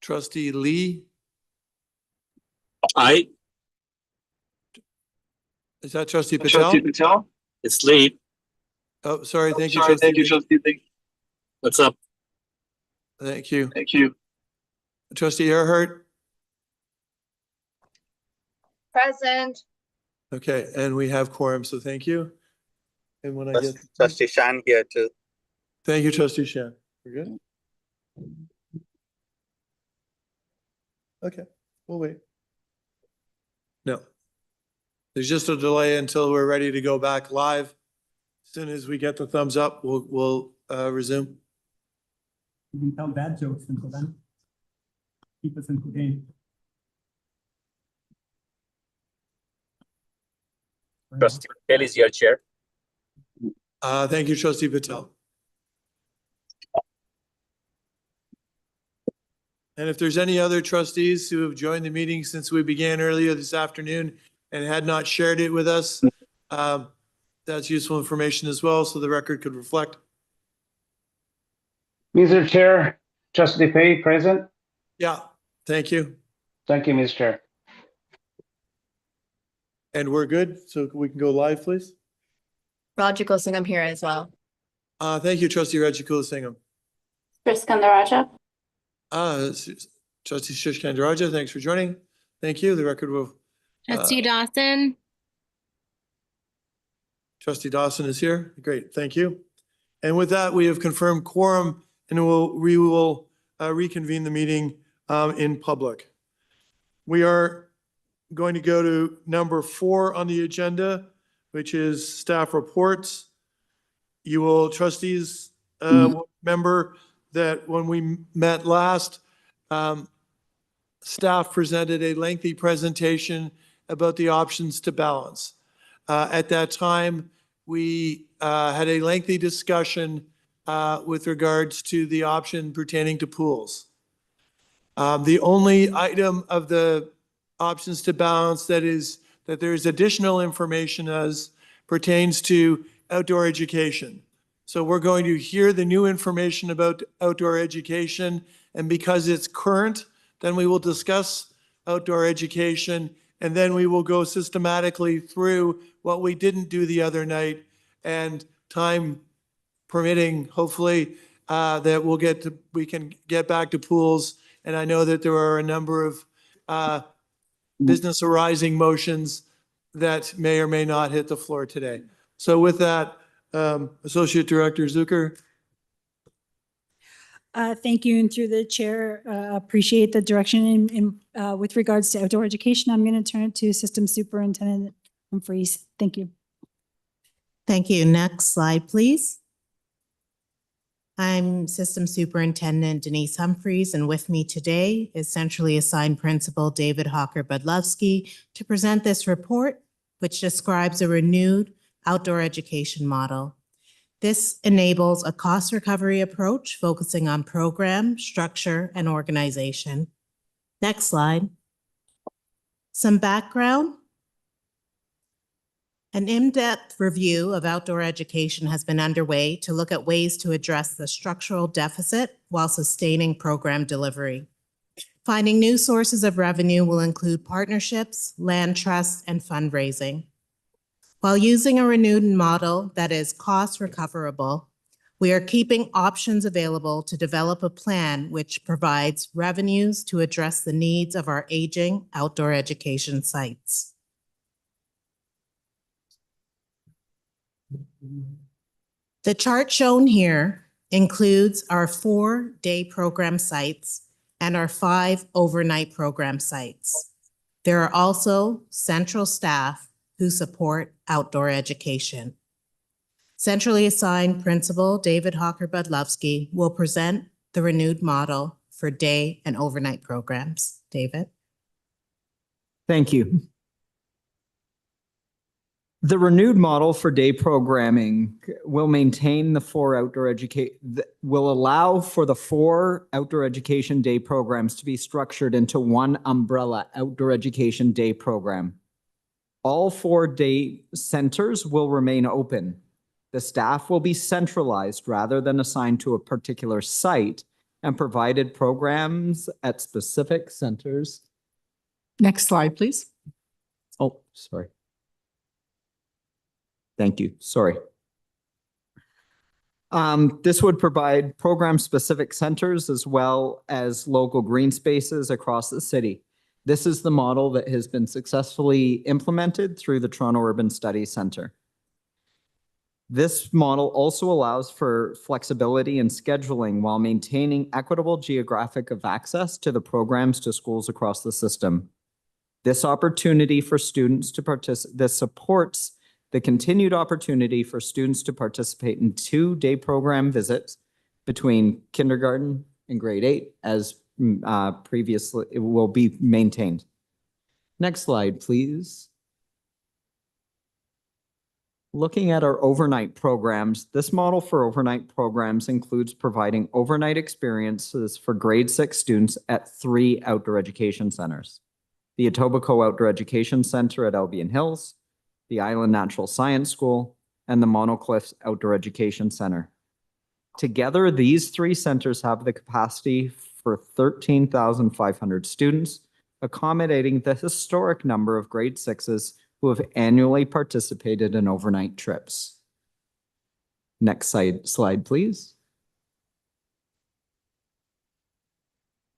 Trustee Lee. Aye. Is that Trustee Patel? Trustee Patel? It's Lee. Oh, sorry. Thank you, Sorry, Trustee thank you, Lee. Trustee Lee. What's up? Thank you. Thank you. Trustee Earhart. Present. Okay, and we have quorum, so thank you. And when I get Trustee Shan here too. thank you, Trustee Shan. We're good. Okay, we'll wait. No. There's just a delay until we're ready to go back live. As soon as we get the thumbs up, we'll resume. You can tell bad jokes until then. Keep us entertained. Trustee Patel is your chair. Thank you, Trustee Patel. And if there's any other trustees who have joined the meeting since we began earlier this afternoon and had not shared it with us, that's useful information as well, so the record could reflect. Mr. Chair, Trustee Pei, present. Yeah, thank you. Thank you, Mr. Chair. And we're good, so we can go live, please. Roger Gilsingham here as well. Thank you, Trustee Reggie Kulasingam. Kriskandaraja. Trustee Shishkandaraja, thanks for joining. Thank you. The record will. Trustee Dawson. Trustee Dawson is here. Great, thank you. And with that, we have confirmed quorum, and we will reconvene the meeting in public. We are going to go to number 4 on the agenda, which is staff reports. You will, trustees, remember that when we met last, staff presented a lengthy presentation about the options to balance. At that time, we had a lengthy discussion with regards to the option pertaining to pools. The only item of the options to balance that there is additional information as pertains to outdoor education. So we're going to hear the new information about outdoor education, and because it's current, then we will discuss outdoor education, and then we will go systematically through what we didn't do the other night, and time permitting, hopefully, that we can get back to pools. And I know that there are a number of business arising motions that may or may not hit the floor today. So with that, Associate Director Zucker. Thank you, and through the chair, appreciate the direction in with regards to outdoor education. I'm going to turn it to System Superintendent Humphreys. Thank you. Thank you. Next slide, please. I'm System Superintendent Denise Humphreys, and with me today is Centrally Assigned Principal David Hawker-Budlowski to present this report, which describes a renewed outdoor education model. This enables a cost recovery approach focusing on program, structure, and organization. Next slide. Some background. An in-depth review of outdoor education has been underway to look at ways to address the structural deficit while sustaining program delivery. Finding new sources of revenue will include partnerships, land trusts, and fundraising. While using a renewed model that is cost recoverable, we are keeping options available to develop a plan which provides revenues to address the needs of our aging outdoor education sites. The chart shown here includes our 4 day program sites and our 5 overnight program sites. There are also central staff who support outdoor education. Centrally assigned Principal David Hawker-Budlowski will present the renewed model for day and overnight programs. David. Thank you. The renewed model for day programming will maintain the 4 outdoor education, will allow for the 4 outdoor education day programs to be structured into one umbrella outdoor education day program. All 4 day centers will remain open. The staff will be centralized rather than assigned to a particular site, and provided programs at specific centers. Next slide, please. Oh, sorry. Thank you. Sorry. This would provide program-specific centers as well as local green spaces across the city. This is the model that has been successfully implemented through the Toronto Urban Studies Center. This model also allows for flexibility in scheduling while maintaining equitable geographic of access to the programs to schools across the system. This opportunity for students to participate, this supports the continued opportunity for students to participate in 2-day program visits between kindergarten and grade 8 as previously it will be maintained. Next slide, please. Looking at our overnight programs, this model for overnight programs includes providing overnight experiences for grade 6 students at 3 outdoor education centers. The Etobicoke Outdoor Education Center at Albion Hills, the Island Natural Science School, and the Monocliffs Outdoor Education Center. Together, these 3 centers have the capacity for 13,500 students, accommodating the historic number of grade 6s who have annually participated in overnight trips. Next slide, please.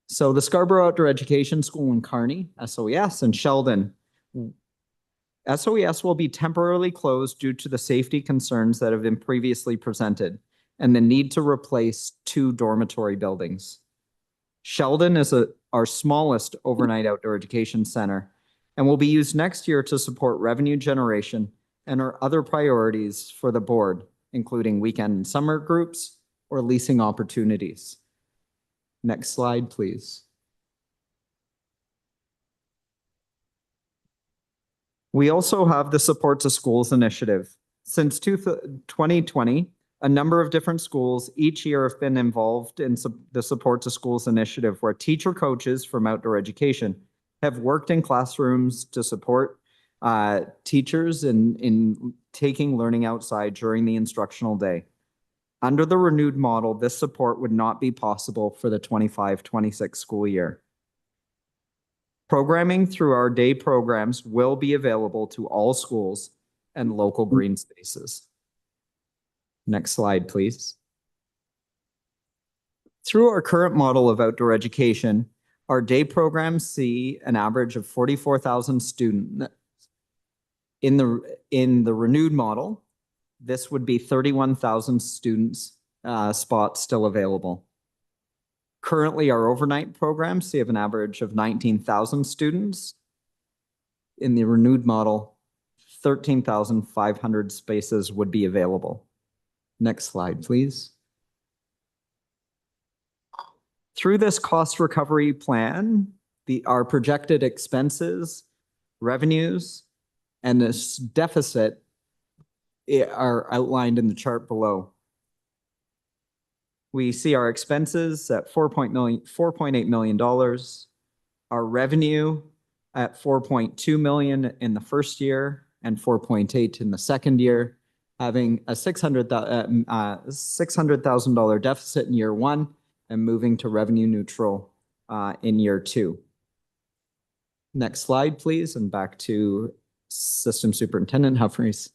So the Scarborough Outdoor Education School in Kearney, SOES, and Sheldon. SOES will be temporarily closed due to the safety concerns that have been previously presented and the need to replace 2 dormitory buildings. Sheldon is our smallest overnight outdoor education center and will be used next year to support revenue generation and our other priorities for the board, including weekend and summer groups or leasing opportunities. Next slide, please. We also have the Support to Schools initiative. Since 2020, a number of different schools each year have been involved in the Support to Schools initiative, where teacher coaches from outdoor education have worked in classrooms to support teachers in taking learning outside during the instructional day. Under the renewed model, this support would not be possible for the 25-26 school year. Programming through our day programs will be available to all schools and local green spaces. Next slide, please. Through our current model of outdoor education, our day programs see an average of 44,000 students. In the renewed model, this would be 31,000 students spots still available. Currently, our overnight programs see an average of 19,000 students. In the renewed model, 13,500 spaces would be available. Next slide, please. Through this cost recovery plan, our projected expenses, revenues, and this deficit are outlined in the chart below. We see our expenses at $4.8 million, our revenue at $4.2 million in the first year and 4.8 in the second year, having a $600,000 deficit in year 1 and moving to revenue neutral in year 2. Next slide, please, and back to System Superintendent Humphreys.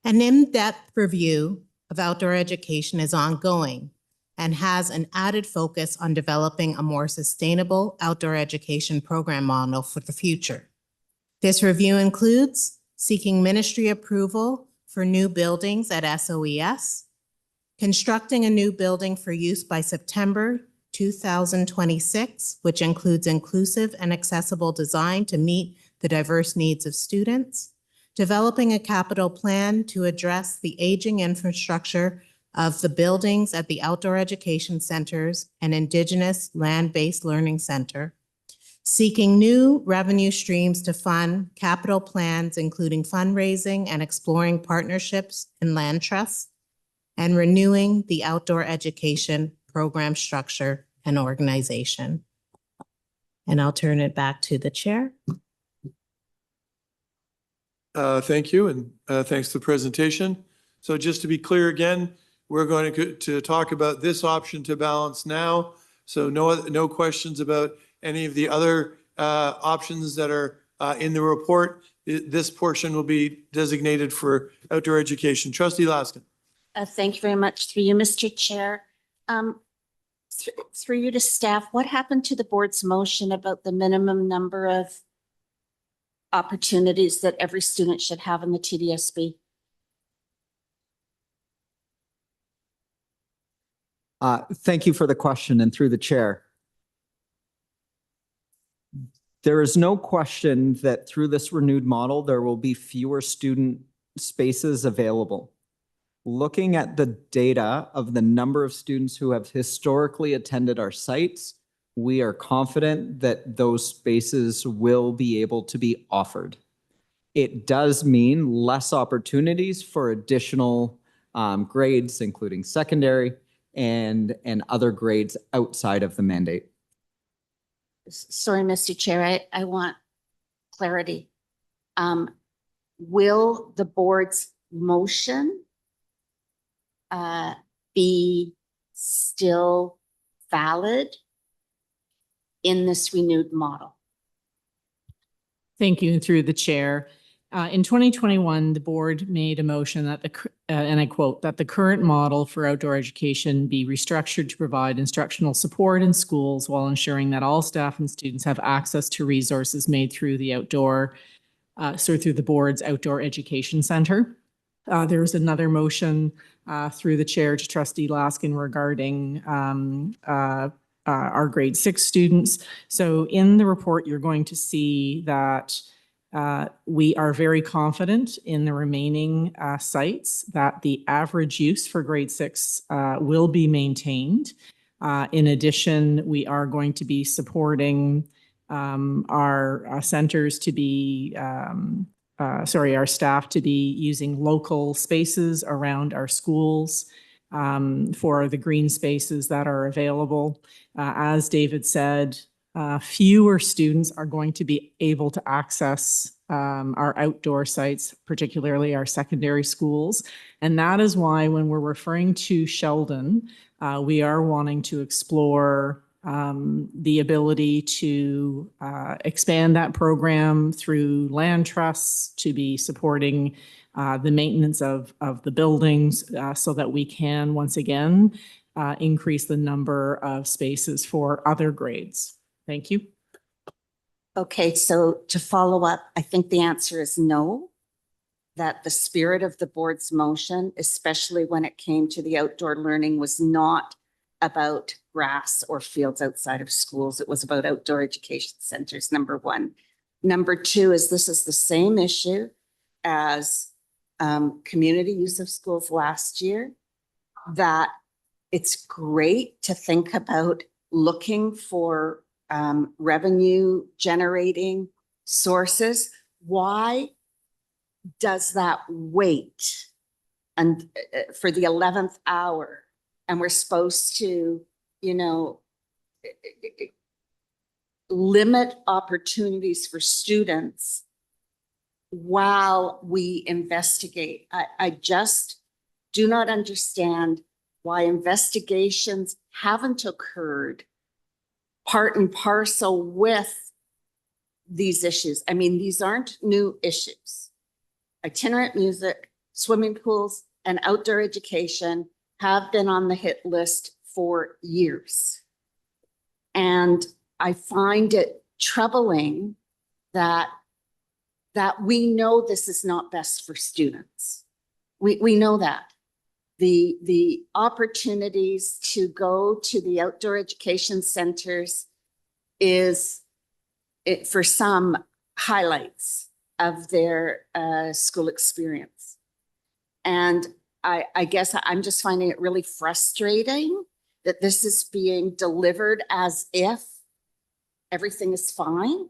An in-depth review of outdoor education is ongoing and has an added focus on developing a more sustainable outdoor education program model for the future. This review includes seeking ministry approval for new buildings at SOES, constructing a new building for use by September 2026, which includes inclusive and accessible design to meet the diverse needs of students, developing a capital plan to address the aging infrastructure of the buildings at the outdoor education centers and Indigenous land-based learning center, seeking new revenue streams to fund capital plans, including fundraising and exploring partnerships and land trusts, and renewing the outdoor education program structure and organization. And I'll turn it back to the chair. Thank you, and thanks for the presentation. So just to be clear again, we're going to talk about this option to balance now. So no questions about any of the other options that are in the report. This portion will be designated for outdoor education. Trustee Laskin. Thank you very much. Through you, Mr. Chair. Through you to staff, what happened to the board's motion about the minimum number of opportunities that every student should have in the TDSB? Thank you for the question, and through the chair. There is no question that through this renewed model, there will be fewer student spaces available. Looking at the data of the number of students who have historically attended our sites, we are confident that those spaces will be able to be offered. It does mean less opportunities for additional grades, including secondary and other grades outside of the mandate. Sorry, Mr. Chair, I want clarity. Will the board's motion be still valid in this renewed model? Thank you. Through the chair. In 2021, the board made a motion that and I quote, that the current model for outdoor education be restructured to provide instructional support in schools while ensuring that all staff and students have access to resources made through the through the board's outdoor education center. There was another motion through the chair to Trustee Laskin regarding our grade 6 students. So in the report, you're going to see that we are very confident in the remaining sites that the average use for grade 6 will be maintained. In addition, we are going to be supporting our centers to be, our staff to be using local spaces around our schools for the green spaces that are available. As David said, fewer students are going to be able to access our outdoor sites, particularly our secondary schools. And that is why when we're referring to Sheldon, we are wanting to explore the ability to expand that program through land trusts to be supporting the maintenance of the buildings so that we can once again increase the number of spaces for other grades. Thank you. Okay, so to follow up, I think the answer is no, that the spirit of the board's motion, especially when it came to the outdoor learning, was not about grass or fields outside of schools. It was about outdoor education centers, number one. Number two is this is the same issue as community use of schools last year, that it's great to think about looking for revenue generating sources. Why does that wait and for the 11th hour? And we're supposed to, limit opportunities for students while we investigate. I just do not understand why investigations haven't occurred part and parcel with these issues. I mean, these aren't new issues. Itinerant music, swimming pools, and outdoor education have been on the hit list for years. And I find it troubling that we know this is not best for students. We know that. The opportunities to go to the outdoor education centers is, for some, highlights of their school experience. And I guess I'm just finding it really frustrating that this is being delivered as if everything is fine.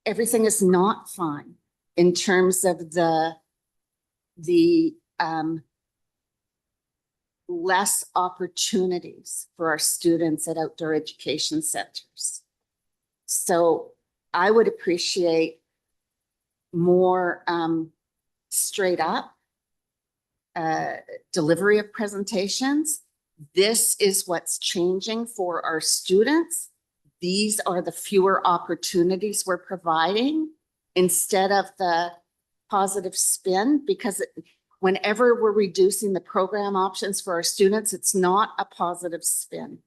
Everything is not fine in terms of the less opportunities for our students at outdoor education centers. So I would appreciate more straight up delivery of presentations. This is what's changing for our students. These are the fewer opportunities we're providing instead of the positive spin, because whenever we're reducing the program options for our students, it's not a positive spin.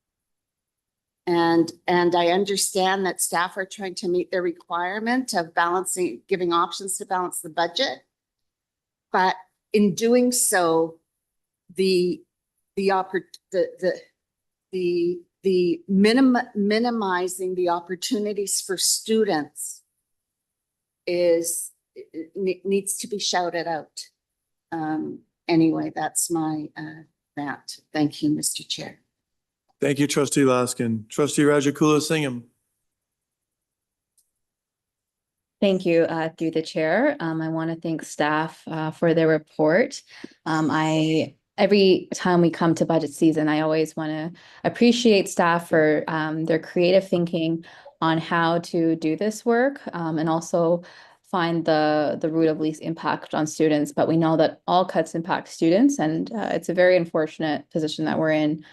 And I understand that staff are trying to meet their requirement of balancing, giving options to balance the budget. But in doing so, minimizing the opportunities for students needs to be shouted out. Anyway, that's my rant. Thank you, Mr. Chair. Thank you, trustee Laskin. Trustee Rajakula Singham. Thank you, through the chair. I want to thank staff for their report. Every time we come to budget season, I always want to appreciate staff for their creative thinking on how to do this work, and also find the root of least impact on students. But we know that all cuts impact students, and it's a very unfortunate position that we're in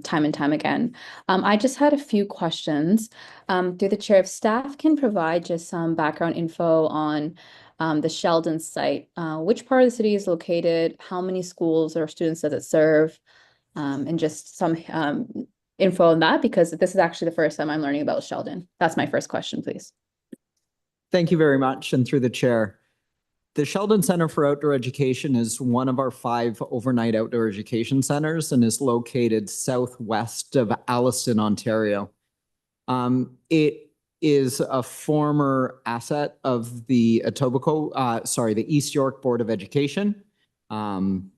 time and time again. I just had a few questions. Through the chair, if staff can provide just some background info on the Sheldon site, which part of the city is located, how many schools or students does it serve, and just some info on that, because this is actually the first time I'm learning about Sheldon. That's my first question, please. Thank you very much. And through the chair, the Sheldon Center for Outdoor Education is one of our 5 overnight outdoor education centers and is located southwest of Alliston, Ontario. It is a former asset of the the East York Board of Education. And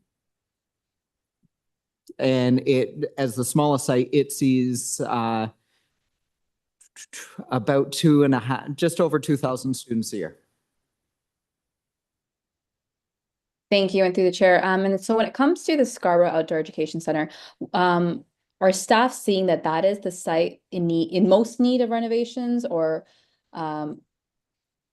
it, as the smallest site, it sees about just over 2,000 students a year. Thank you, and through the chair. And so when it comes to the Scarborough Outdoor Education Center, are staff seeing that that is the site in most need of renovations, or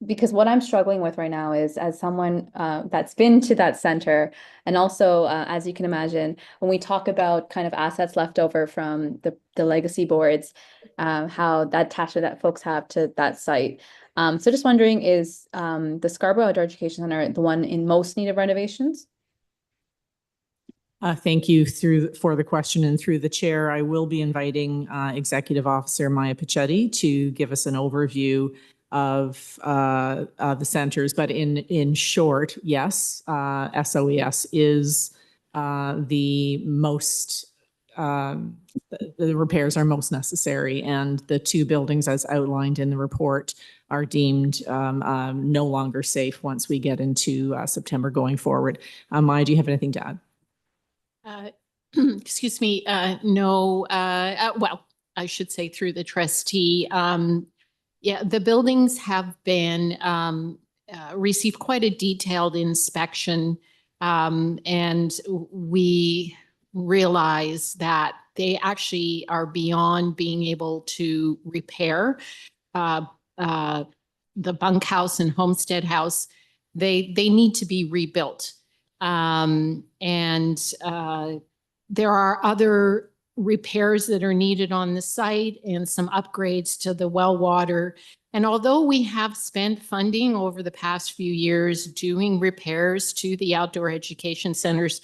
because what I'm struggling with right now is, as someone that's been to that center, and also as you can imagine, when we talk about kind of assets left over from the legacy boards, how that attachment that folks have to that site. So just wondering, is the Scarborough Outdoor Education Center the one in most need of renovations? Thank you for the question, and through the chair, I will be inviting Executive Officer Maya Pichetti to give us an overview of the centers. But in short, yes, SOES is the most, the repairs are most necessary, and the 2 buildings as outlined in the report are deemed no longer safe once we get into September going forward. Maya, do you have anything to add? Excuse me, no, well, I should say through the trustee. Yeah, the buildings have been received quite a detailed inspection, and we realize that they actually are beyond being able to repair. The bunkhouse and homestead house, they need to be rebuilt. And there are other repairs that are needed on the site and some upgrades to the well water. And although we have spent funding over the past few years doing repairs to the outdoor education centers,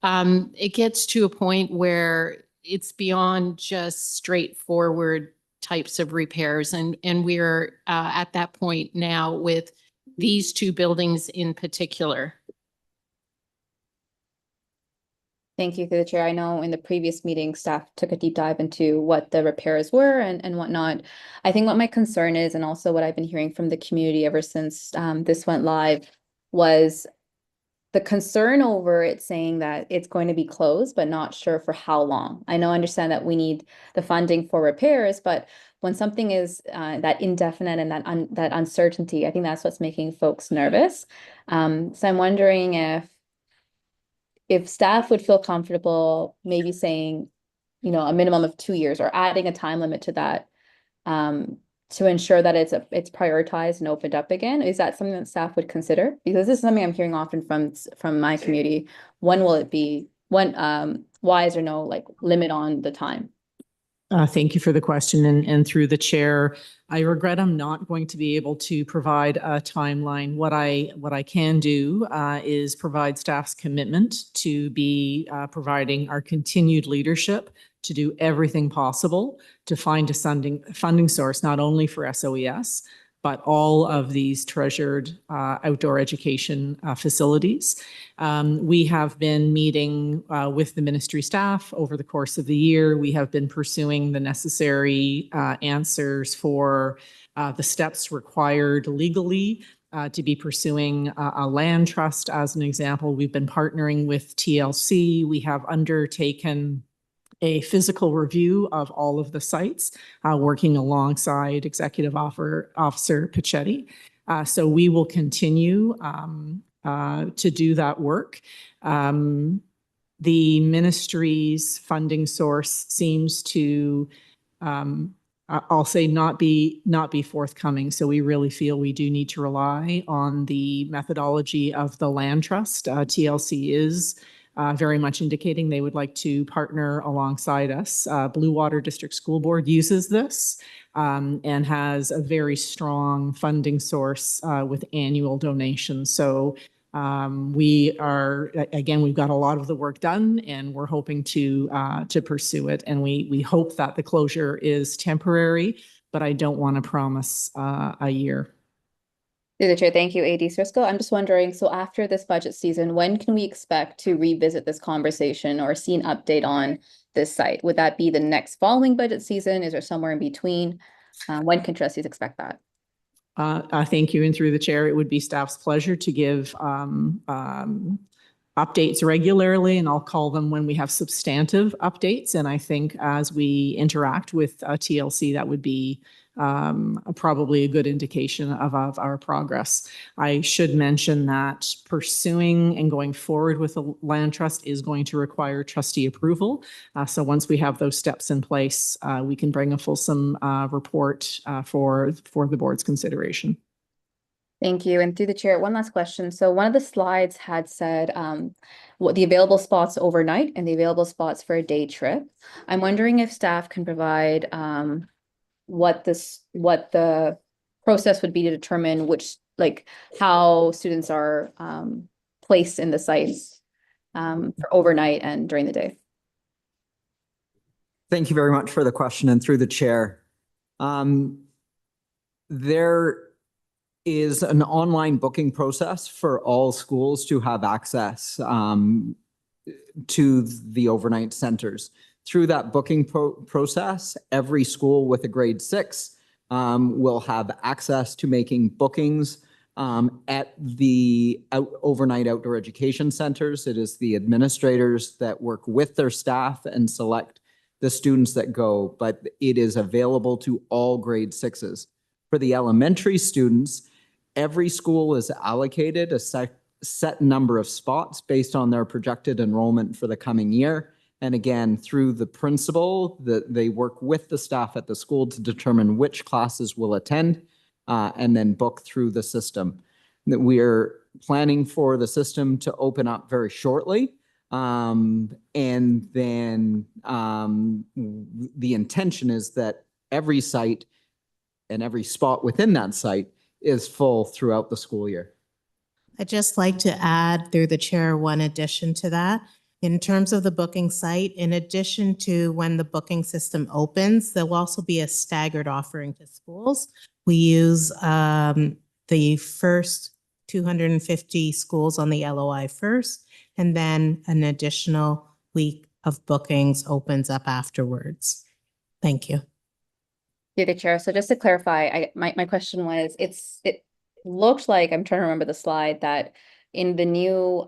it gets to a point where it's beyond just straightforward types of repairs. And we're at that point now with these 2 buildings in particular. Thank you, through the chair. I know in the previous meeting, staff took a deep dive into what the repairs were and whatnot. I think what my concern is, and also what I've been hearing from the community ever since this went live, was the concern over it saying that it's going to be closed, but not sure for how long. I understand that we need the funding for repairs, but when something is that indefinite and that uncertainty, I think that's what's making folks nervous. So I'm wondering if staff would feel comfortable maybe saying, a minimum of 2 years, or adding a time limit to that, to ensure that it's prioritized and opened up again? Is that something that staff would consider? Because this is something I'm hearing often from my community. When will it be? Why is there no like limit on the time? Thank you for the question, and through the chair, I regret I'm not going to be able to provide a timeline. What I can do is provide staff's commitment to be providing our continued leadership to do everything possible to find a funding source, not only for SOES, but all of these treasured outdoor education facilities. We have been meeting with the ministry staff over the course of the year. We have been pursuing the necessary answers for the steps required legally to be pursuing a land trust. As an example, we've been partnering with TLC. We have undertaken a physical review of all of the sites, working alongside Executive Officer Pichetti. So we will continue to do that work. The ministry's funding source seems to, I'll say, not be forthcoming. So we really feel we do need to rely on the methodology of the land trust. TLC is very much indicating they would like to partner alongside us. Blue Water District School Board uses this and has a very strong funding source with annual donations. So we are, again, we've got a lot of the work done and we're hoping to pursue it. And we hope that the closure is temporary, but I don't want to promise a year. Through the chair, thank you, AD Srisco. I'm just wondering, so after this budget season, when can we expect to revisit this conversation or see an update on this site? Would that be the next following budget season? Is there somewhere in between? When can trustees expect that? Thank you. And through the chair, it would be staff's pleasure to give updates regularly, and I'll call them when we have substantive updates. And I think as we interact with TLC, that would be probably a good indication of our progress. I should mention that pursuing and going forward with a land trust is going to require trustee approval. So once we have those steps in place, we can bring a fulsome report for the board's consideration. Thank you. And through the chair, one last question. So one of the slides had said what the available spots overnight and the available spots for a day trip. I'm wondering if staff can provide what the process would be to determine which, like, how students are placed in the sites for overnight and during the day. Thank you very much for the question, and through the chair. There is an online booking process for all schools to have access to the overnight centers. Through that booking process, every school with a grade 6 will have access to making bookings at the overnight outdoor education centers. It is the administrators that work with their staff and select the students that go, but it is available to all grade 6s. For the elementary students, every school is allocated a set number of spots based on their projected enrollment for the coming year. And again, through the principal, they work with the staff at the school to determine which classes will attend and then book through the system. We are planning for the system to open up very shortly. And then the intention is that every site and every spot within that site is full throughout the school year. I'd just like to add through the chair one addition to that. In terms of the booking site, in addition to when the booking system opens, there will also be a staggered offering to schools. We use the first 250 schools on the LOI first, and then an additional week of bookings opens up afterwards. Thank you. Through the chair. So just to clarify, my question was, it looked like, I'm trying to remember the slide, that in the new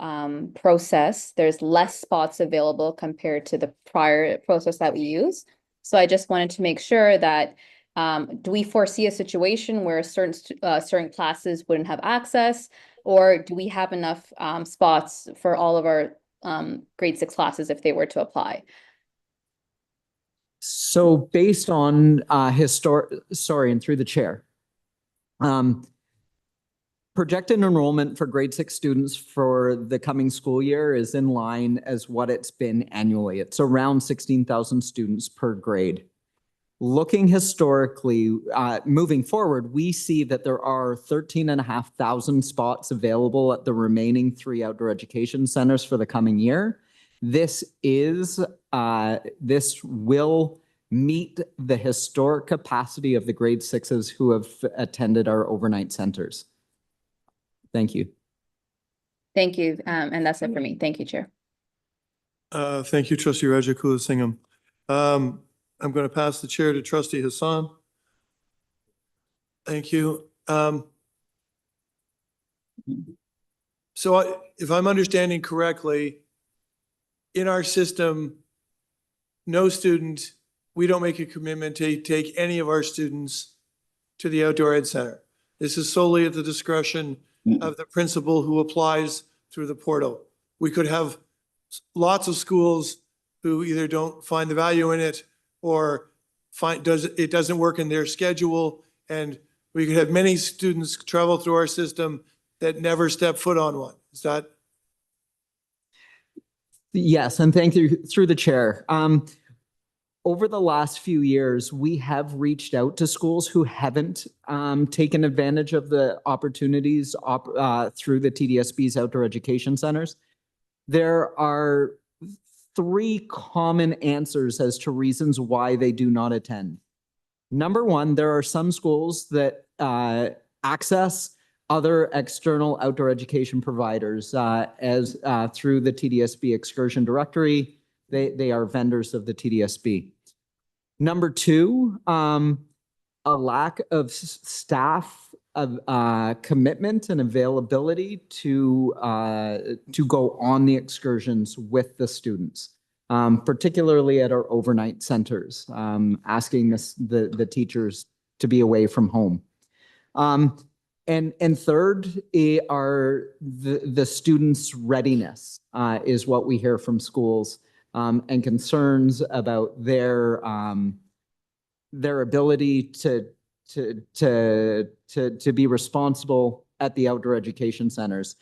process, there's less spots available compared to the prior process that we use. So I just wanted to make sure that, do we foresee a situation where certain classes wouldn't have access, or do we have enough spots for all of our grade 6 classes if they were to apply? So based on and through the chair, projected enrollment for grade 6 students for the coming school year is in line as what it's been annually. It's around 16,000 students per grade. Looking historically, moving forward, we see that there are 13,500 spots available at the remaining 3 outdoor education centers for the coming year. This will meet the historic capacity of the grade 6s who have attended our overnight centers. Thank you. Thank you. And that's it for me. Thank you, Chair. Thank you, Trustee Rajagulasingham. I'm going to pass the chair to Trustee Hassan. Thank you. So if I'm understanding correctly, in our system, no student, we don't make a commitment to take any of our students to the outdoor ed center. This is solely at the discretion of the principal who applies through the portal. We could have lots of schools who either don't find the value in it or it doesn't work in their schedule. And we could have many students travel through our system that never step foot on one. Is that? Yes, and thank you through the chair. Over the last few years, we have reached out to schools who haven't taken advantage of the opportunities through the TDSB's outdoor education centers. There are 3 common answers as to reasons why they do not attend. Number one, there are some schools that access other external outdoor education providers as through the TDSB excursion directory. They are vendors of the TDSB. Number 2, a lack of staff of commitment and availability to go on the excursions with the students, particularly at our overnight centers, asking the teachers to be away from home. And third are the students' readiness is what we hear from schools. And concerns about their ability to be responsible at the outdoor education centers.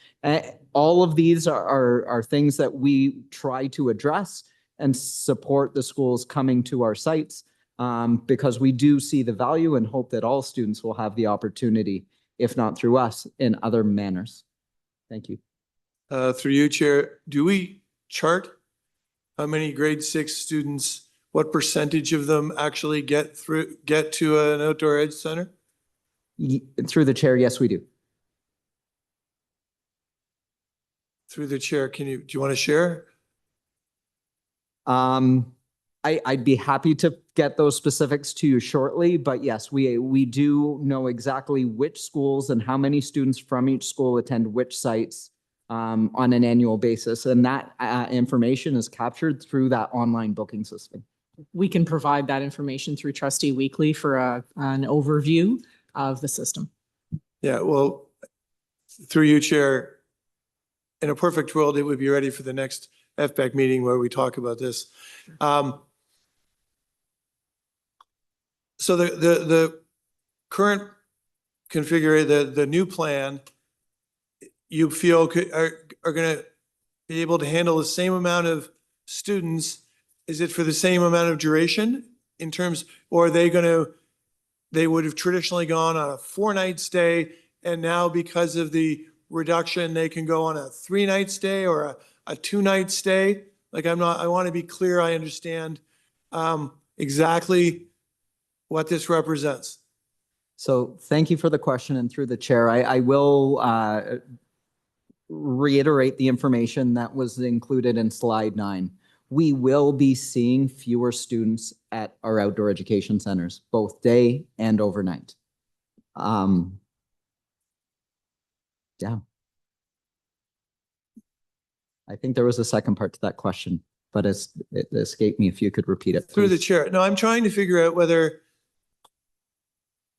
All of these are things that we try to address and support the schools coming to our sites because we do see the value and hope that all students will have the opportunity, if not through us, in other manners. Thank you. Through you, Chair, do we chart how many grade 6 students, what percentage of them actually get to an outdoor ed center? Through the chair, yes, we do. Through the chair, do you want to share? I'd be happy to get those specifics to you shortly, but yes, we do know exactly which schools and how many students from each school attend which sites on an annual basis. And that information is captured through that online booking system. We can provide that information through Trustee Weekly for an overview of the system. Yeah, well, through you, Chair, in a perfect world, it would be ready for the next FPEC meeting where we talk about this. So the current configuration, the new plan, you feel are going to be able to handle the same amount of students? Is it for the same amount of duration in terms, or are they would have traditionally gone on a 4-night stay, and now because of the reduction, they can go on a 3-night stay or a 2-night stay? Like I want to be clear, I understand exactly what this represents. So thank you for the question, and through the chair, I will reiterate the information that was included in slide 9. We will be seeing fewer students at our outdoor education centers, both day and overnight. Yeah. I think there was a second part to that question, but it escaped me. If you could repeat it, please. Through the chair. No, I'm trying to figure out whether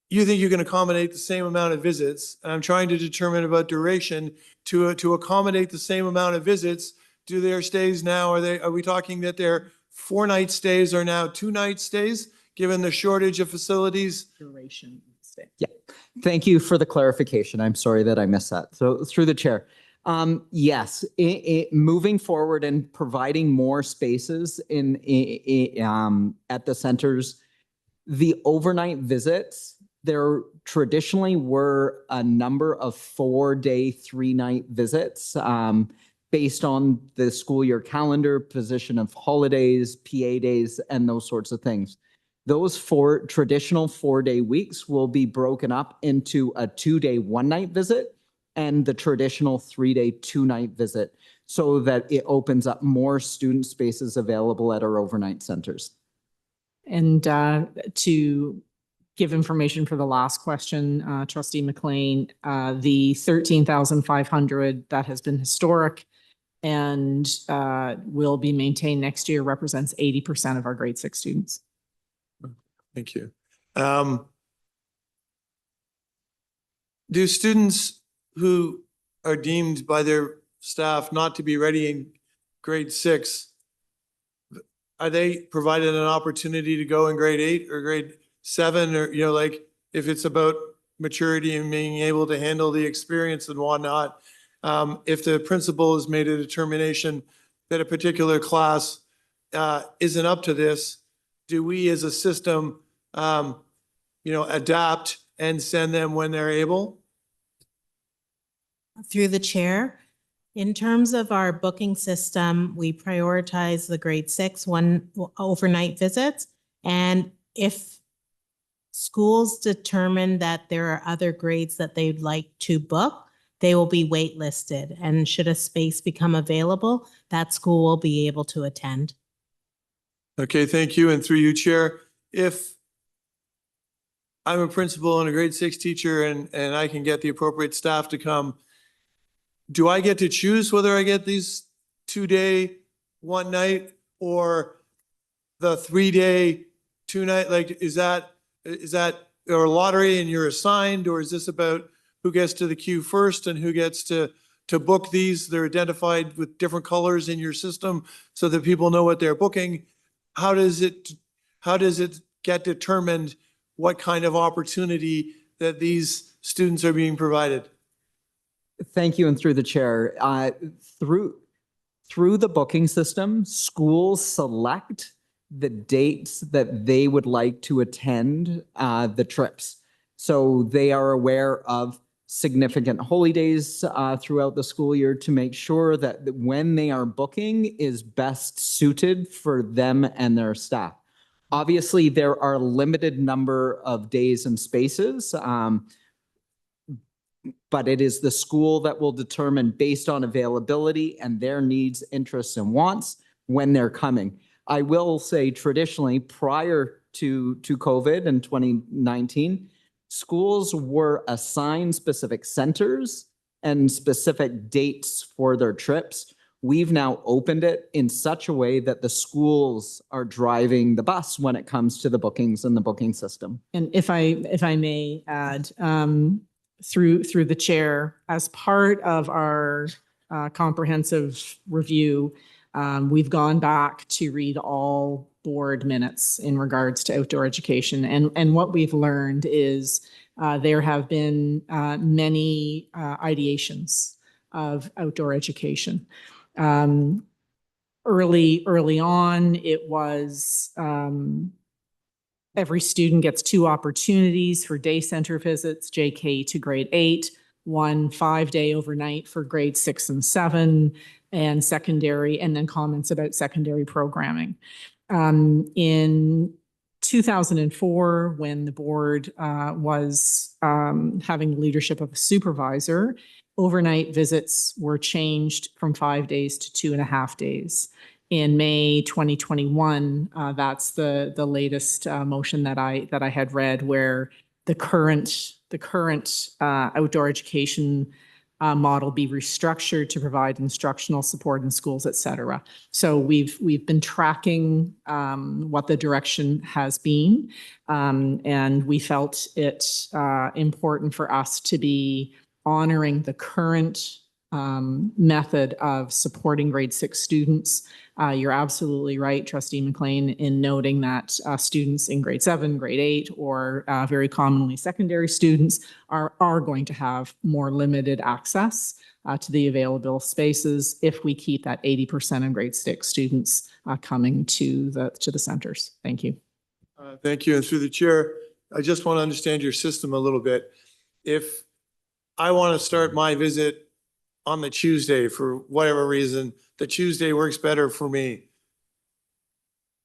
you think you can accommodate the same amount of visits. And I'm trying to determine about duration to accommodate the same amount of visits. Do their stays now, are we talking that they're 4-night stays are now 2-night stays, given the shortage of facilities. Duration. stay. Thank you for the clarification. I'm sorry that I missed that. So through the chair. Yes, moving forward and providing more spaces at the centers, the overnight visits, there traditionally were a number of 4-day, 3-night visits based on the school year calendar, position of holidays, PA days, and those sorts of things. Those traditional 4-day weeks will be broken up into a 2-day, 1-night visit and the traditional 3-day, 2-night visit so that it opens up more student spaces available at our overnight centers. And to give information for the last question, Trustee McLean, the 13,500 that has been historic and will be maintained next year represents 80% of our grade 6 students. Thank you. Do students who are deemed by their staff not to be ready in grade 6, are they provided an opportunity to go in grade 8 or grade 7, or, like if it's about maturity and being able to handle the experience and whatnot, if the principal has made a determination that a particular class isn't up to this, do we as a system, adapt and send them when they're able? Through the chair, in terms of our booking system, we prioritize the grade 6 overnight visits. And if schools determine that there are other grades that they'd like to book, they will be waitlisted. And should a space become available, that school will be able to attend. Okay, thank you. And through you, Chair, if I'm a principal and a grade 6 teacher and I can get the appropriate staff to come, do I get to choose whether I get these 2-day, 1-night or the 3-day, 2-night? Like, is that a lottery and you're assigned, or is this about who gets to the queue first and who gets to book these? They're identified with different colors in your system so that people know what they're booking. How does it get determined what kind of opportunity that these students are being provided? Thank you, and through the chair, through the booking system, schools select the dates that they would like to attend the trips. So they are aware of significant holidays throughout the school year to make sure that when they are booking is best suited for them and their staff. Obviously, there are a limited number of days and spaces, but it is the school that will determine based on availability and their needs, interests, and wants when they're coming. I will say traditionally, prior to COVID in 2019, schools were assigned specific centers and specific dates for their trips. We've now opened it in such a way that the schools are driving the bus when it comes to the bookings and the booking system. And if I may add, through the chair, as part of our comprehensive review, we've gone back to read all board minutes in regards to outdoor education. And what we've learned is there have been many ideations of outdoor education. Early on, it was every student gets 2 opportunities for day center visits, JK to grade 8, 1 5-day overnight for grade 6 and 7, and secondary, and then comments about secondary programming. In 2004, when the board was having leadership of a supervisor, overnight visits were changed from 5 days to 2.5 days. In May 2021, that's the latest motion that I had read, where the current outdoor education model be restructured to provide instructional support in schools, et cetera. So we've been tracking what the direction has been, and we felt it important for us to be honoring the current method of supporting grade 6 students. You're absolutely right, Trustee McLean, in noting that students in grade 7, grade 8, or very commonly secondary students are going to have more limited access to the available spaces if we keep that 80% of grade 6 students coming to the centers. Thank you. Thank you. And through the chair, I just want to understand your system a little bit. If I want to start my visit on the Tuesday for whatever reason, the Tuesday works better for me.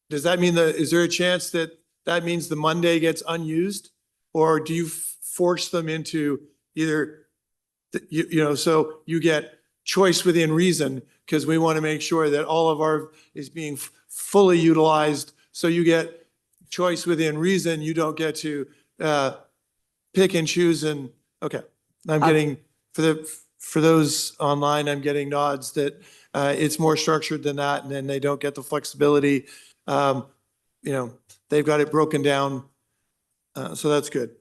Does that mean that, is there a chance that that means the Monday gets unused? Or do you force them into either, you know, so you get choice within reason, because we want to make sure that all of our is being fully utilized. So you get choice within reason. You don't get to pick and choose. And okay, I'm getting for those online, I'm getting nods that it's more structured than that, and then they don't get the flexibility. You know, they've got it broken down, so that's good.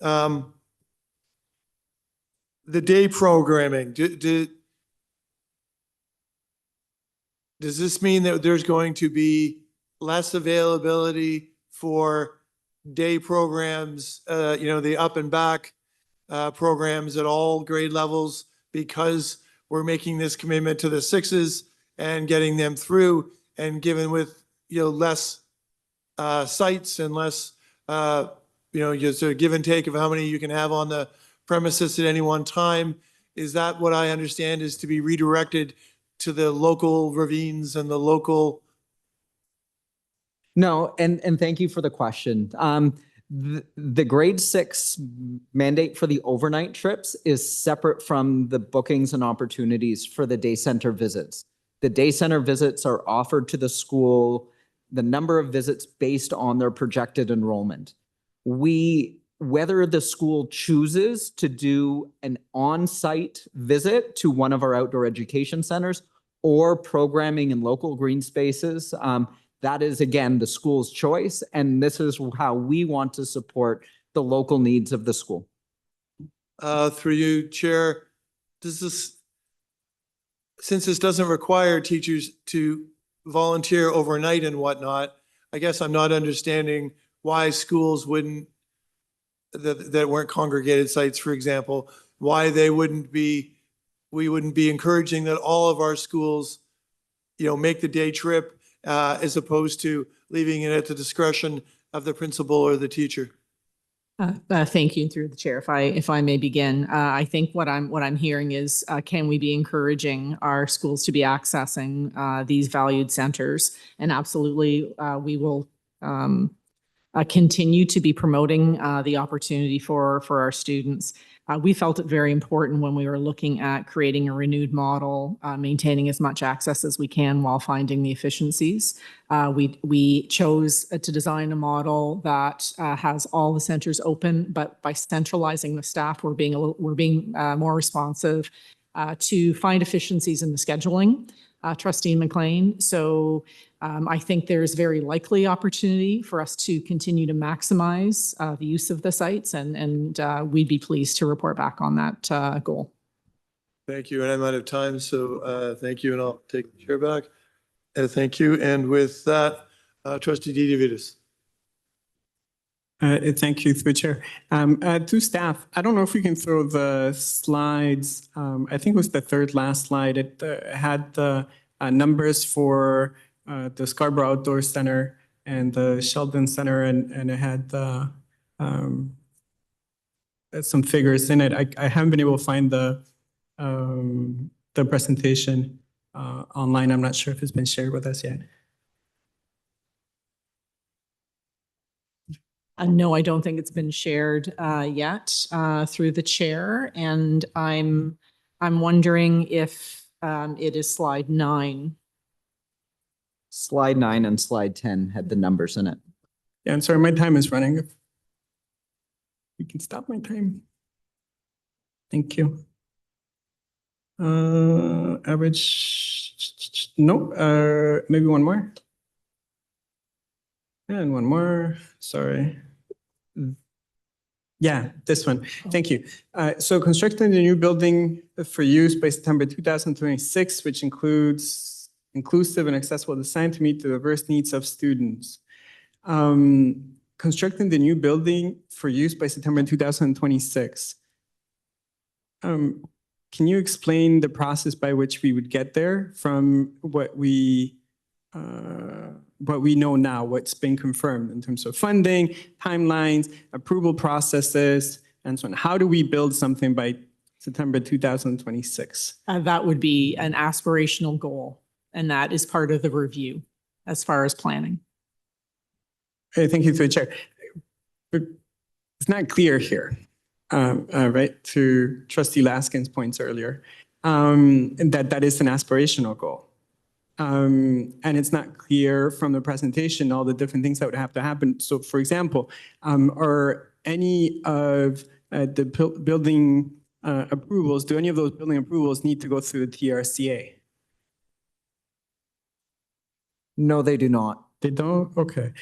The day programming, does this mean that there's going to be less availability for day programs, you know, the up and back programs at all grade levels, because we're making this commitment to the 6s and getting them through, and given with, you know, less sites and less, you know, just a give and take of how many you can have on the premises at any one time? Is that what I understand is to be redirected to the local ravines and the local? No, and thank you for the question. The grade 6 mandate for the overnight trips is separate from the bookings and opportunities for the day center visits. The day center visits are offered to the school, the number of visits based on their projected enrollment. Whether the school chooses to do an on-site visit to one of our outdoor education centers or programming in local green spaces, that is, again, the school's choice, and this is how we want to support the local needs of the school. Through you, Chair, does this, since this doesn't require teachers to volunteer overnight and whatnot, I guess I'm not understanding why schools wouldn't, that weren't congregated sites, for example, why they wouldn't be, we wouldn't be encouraging that all of our schools, you know, make the day trip, as opposed to leaving it at the discretion of the principal or the teacher. Thank you, through the chair. If I may begin, I think what I'm hearing is, can we be encouraging our schools to be accessing these valued centers? And absolutely, we will continue to be promoting the opportunity for our students. We felt it very important when we were looking at creating a renewed model, maintaining as much access as we can while finding the efficiencies. We chose to design a model that has all the centers open, but by centralizing the staff, we're being more responsive to find efficiencies in the scheduling. Trustee McLean. So I think there's very likely opportunity for us to continue to maximize the use of the sites, and we'd be pleased to report back on that goal. Thank you, and I'm out of time, so thank you, and I'll take the chair back. Thank you, and with that, Trustee DeVitis. Thank you, through Chair. To staff, I don't know if we can throw the slides. I think it was the third last slide. It had the numbers for the Scarborough Outdoor Center and the Sheldon Center, and it had some figures in it. I haven't been able to find the presentation online. I'm not sure if it's been shared with us yet. No, I don't think it's been shared yet through the chair, and I'm wondering if it is slide 9. Slide 9 and slide 10 had the numbers in it. Yeah, I'm sorry, my time is running. If you can stop my time. Thank you. Average, no, maybe one more. And one more, sorry. Yeah, this one. Thank you. So constructing the new building for use by September 2026, which includes inclusive and accessible design to meet the diverse needs of students. Constructing the new building for use by September 2026. Can you explain the process by which we would get there from what we know now, what's been confirmed in terms of funding, timelines, approval processes, and so on? How do we build something by September 2026? That would be an aspirational goal, and that is part of the review as far as planning. Thank you, through the chair. But it's not clear here, right, to Trustee Laskin's points earlier, that is an aspirational goal. And it's not clear from the presentation all the different things that would have to happen. So, for example, are any of the building approvals, do any of those building approvals need to go through the TRCA? No, they do not. They don't? Okay.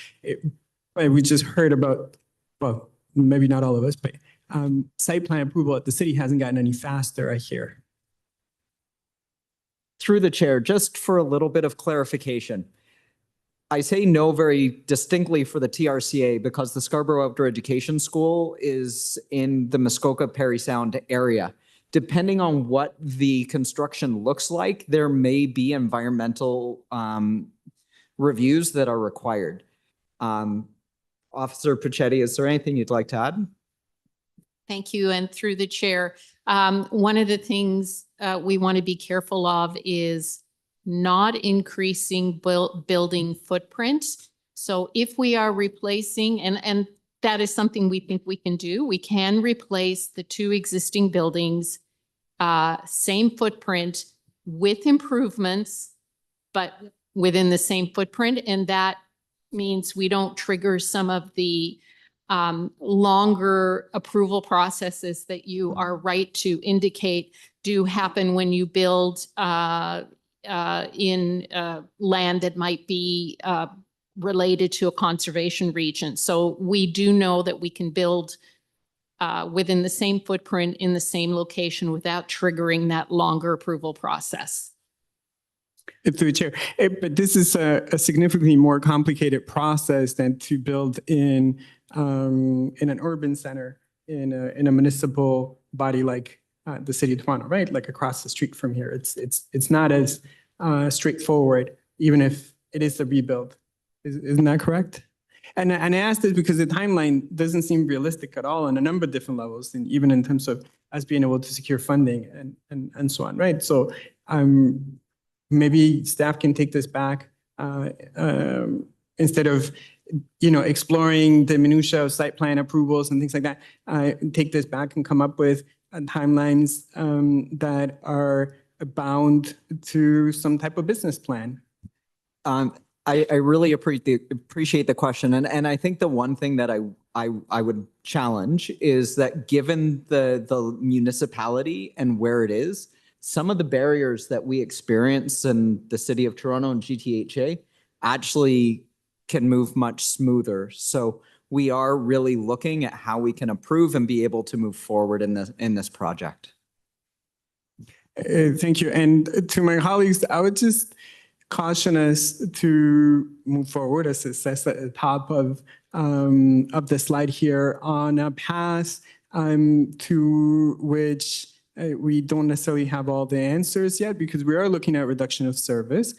We just heard about, well, maybe not all of us, but site plan approval at the city hasn't gotten any faster, I hear. Through the chair, just for a little bit of clarification. I say no very distinctly for the TRCA because the Scarborough Outdoor Education School is in the Muskoka Parry Sound area. Depending on what the construction looks like, there may be environmental reviews that are required. Officer Pichetti, is there anything you'd like to add? Thank you. And through the chair, one of the things we want to be careful of is not increasing building footprint. So if we are replacing, and that is something we think we can do, we can replace the two existing buildings, same footprint with improvements, but within the same footprint. And that means we don't trigger some of the longer approval processes that you are right to indicate do happen when you build in land that might be related to a conservation region. So we do know that we can build within the same footprint in the same location without triggering that longer approval process. Through the chair, but this is a significantly more complicated process than to build in an urban center in a municipal body like the city of Toronto, right? Like across the street from here. It's not as straightforward, even if it is a rebuild. Isn't that correct? And I asked this because the timeline doesn't seem realistic at all on a number of different levels, and even in terms of us being able to secure funding and so on, right? So maybe staff can take this back instead of exploring the minutia of site plan approvals and things like that. Take this back and come up with timelines that are bound to some type of business plan. I really appreciate the question, and I think the one thing that I would challenge is that given the municipality and where it is, some of the barriers that we experience in the city of Toronto and GTHA actually can move much smoother. So we are really looking at how we can improve and be able to move forward in this project. Thank you. And to my colleagues, I would just caution us to move forward, as it says at the top of the slide here, on a path to which we don't necessarily have all the answers yet, because we are looking at reduction of service,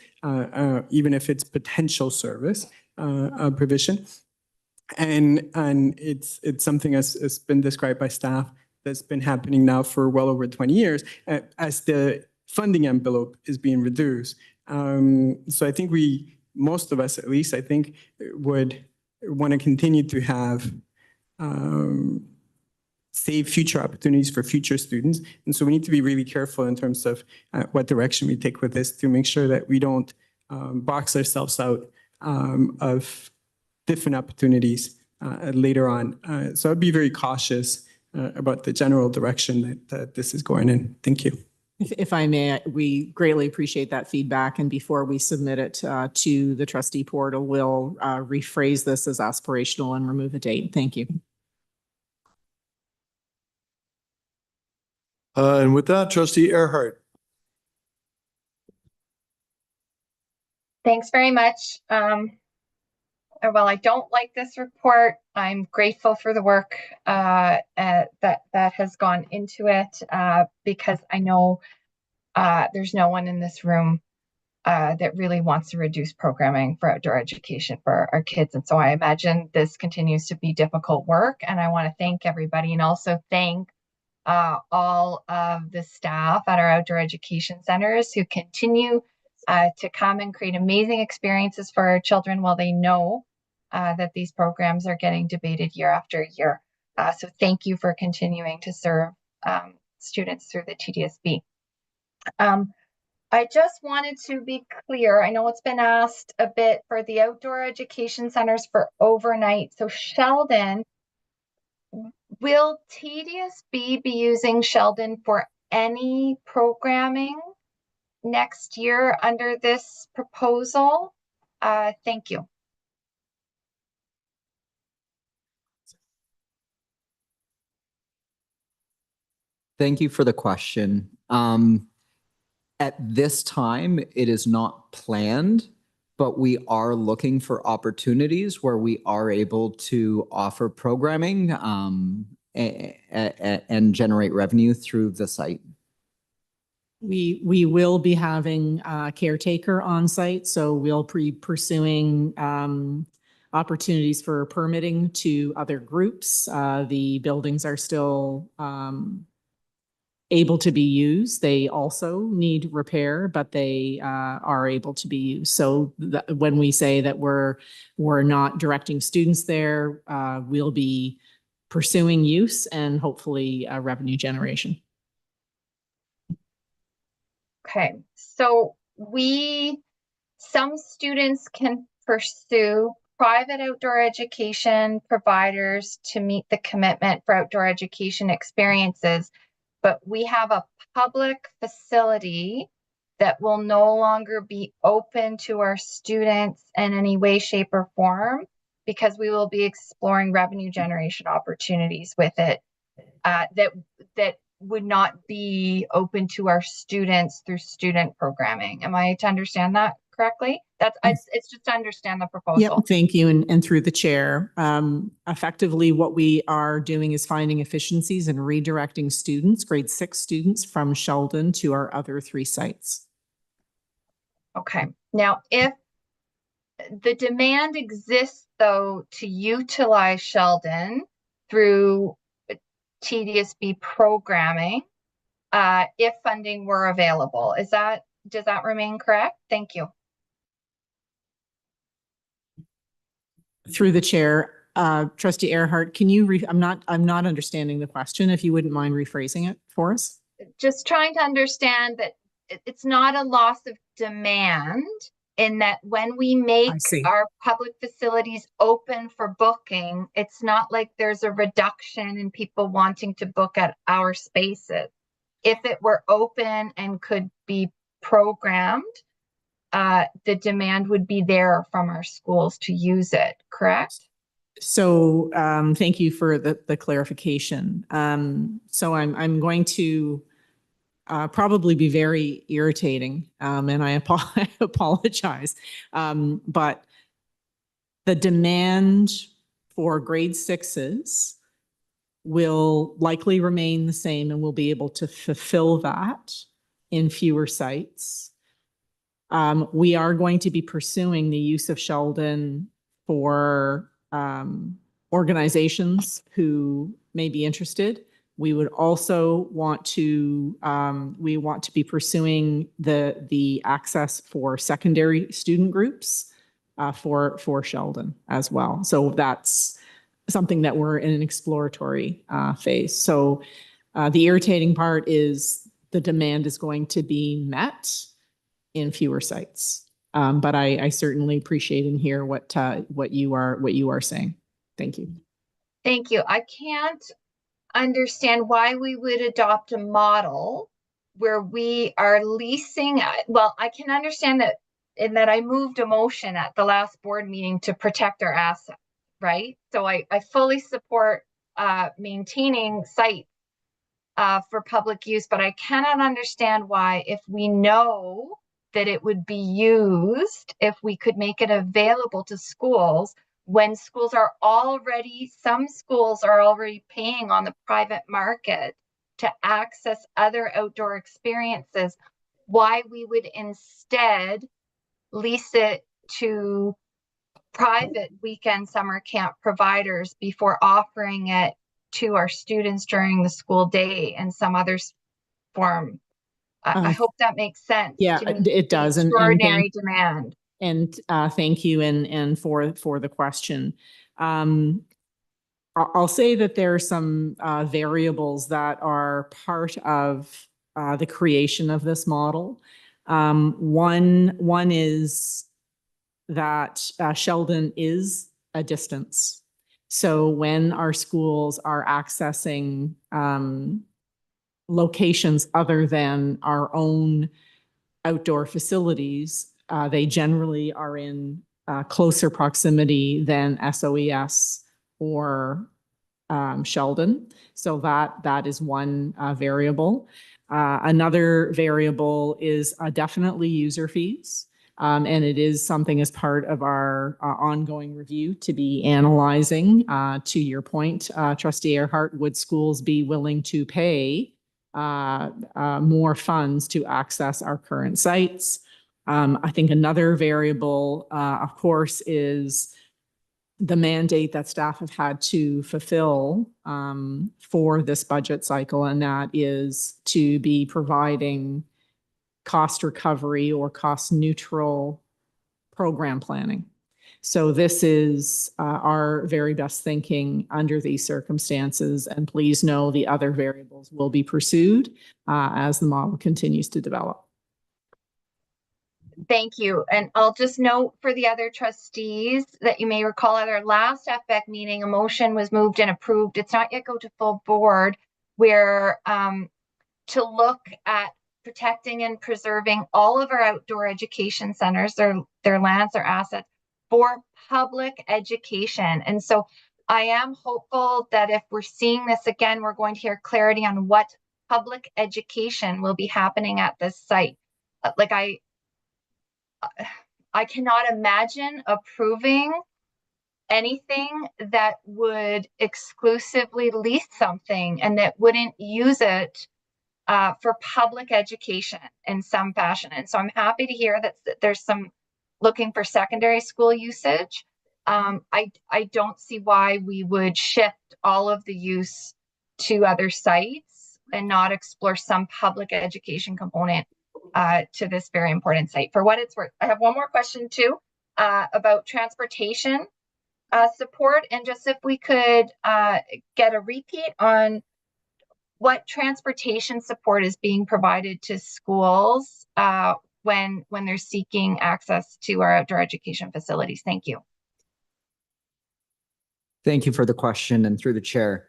even if it's potential service provision. And it's something as been described by staff that's been happening now for well over 20 years as the funding envelope is being reduced. So I think most of us at least, I think, would want to continue to have save future opportunities for future students. And so we need to be really careful in terms of what direction we take with this to make sure that we don't box ourselves out of different opportunities later on. So I'd be very cautious about the general direction that this is going in. Thank you. If I may, we greatly appreciate that feedback. And before we submit it to the trustee portal, we'll rephrase this as aspirational and remove a date. Thank you. And with that, trustee Erhart. Thanks very much. While I don't like this report, I'm grateful for the work that has gone into it because I know there's no one in this room that really wants to reduce programming for outdoor education for our kids. And so I imagine this continues to be difficult work. And I want to thank everybody and also thank all of the staff at our outdoor education centers who continue to come and create amazing experiences for our children while they know that these programs are getting debated year after year. So thank you for continuing to serve students through the TDSB. I just wanted to be clear. I know it's been asked a bit for the outdoor education centers for overnight. So Sheldon, will TDSB be using Sheldon for any programming next year under this proposal? Thank you. Thank you for the question. At this time, it is not planned, but we are looking for opportunities where we are able to offer programming and generate revenue through the site. We will be having a caretaker on site, so we'll be pursuing opportunities for permitting to other groups. The buildings are still able to be used. They also need repair, but they are able to be used. So when we say that we're not directing students there, we'll be pursuing use and hopefully revenue generation. Okay, so some students can pursue private outdoor education providers to meet the commitment for outdoor education experiences, but we have a public facility that will no longer be open to our students in any way, shape, or form because we will be exploring revenue generation opportunities with it that would not be open to our students through student programming. Am I to understand that correctly? It's just to understand the proposal. Yep, thank you. And through the chair, effectively what we are doing is finding efficiencies and redirecting students, grade 6 students from Sheldon to our other 3 sites. Okay. Now, if the demand exists though to utilize Sheldon through TDSB programming, if funding were available, does that remain correct? Thank you. Through the chair, Trustee Erhart, can you I'm not understanding the question. If you wouldn't mind rephrasing it for us. Just trying to understand that it's not a loss of demand in that when we make our public facilities open for booking, it's not like there's a reduction in people wanting to book at our spaces. If it were open and could be programmed, the demand would be there from our schools to use it, correct? So thank you for the clarification. So I'm going to probably be very irritating, and I apologize. But the demand for grade 6s will likely remain the same, and we'll be able to fulfill that in fewer sites. We are going to be pursuing the use of Sheldon for organizations who may be interested. We would also want to be pursuing the access for secondary student groups for Sheldon as well. So that's something that we're in an exploratory phase. So the irritating part is the demand is going to be met in fewer sites. But I certainly appreciate and hear what you are saying. Thank you. Thank you. I can't understand why we would adopt a model where we are leasing. Well, I can understand that in that I moved a motion at the last board meeting to protect our assets, right? So I fully support maintaining sites for public use, but I cannot understand why, if we know that it would be used, if we could make it available to schools when schools are already, some schools are already paying on the private market to access other outdoor experiences, why we would instead lease it to private weekend summer camp providers before offering it to our students during the school day in some other form. I hope that makes sense. Yeah, to meet it the does. extraordinary demand. And thank you and for the question. I'll say that there are some variables that are part of the creation of this model. One is that Sheldon is a distance. So when our schools are accessing locations other than our own outdoor facilities, they generally are in closer proximity than SOES or Sheldon. So that is one variable. Another variable is definitely user fees. And it is something as part of our ongoing review to be analyzing. To your point, Trustee Earhart, would schools be willing to pay more funds to access our current sites? I think another variable, of course, is the mandate that staff have had to fulfill for this budget cycle, and that is to be providing cost recovery or cost neutral program planning. So this is our very best thinking under these circumstances. And please know the other variables will be pursued as the model continues to develop. Thank you. And I'll just note for the other trustees that you may recall at our last FBEC meeting, a motion was moved and approved. It's not yet go to full board, where to look at protecting and preserving all of our outdoor education centers, their lands, their assets, for public education. And so I am hopeful that if we're seeing this again, we're going to hear clarity on what public education will be happening at this site. Like I cannot imagine approving anything that would exclusively lease something and that wouldn't use it for public education in some fashion. And so I'm happy to hear that there's some looking for secondary school usage. I don't see why we would shift all of the use to other sites and not explore some public education component to this very important site. For what it's worth, I have one more question too about transportation support, and just if we could get a repeat on what transportation support is being provided to schools when they're seeking access to our outdoor education facilities. Thank you. Thank you for the question, and through the chair.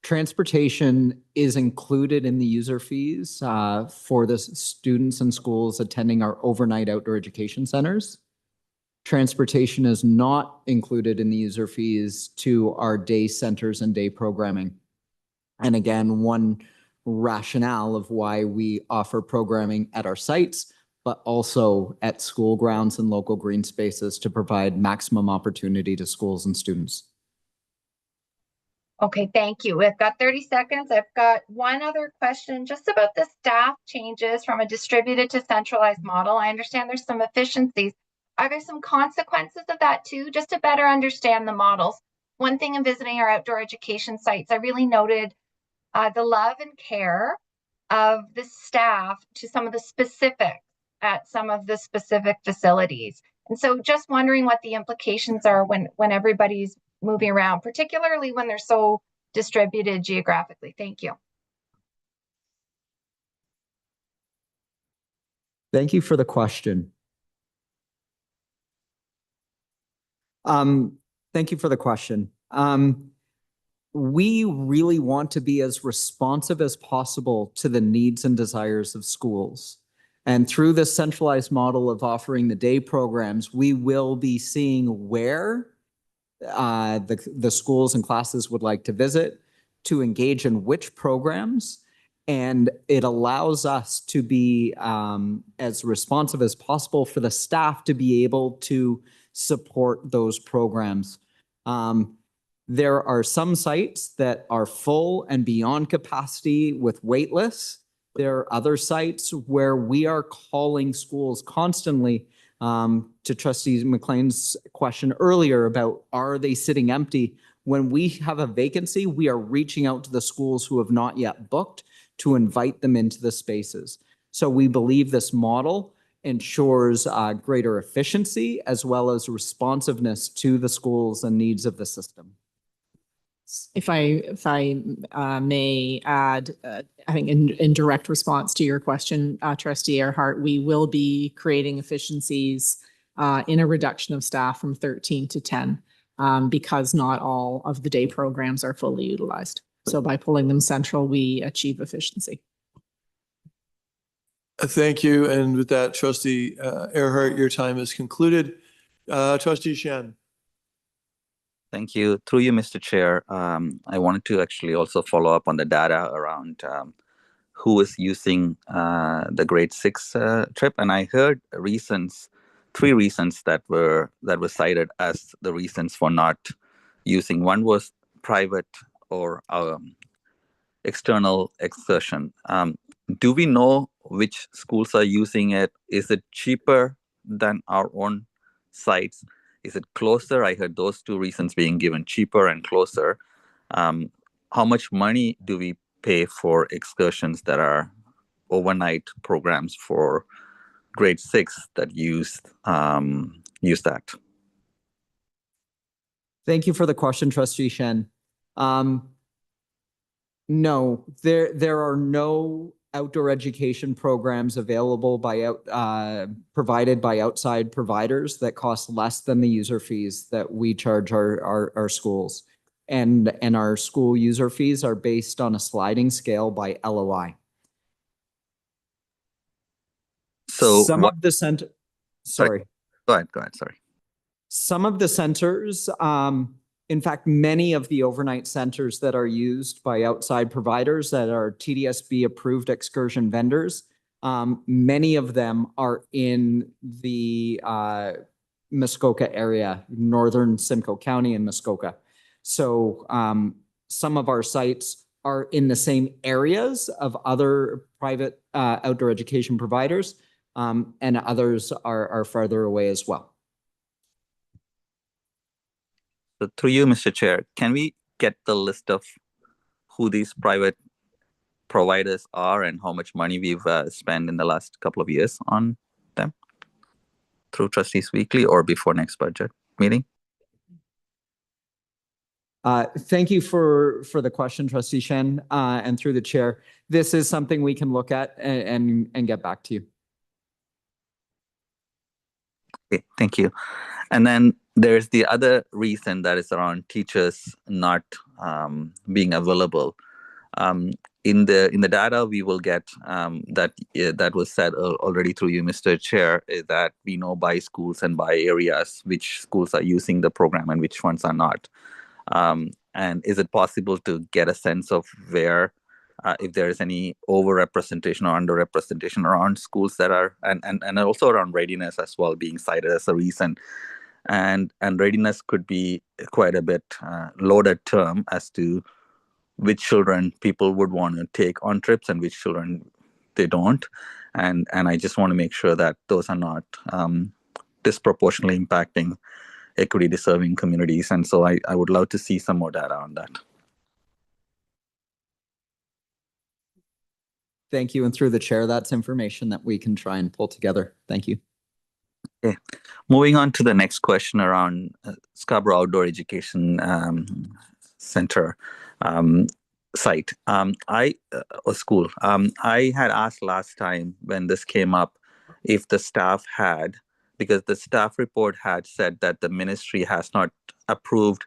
Transportation is included in the user fees for the students and schools attending our overnight outdoor education centers. Transportation is not included in the user fees to our day centers and day programming. And again, one rationale of why we offer programming at our sites, but also at school grounds and local green spaces to provide maximum opportunity to schools and students. Okay, thank you. We've got 30 seconds. I've got one other question just about the staff changes from a distributed to centralized model. I understand there's some efficiencies. Are there some consequences of that too, just to better understand the models? One thing in visiting our outdoor education sites, I really noted the love and care of the staff to some of the specifics at some of the specific facilities. And so just wondering what the implications are when everybody's moving around, particularly when they're so distributed geographically. Thank you. Thank you for the question. Thank you for the question. We really want to be as responsive as possible to the needs and desires of schools. And through this centralized model of offering the day programs, we will be seeing where the schools and classes would like to visit to engage in which programs, and it allows us to be as responsive as possible for the staff to be able to support those programs. There are some sites that are full and beyond capacity with wait lists. There are other sites where we are calling schools constantly, to Trustee McLean's question earlier about, are they sitting empty? When we have a vacancy, we are reaching out to the schools who have not yet booked to invite them into the spaces. So we believe this model ensures greater efficiency as well as responsiveness to the schools and needs of the system. If I may add, I think in direct response to your question, Trustee Earhart, we will be creating efficiencies in a reduction of staff from 13 to 10 because not all of the day programs are fully utilized. So by pulling them central, we achieve efficiency. Thank you. And with that, Trustee Earhart, your time is concluded. Trustee Shen. Thank you. Through you, Mr. Chair, I wanted to actually also follow up on the data around who is using the grade 6 trip. And I heard three reasons that were cited as the reasons for not using. One was private or external excursion. Do we know which schools are using it? Is it cheaper than our own sites? Is it closer? I heard those two reasons being given, cheaper and closer. How much money do we pay for excursions that are overnight programs for grade 6 that use that? Thank you for the question, Trustee Shen. No, there are no outdoor education programs available provided by outside providers that cost less than the user fees that we charge our schools. And our school user fees are based on a sliding scale by LOI. So Some of the center, sorry. Go ahead, sorry. Some of the centers, in fact, many of the overnight centers that are used by outside providers that are TDSB approved excursion vendors, many of them are in the Muskoka area, northern Simcoe County and Muskoka. So some of our sites are in the same areas of other private outdoor education providers, and others are farther away as well. So through you, Mr. Chair, can we get the list of who these private providers are and how much money we've spent in the last couple of years on them through Trustees Weekly or before next budget meeting? Thank you for the question, Trustee Shen, and through the chair. This is something we can look at and get back to you. Okay, thank you. And then there's the other reason that is around teachers not being available. In the data we will get that was said already through you, Mr. Chair, is that we know by schools and by areas which schools are using the program and which ones are not. And is it possible to get a sense of where, if there is any overrepresentation or underrepresentation around schools that are, and also around readiness as well being cited as a reason. And readiness could be quite a bit loaded term as to which children people would want to take on trips and which children they don't. And I just want to make sure that those are not disproportionately impacting equity deserving communities. And so I would love to see some more data on that. Thank you. And through the chair, that's information that we can try and pull together. Thank you. Okay. Moving on to the next question around Scarborough Outdoor Education Center site or school. I had asked last time when this came up if the staff had, because the staff report had said that the ministry has not approved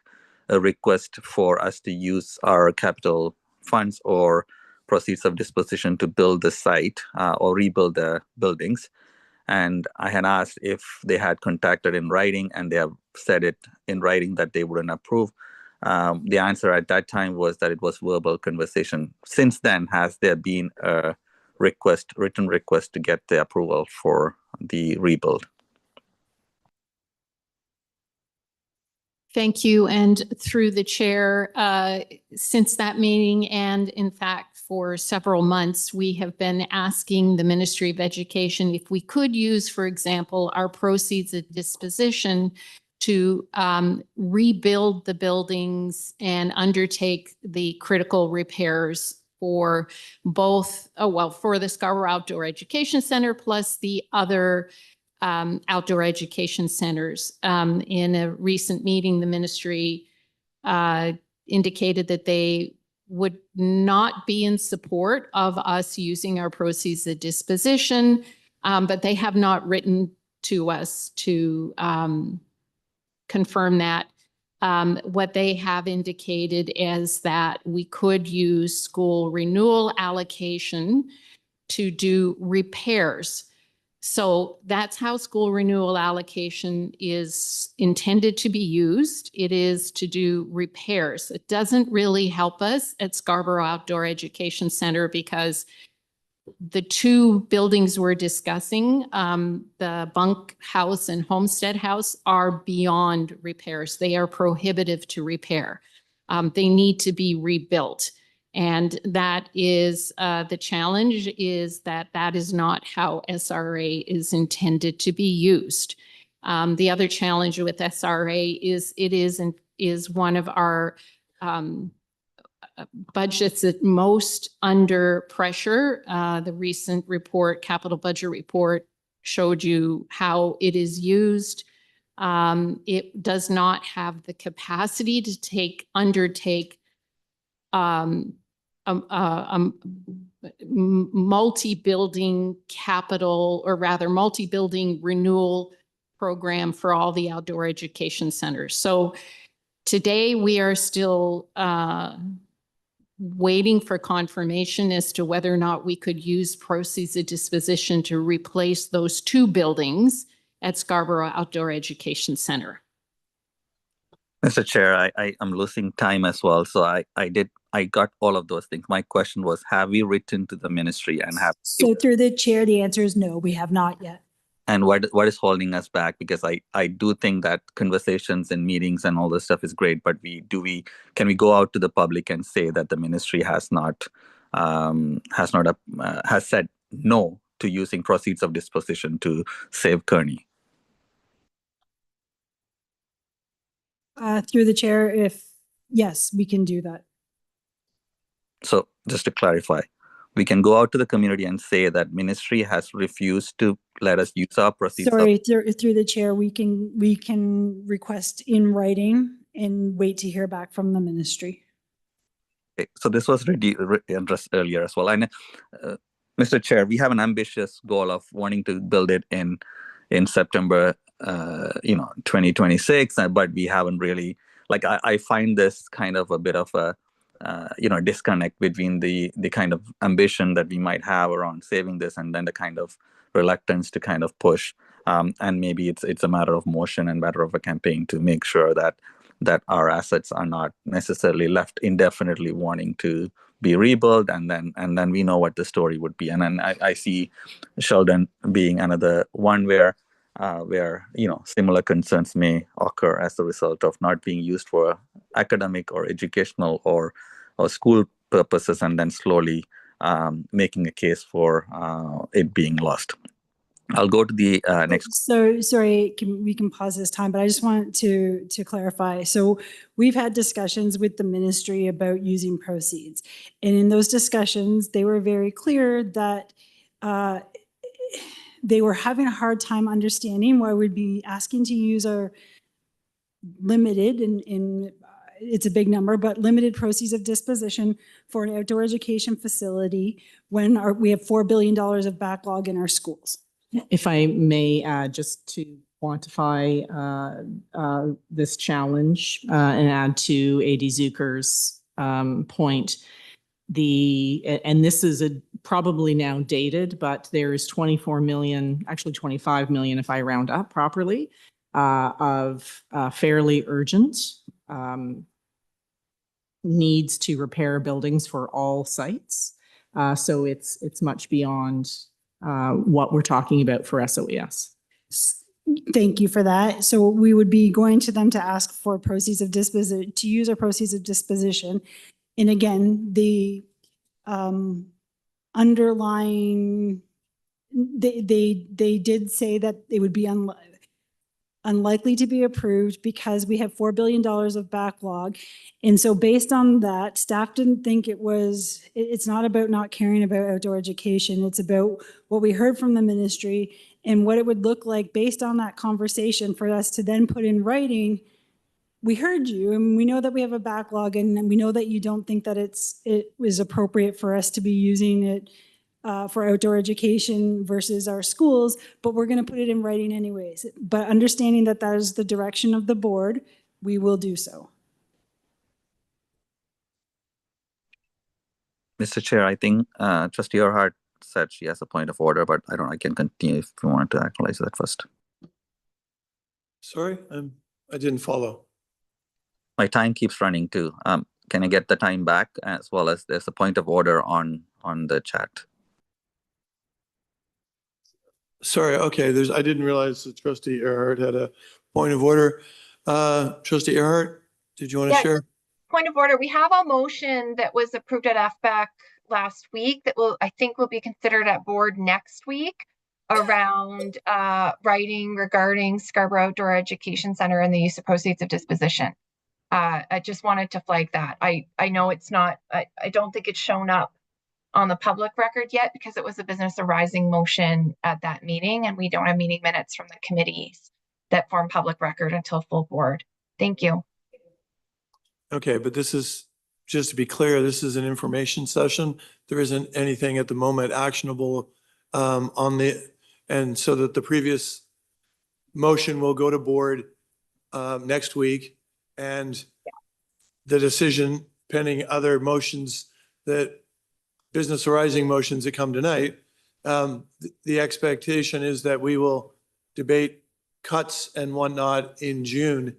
a request for us to use our capital funds or proceeds of disposition to build the site or rebuild the buildings. And I had asked if they had contacted in writing, and they have said it in writing that they wouldn't approve. The answer at that time was that it was verbal conversation. Since then, has there been a written request to get the approval for the rebuild? Thank you. And through the chair, since that meeting and in fact for several months, we have been asking the Ministry of Education if we could use, for example, our proceeds at disposition to rebuild the buildings and undertake the critical repairs for both, for the Scarborough Outdoor Education Center plus the other outdoor education centers. In a recent meeting, the ministry indicated that they would not be in support of us using our proceeds at disposition, but they have not written to us to confirm that. What they have indicated is that we could use school renewal allocation to do repairs. So that's how school renewal allocation is intended to be used. It is to do repairs. It doesn't really help us at Scarborough Outdoor Education Center because the two buildings we're discussing, the bunk house and homestead house, are beyond repairs. They are prohibitive to repair. They need to be rebuilt. And that is the challenge, is that that is not how SRA is intended to be used. The other challenge with SRA is it is one of our budgets that most under pressure. The recent report, capital budget report, showed you how it is used. It does not have the capacity to undertake multi-building capital, or rather multi-building renewal program for all the outdoor education centers. So today we are still waiting for confirmation as to whether or not we could use proceeds of disposition to replace those two buildings at Scarborough Outdoor Education Center. Mr. Chair, I am losing time as well. So I got all of those things. My question was, have we written to the ministry and have? So through the chair, the answer is no, we have not yet. And what is holding us back? Because I do think that conversations and meetings and all this stuff is great, but can we go out to the public and say that the ministry has said no to using proceeds of disposition to save Kearney? Through the chair, yes, we can do that. So just to clarify, we can go out to the community and say that ministry has refused to let us use our proceeds. Sorry, through the chair, we can request in writing and wait to hear back from the ministry. Okay, so this was addressed earlier as well. And Mr. Chair, we have an ambitious goal of wanting to build it in September 2026, but we haven't really, I find this kind of a bit of a disconnect between the kind of ambition that we might have around saving this and then the kind of reluctance to kind of push. And maybe it's a matter of motion and matter of a campaign to make sure that our assets are not necessarily left indefinitely wanting to be rebuilt, and then we know what the story would be. And then I see Sheldon being another one where similar concerns may occur as a result of not being used for academic or educational or school purposes, and then slowly making a case for it being lost. I'll go to the next. So sorry, we can pause this time, but I just want to clarify. So we've had discussions with the ministry about using proceeds. And in those discussions, they were very clear that they were having a hard time understanding why we'd be asking to use our limited, in it's a big number, but limited proceeds of disposition for an outdoor education facility when we have $4 billion of backlog in our schools. If I may add, just to quantify this challenge and add to A.D. Zucker's point, and this is probably now dated, but there's 24 million, actually 25 million if I round up properly, of fairly urgent needs to repair buildings for all sites. So it's much beyond what we're talking about for SOES. Thank you for that. So we would be going to them to ask for proceeds of disposition, to use our proceeds of disposition. And again, the underlying, they did say that it would be unlikely to be approved because we have $4 billion of backlog. And so based on that, staff didn't think it's not about not caring about outdoor education. It's about what we heard from the ministry and what it would look like based on that conversation for us to then put in writing. We heard you and we know that we have a backlog and we know that you don't think that it was appropriate for us to be using it for outdoor education versus our schools, but we're going to put it in writing anyways. But understanding that that is the direction of the board, we will do so. Mr. Chair, I think Trustee Earhart said she has a point of order, but I can continue if you want to actualize that first. Sorry, I didn't follow. My time keeps running too. Can I get the time back, as well as there's a point of order on the chat? Sorry, okay, I didn't realize that Trustee Earhart had a point of order. Trustee Earhart, did you want to share? Point of order. We have a motion that was approved at FBAC last week that I think will be considered at board next week around writing regarding Scarborough Outdoor Education Center and the use of proceeds of disposition. I just wanted to flag that. I know it's not, I don't think it's shown up on the public record yet because it was a business arising motion at that meeting and we don't have meeting minutes from the committees that form public record until full board. Thank you. Okay, but this is, just to be clear, this is an information session. There isn't anything at the moment actionable and so that the previous motion will go to board next week and the decision pending other motions business arising motions that come tonight, the expectation is that we will debate cuts and whatnot in June.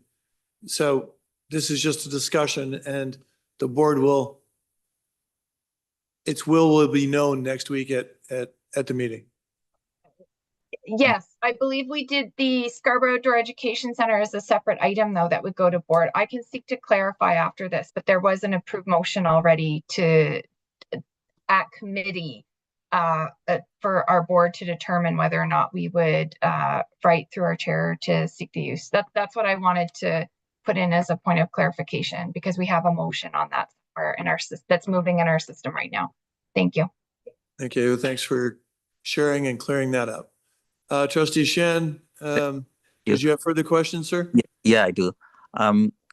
So this is just a discussion and the board its will be known next week at the meeting. Yes, I believe we did the Scarborough Outdoor Education Center as a separate item though that would go to board. I can seek to clarify after this, but there was an approved motion already at committee for our board to determine whether or not we would write through our chair to seek the use. That's what I wanted to put in as a point of clarification because we have a motion on that that's moving in our system right now. Thank you. Thank you. Thanks for sharing and clearing that up. Trustee Shen, did you have further questions, sir? Yeah, I do.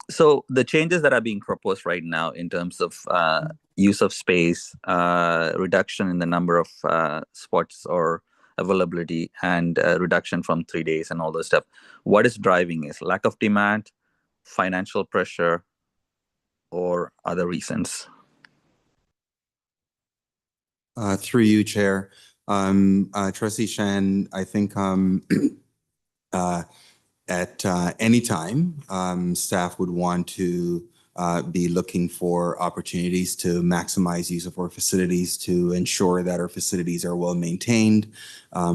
So the changes that are being proposed right now in terms of use of space, reduction in the number of spots or availability, and reduction from 3 days and all those stuff, what is driving is lack of demand, financial pressure, or other reasons? Through you, Chair. Trustee Shen, I think at any time, staff would want to be looking for opportunities to maximize use of our facilities to ensure that our facilities are well maintained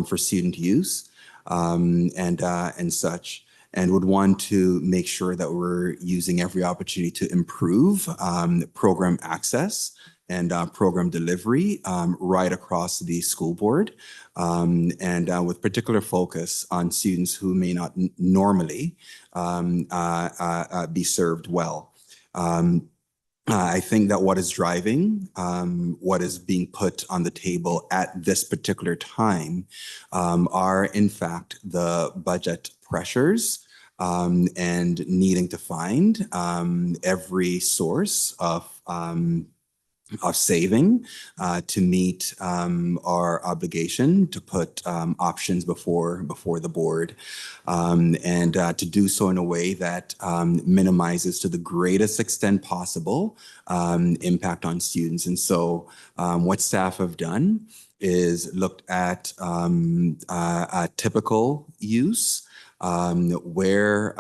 for student use and such, and would want to make sure that we're using every opportunity to improve program access and program delivery right across the school board, and with particular focus on students who may not normally be served well. I think that what is driving what is being put on the table at this particular time are, in fact, the budget pressures and needing to find every source of saving to meet our obligation to put options before the board, and to do so in a way that minimizes to the greatest extent possible impact on students. And so what staff have done is looked at a typical use, where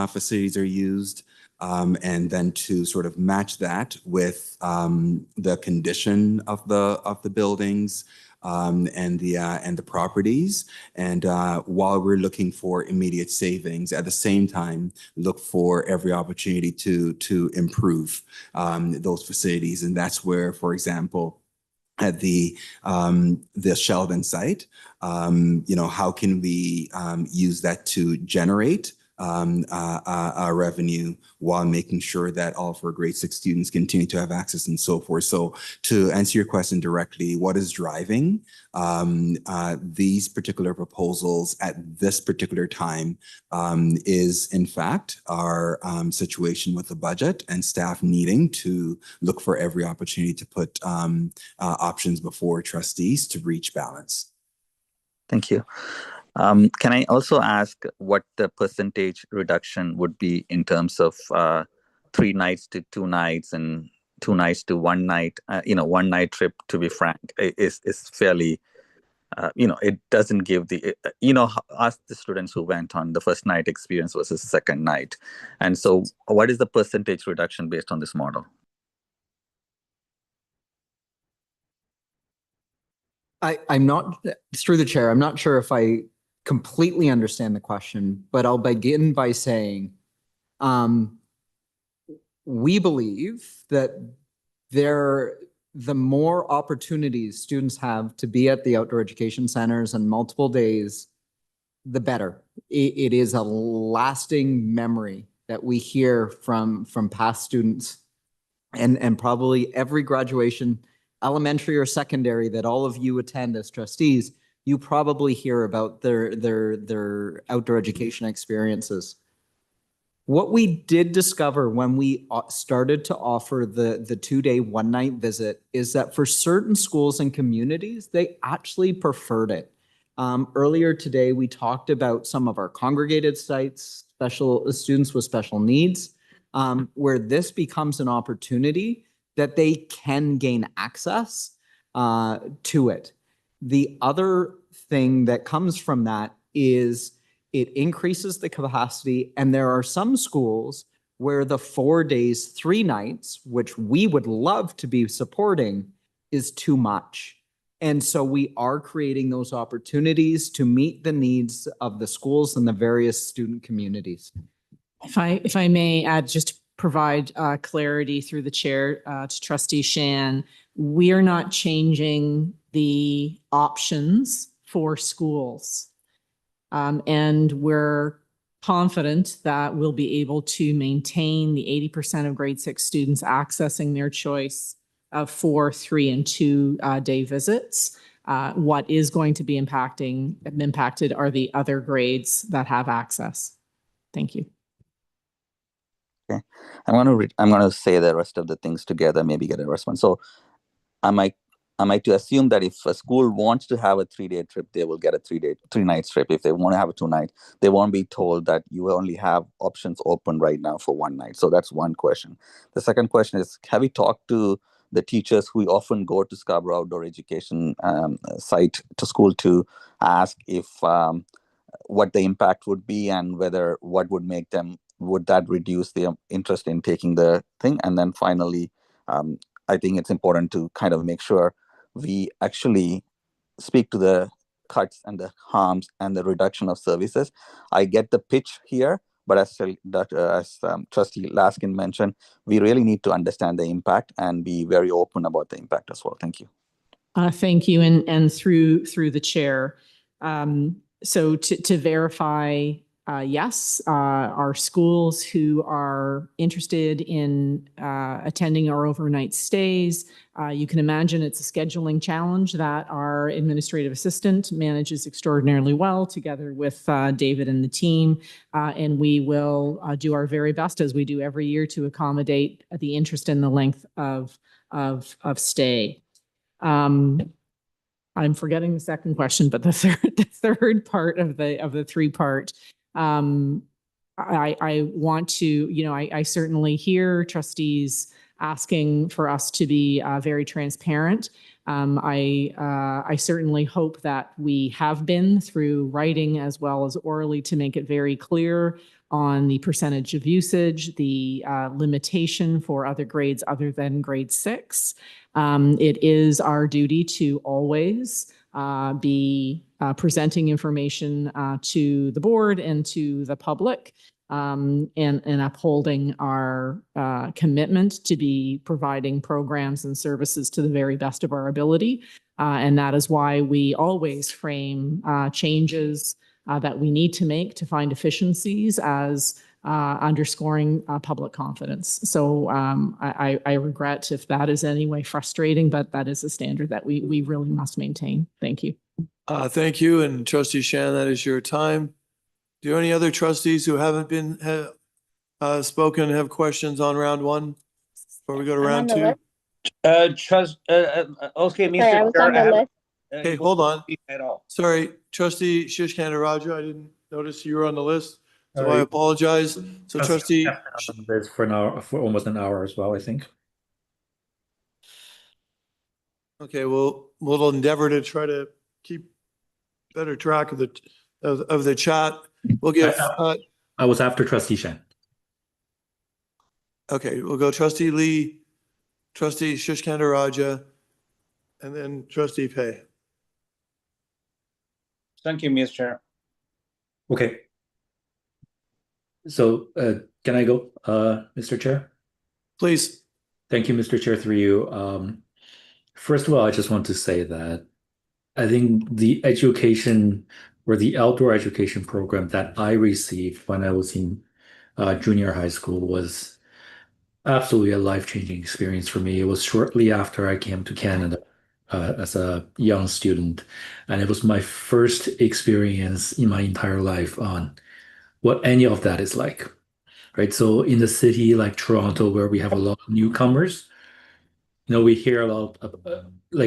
facilities are used, and then to sort of match that with the condition of the buildings and the properties. And while we're looking for immediate savings, at the same time, look for every opportunity to improve those facilities. And that's where, for example, at the Sheldon site, how can we use that to generate revenue while making sure that all of our grade 6 students continue to have access and so forth. So to answer your question directly, what is driving these particular proposals at this particular time is in fact our situation with the budget and staff needing to look for every opportunity to put options before trustees to reach balance. Thank you. Can I also ask what the percentage reduction would be in terms of 3 nights to 2 nights and 2 nights to 1 night? 1 night trip, to be frank, is fairly, it doesn't give the, ask the students who went on the first night experience versus second night. And so what is the percentage reduction based on this model? I'm not, through the chair, I'm not sure if I completely understand the question, but I'll begin by saying we believe that the more opportunities students have to be at the outdoor education centers on multiple days, the better. It is a lasting memory that we hear from past students, and probably every graduation, elementary or secondary, that all of you attend as trustees, you probably hear about their outdoor education experiences. What we did discover when we started to offer the 2-day 1-night visit is that for certain schools and communities, they actually preferred it. Earlier today, we talked about some of our congregated sites, special students with special needs, where this becomes an opportunity that they can gain access to it. The other thing that comes from that is it increases the capacity, and there are some schools where the 4 days, 3 nights, which we would love to be supporting, is too much. And so we are creating those opportunities to meet the needs of the schools and the various student communities. If I may add, just to provide clarity through the chair to Trustee Shan, we are not changing the options for schools. And we're confident that we'll be able to maintain the 80% of grade 6 students accessing their choice of 4, 3, and 2 day visits. What is going to be impacted are the other grades that have access. Thank you. Okay, I'm gonna say the rest of the things together, maybe get a response. So am I to assume that if a school wants to have a 3-day trip, they will get a 3-night trip? If they want to have a 2-night, they won't be told that you only have options open right now for 1 night. So that's one question. The second question is, have you talked to the teachers who often go to Scarborough Outdoor Education site to school to ask if what the impact would be and what would make them, would that reduce their interest in taking the thing? And then finally, I think it's important to kind of make sure we actually speak to the cuts and the harms and the reduction of services. I get the pitch here, but as Trustee Laskin mentioned, we really need to understand the impact and be very open about the impact as well. Thank you. Thank you, and through the chair. So to verify, yes, our schools who are interested in attending our overnight stays, you can imagine it's a scheduling challenge that our administrative assistant manages extraordinarily well together with David and the team. And we will do our very best, as we do every year, to accommodate the interest and the length of stay. I'm forgetting the second question, but the third part of the 3-part. I want to, I certainly hear trustees asking for us to be very transparent. I certainly hope that we have been through writing as well as orally to make it very clear on the percentage of usage, the limitation for other grades other than grade 6. It is our duty to always be presenting information to the board and to the public, and upholding our commitment to be providing programs and services to the very best of our ability. And that is why we always frame changes that we need to make to find efficiencies as underscoring public confidence. So I regret if that is any way frustrating, but that is a standard that we really must maintain. Thank you. Thank you. And Trustee Shan, that is your time. Do any other trustees who haven't been spoken have questions on round 1 before we go to round 2? Okay, Sorry, Mr. I was Chair, on the I have- list. Okay, hold on. At all. Sorry, Trustee Shishkandaraju, I didn't notice you were on the list, so I Sorry. apologize. So Trustee, There's for an hour, for almost an hour as well, I think. okay, we'll endeavor to try to keep better track of the chat. We'll give, I was after Trustee Shan. okay, we'll go Trustee Lee, Trustee Shishkandaraju, and then Trustee Pei. Thank you, Mr. Chair. Okay. So can I go, Mr. Chair? Please. Thank you, Mr. Chair, through you. First of all, I just want to say that I think the education or the outdoor education program that I received when I was in junior high school was absolutely a life-changing experience for me. It was shortly after I came to Canada as a young student, and it was my first experience in my entire life on what any of that is like, right? So in the city like Toronto, where we have a lot of newcomers, we hear a lot of,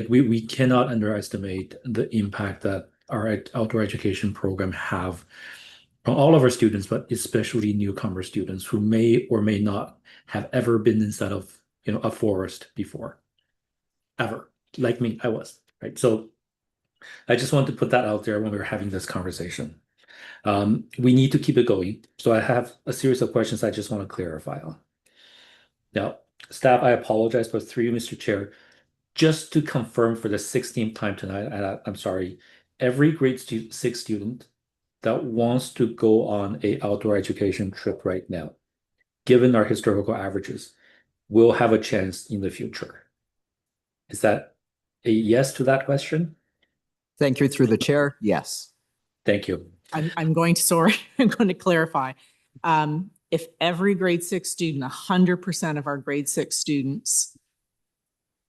we cannot underestimate the impact that our outdoor education program have on all of our students, but especially newcomer students who may or may not have ever been inside of, a forest before, ever. Like me, I was, right? So I just want to put that out there when we were having this conversation. We need to keep it going. So I have a series of questions I just want to clarify on. Now, staff, I apologize, but through you, Mr. Chair, just to confirm for the 16th time tonight, and I'm sorry, every grade 6 student that wants to go on a outdoor education trip right now, given our historical averages, will have a chance in the future. Is that a yes to that question? Thank you, through the chair. Yes. Thank you. I'm going to clarify. If every grade 6 student, 100% of our grade 6 students,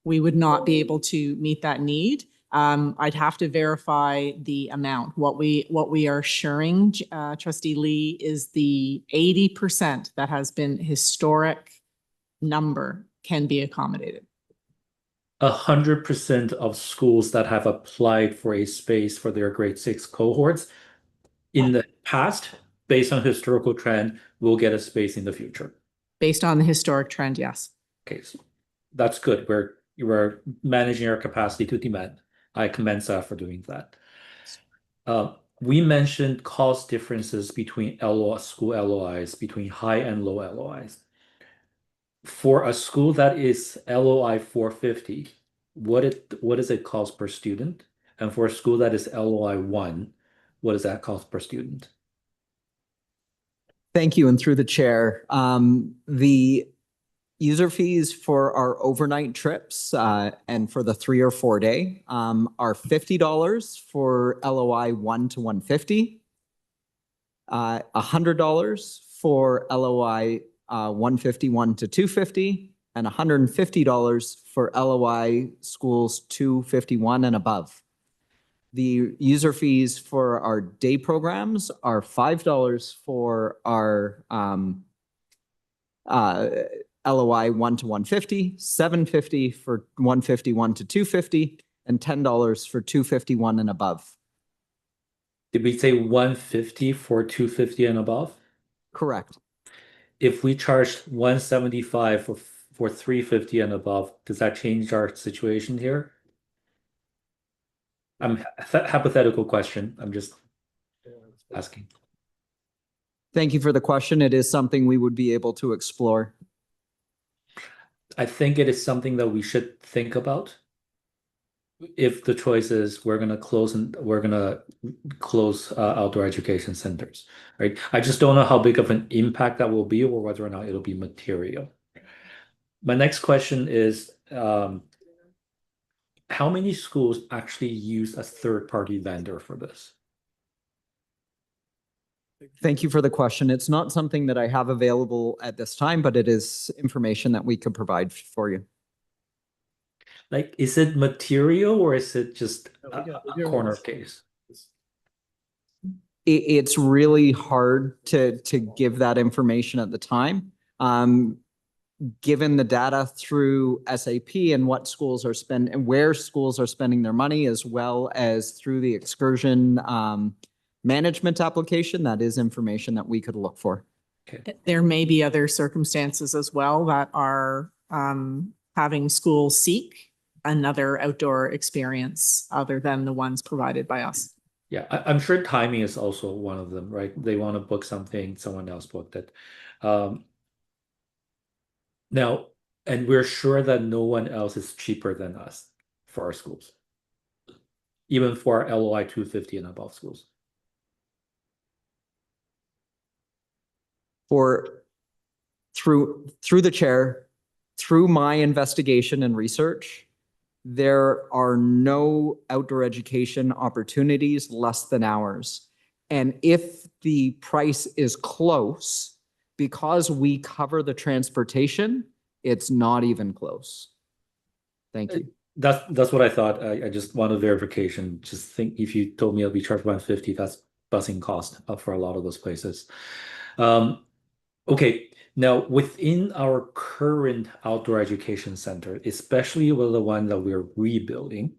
we would not be able to meet that need. I'd have to verify the amount. What we are assuring, Trustee Lee, is the 80% that has been historic number can be accommodated. 100% of schools that have applied for a space for their grade 6 cohorts in the past, based on historical trend, will get a space in the future. Based on the historic trend, yes. Okay, so that's good. We're managing our capacity to demand. I commend staff for doing that. We mentioned cost differences between school LOIs, between high and low LOIs. For a school that is LOI 450, what does it cost per student? And for a school that is LOI 1, what does that cost per student? Thank you, and through the chair, the user fees for our overnight trips and for the 3 or 4 day are $50 for LOI 1 to 150, $100 for LOI 151 to 250, and $150 for LOI schools 251 and above. The user fees for our day programs are $5 for our LOI 1 to 150, $750 for 151 to 250, and $10 for 251 and above. Did we say 150 for 250 and above? Correct. If we charged 175 for 350 and above, does that change our situation here? Hypothetical question. I'm just asking. Thank you for the question. It is something we would be able to explore. I think it is something that we should think about. If the choice is we're gonna close outdoor education centers, right? I just don't know how big of an impact that will be, or whether or not it'll be material. My next question is, how many schools actually use a third-party vendor for this? Thank you for the question. It's not something that I have available at this time, but it is information that we could provide for you. Like, is it material or is it just a corner case? It's really hard to give that information at the time. Given the data through SAP and what schools are spending and where schools are spending their money, as well as through the excursion management application, that is information that we could look for. Okay. There may be other circumstances as well that are having schools seek another outdoor experience other than the ones provided by us. Yeah, I'm sure timing is also one of them, right? They want to book something, someone else booked it. Now, and we're sure that no one else is cheaper than us for our schools, even for our LOI 250 and above schools. Through the chair, through my investigation and research, there are no outdoor education opportunities less than ours. And if the price is close, because we cover the transportation, it's not even close. Thank you. That's what I thought. I just wanted verification. Just think, if you told me I'll be charged 150, that's busing cost for a lot of those places. Okay, now within our current outdoor education center, especially with the one that we're rebuilding,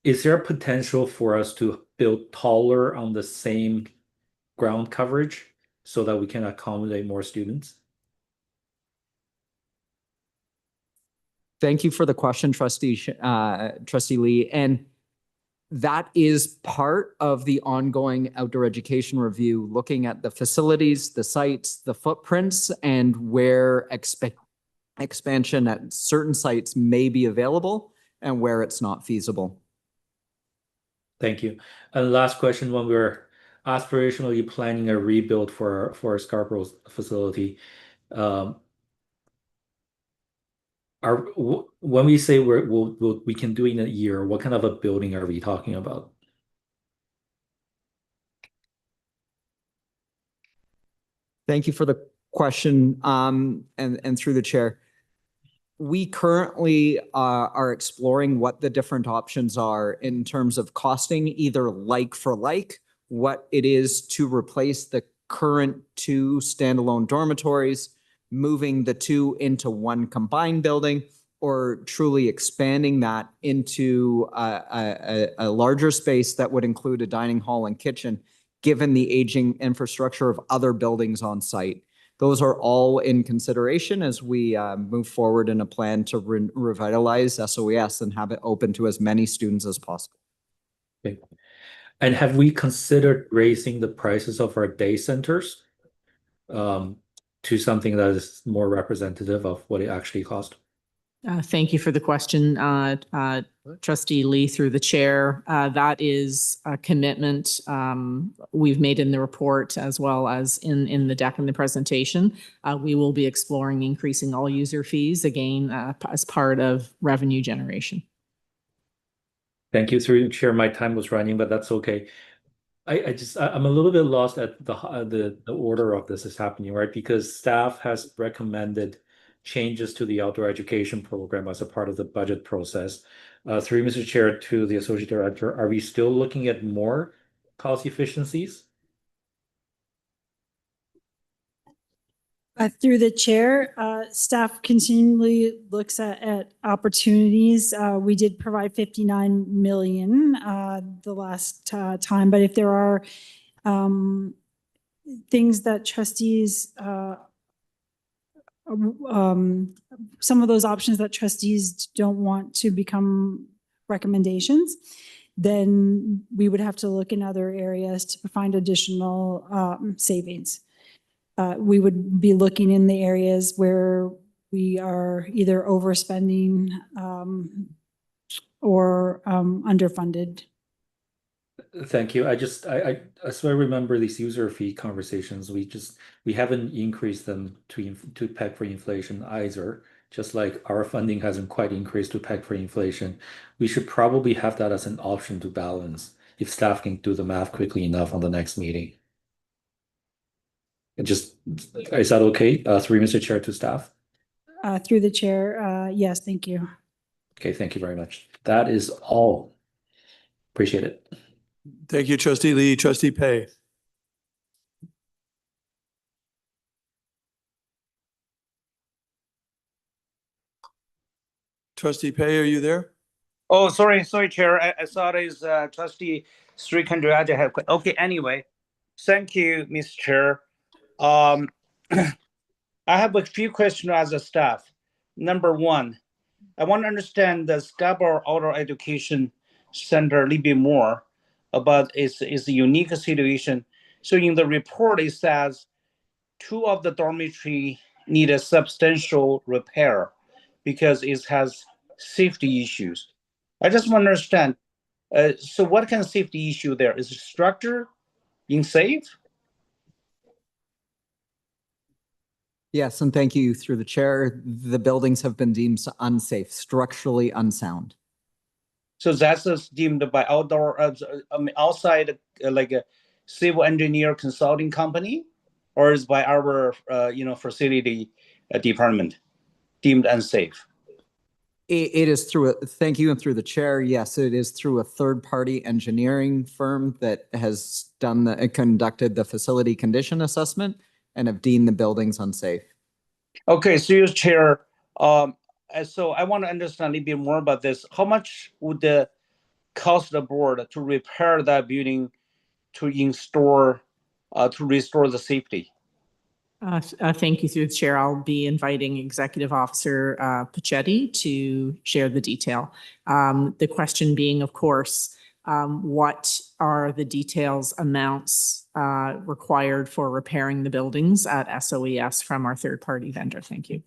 is there a potential for us to build taller on the same ground coverage so that we can accommodate more students? Thank you for the question, Trustee Lee. And that is part of the ongoing outdoor education review, looking at the facilities, the sites, the footprints, and where expansion at certain sites may be available and where it's not feasible. Thank you. And last question, when we're aspirationally planning a rebuild for our Scarborough facility, when we say we can do it in a year, what kind of a building are we talking about? Thank you for the question, and through the chair. We currently are exploring what the different options are in terms of costing, either like for like, what it is to replace the current 2 standalone dormitories, moving the 2 into one combined building, or truly expanding that into a larger space that would include a dining hall and kitchen, given the aging infrastructure of other buildings on site. Those are all in consideration as we move forward in a plan to revitalize SOES and have it open to as many students as possible. Okay. And have we considered raising the prices of our day centers to something that is more representative of what it actually costs? Thank you for the question, Trustee Lee, through the chair. That is a commitment we've made in the report, as well as in the deck and the presentation. We will be exploring increasing all user fees, again, as part of revenue generation. Thank you, through the chair. My time was running, but that's okay. I'm a little bit lost at the order of this is happening, right? Because staff has recommended changes to the outdoor education program as a part of the budget process. Through Mr. Chair to the Associate Director, are we still looking at more cost efficiencies? Through the chair, staff continually looks at opportunities. We did provide 59 million the last time, but if there are things that trustees, some of those options that trustees don't want to become recommendations, then we would have to look in other areas to find additional savings. We would be looking in the areas where we are either overspending or underfunded. Thank you. So I remember these user fee conversations. We haven't increased them to peg for inflation either. Just like our funding hasn't quite increased to peg for inflation, we should probably have that as an option to balance if staff can do the math quickly enough on the next meeting. Is that okay? Through Mr. Chair to staff. Through the chair, yes, thank you. Okay, thank you very much. That is all. Appreciate it. Thank you, Trustee Lee. Trustee Pei. Trustee Pei, are you there? Oh, sorry, Chair. I thought it's Trustee Srikandraja. Okay, anyway, thank you, Mr. Chair. I have a few questions as a staff. Number one, I want to understand the Scarborough Outdoor Education Center a little bit more about its unique situation. So in the report, it says 2 of the dormitory need a substantial repair because it has safety issues. I just want to understand, so what kind of safety issue there? Is the structure unsafe? Yes, and thank you through the chair. The buildings have been deemed unsafe, structurally unsound. So that's deemed by outside, like a civil engineer consulting company, or is by our, facility department deemed unsafe? It is through thank you, and through the chair. Yes, it is through a third-party engineering firm that has conducted the facility condition assessment and have deemed the buildings unsafe. Okay, so your chair, so I want to understand a little bit more about this. How much would the cost the board to repair that building, to restore the safety? Thank you through the chair. I'll be inviting Executive Officer Pachetti to share the detail. The question being, of course, what are the details amounts required for repairing the buildings at SOES from our third-party vendor? Thank you.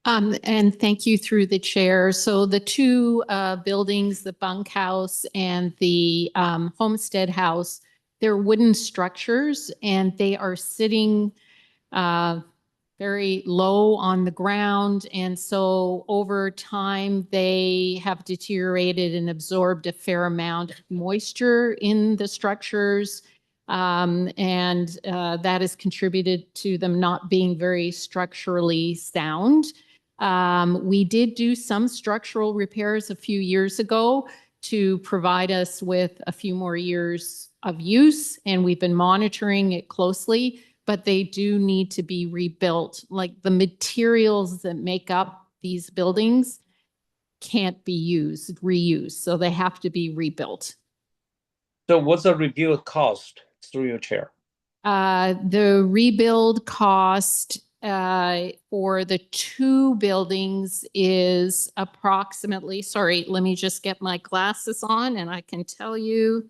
And thank you through the chair. So the 2 buildings, the bunkhouse and the homestead house, they're wooden structures and they are sitting very low on the ground. And so over time, they have deteriorated and absorbed a fair amount of moisture in the structures. And that has contributed to them not being very structurally sound. We did do some structural repairs a few years ago to provide us with a few more years of use, and we've been monitoring it closely, but they do need to be rebuilt. Like the materials that make up these buildings can't be reused, so they have to be rebuilt. So what's the rebuild cost through your chair? The rebuild cost for the 2 buildings is approximately, sorry, let me just get my glasses on and I can tell you.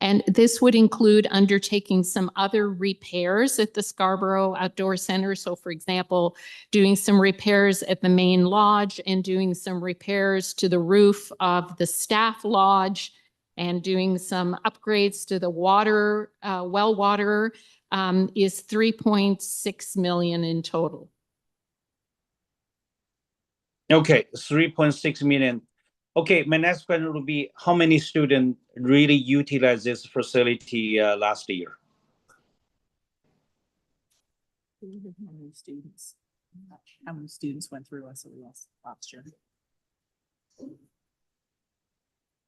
And this would include undertaking some other repairs at the Scarborough Outdoor Center. So for example, doing some repairs at the main lodge and doing some repairs to the roof of the staff lodge and doing some upgrades to the water, well water, is 3.6 million in total. Okay, 3.6 million. Okay, my next question will be, how many students really utilized this facility last year? How many students? How many students went through SOES last year?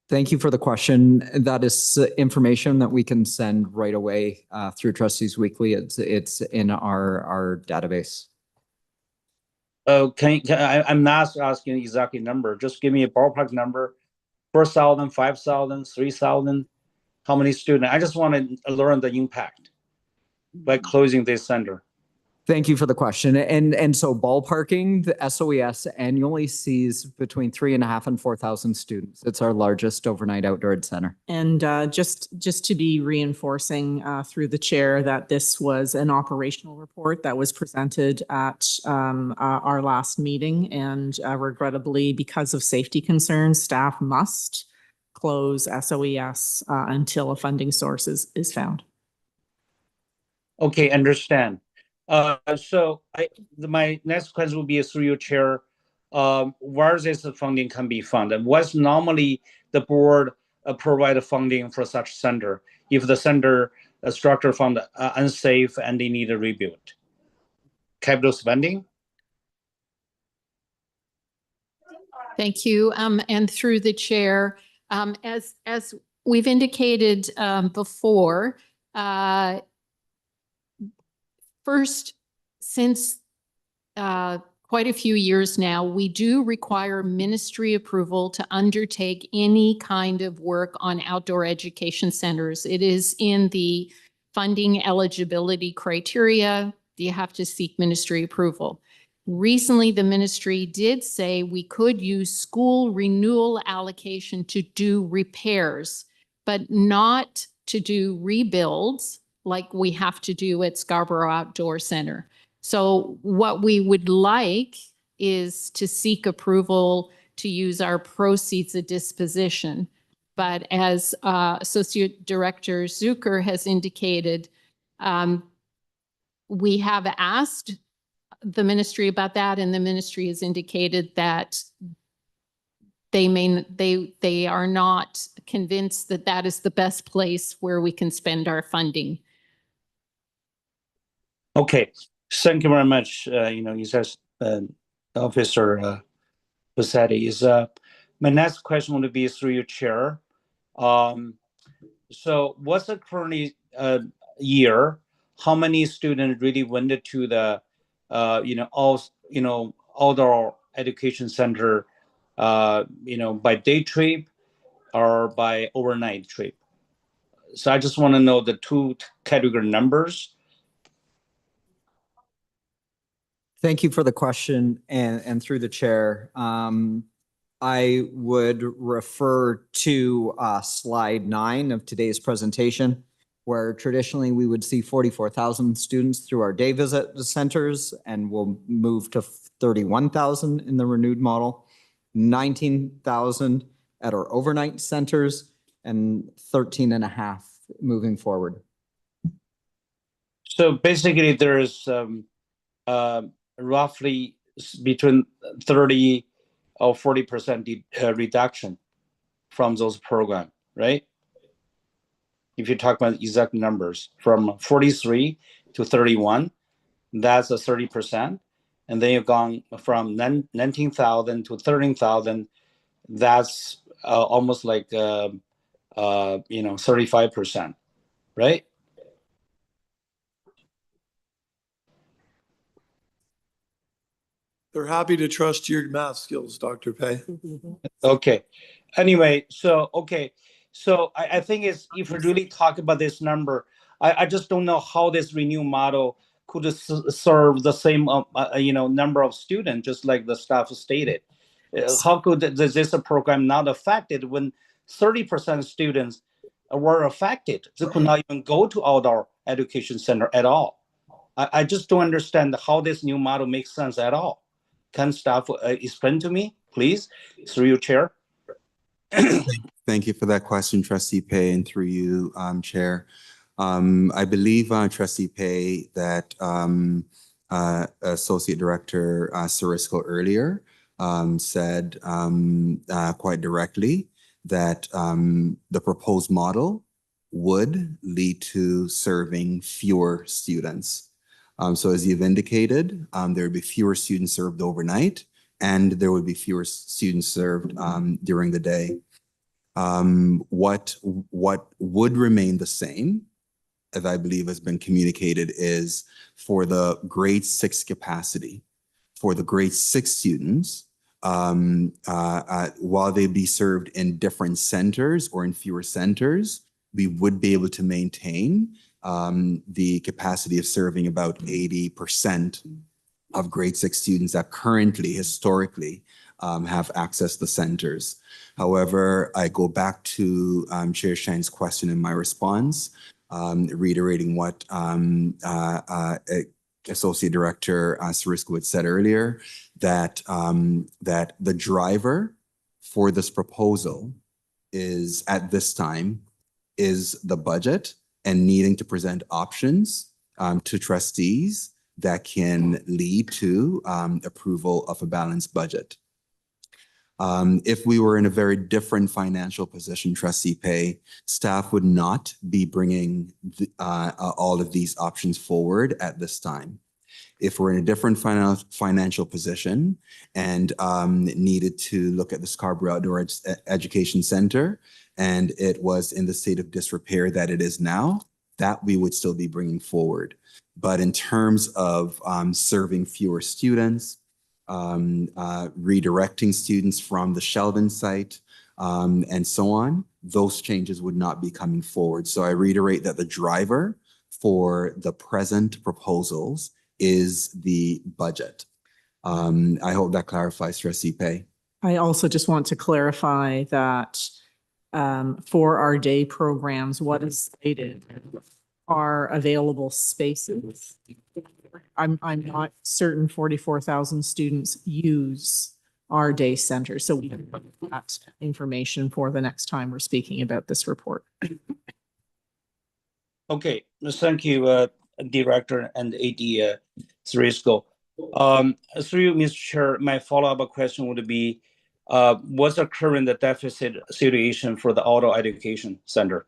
Thank you for the question. That is information that we can send right away through Trustees Weekly. It's in our database. I'm not asking exactly number. Just give me a ballpark number. 4,000, 5,000, 3,000. How many students? I just want to learn the impact by closing this center. Thank you for the question. And so ballparking, the SOES annually sees between 3,500 and 4,000 students. It's our largest overnight outdoor ed center. And just to be reinforcing through the chair that this was an operational report that was presented at our last meeting. And regrettably, because of safety concerns, staff must close SOES until a funding source is found. Okay, understand. So my next question will be through your chair. Where this funding can be funded? What's normally the board provide funding for such center if the center structure found unsafe and they need a rebuild? Capital spending? Thank you. And through the chair, as we've indicated before, first, since quite a few years now, we do require ministry approval to undertake any kind of work on outdoor education centers. It is in the funding eligibility criteria. You have to seek ministry approval. Recently, the ministry did say we could use school renewal allocation to do repairs, but not to do rebuilds like we have to do at Scarborough Outdoor Center. So what we would like is to seek approval to use our proceeds of disposition. But as Associate Director Zucker has indicated, we have asked the ministry about that, and the ministry has indicated that they are not convinced that that is the best place where we can spend our funding. Okay, thank you very much. You said Officer Bassetti is my next question would be through your chair. So what's the current year? How many students really went to the outdoor education center by day trip or by overnight trip? So I just want to know the two category numbers. Thank you for the question and through the chair. I would refer to slide 9 of today's presentation, where traditionally we would see 44,000 students through our day visit centers, and we'll move to 31,000 in the renewed model, 19,000 at our overnight centers, and 13.5 moving forward. So basically there's roughly between 30 or 40% reduction from those programs, right? If you talk about exact numbers, from 43 to 31, that's a 30%. And then you've gone from 19,000 to 13,000, that's almost like 35%, right? They're happy to trust your math skills, Dr. Pei. Okay. Anyway, so I think it's, if we really talk about this number, I just don't know how this renew model could serve the same number of students, just like the staff stated. How could this program not affected when 30% of students were affected? They could not even go to outdoor education center at all. I just don't understand how this new model makes sense at all. Can staff explain to me, please, through your chair? Thank you for that question, Trustee Pei, and through you, Chair. I believe, Trustee Pei, that Associate Director Sarisco earlier said quite directly that the proposed model would lead to serving fewer students. So as you've indicated, there would be fewer students served overnight, and there would be fewer students served during the day. What would remain the same, as I believe has been communicated, is for the grade 6 capacity. For the grade 6 students, while they be served in different centers or in fewer centers, we would be able to maintain the capacity of serving about 80% of grade 6 students that currently, historically, have access to centers. However, I go back to Chair Shine's question in my response, reiterating what Associate Director Sariskowitz said earlier, that that the driver for this proposal is, at this time, is the budget and needing to present options to trustees that can lead to approval of a balanced budget. If we were in a very different financial position, Trustee Pei, staff would not be bringing all of these options forward at this time. If we're in a different financial position and needed to look at the Scarborough Outdoor Education Center, and it was in the state of disrepair that it is now, that we would still be bringing forward. But in terms of serving fewer students, redirecting students from the Sheldon site, and so on, those changes would not be coming forward. So I reiterate that the driver for the present proposals is the budget. I hope that clarifies, Trustee Pei. I also just want to clarify that for our day programs, what is stated are available spaces. I'm not certain 44,000 students use our day center, so we can put that information for the next time we're speaking about this report. Okay, thank you, Director and AD Sarisko. Through you, Mr. Chair, my follow-up question would be, what's the current deficit situation for the Auto Education Center?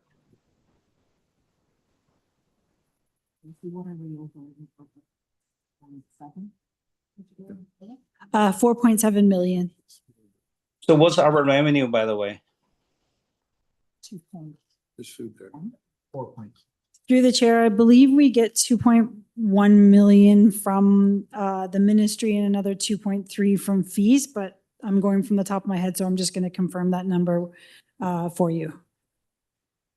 $4.7 million. So what's our revenue, by the way? 2 points. There's food there. 4 points. Through the chair, I believe we get 2.1 million from the ministry and another 2.3 from fees, but I'm going from the top of my head, so I'm just going to confirm that number for you.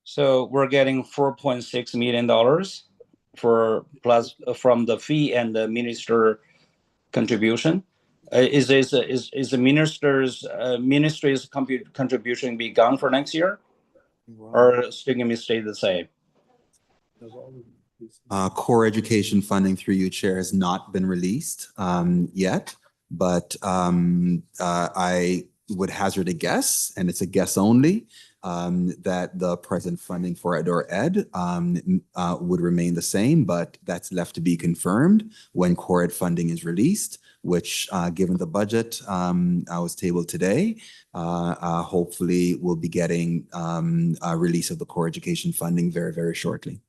So we're getting $4.6 million for plus from the fee and the minister contribution. Is the ministry's contribution be gone for next year, or still going to stay the same? Core education funding through you, Chair, has not been released yet, but I would hazard a guess, and it's a guess only, that the present funding for outdoor ed would remain the same, but that's left to be confirmed when core ed funding is released, which given the budget I was tabled today, hopefully we'll be getting a release of the core education funding very, very shortly.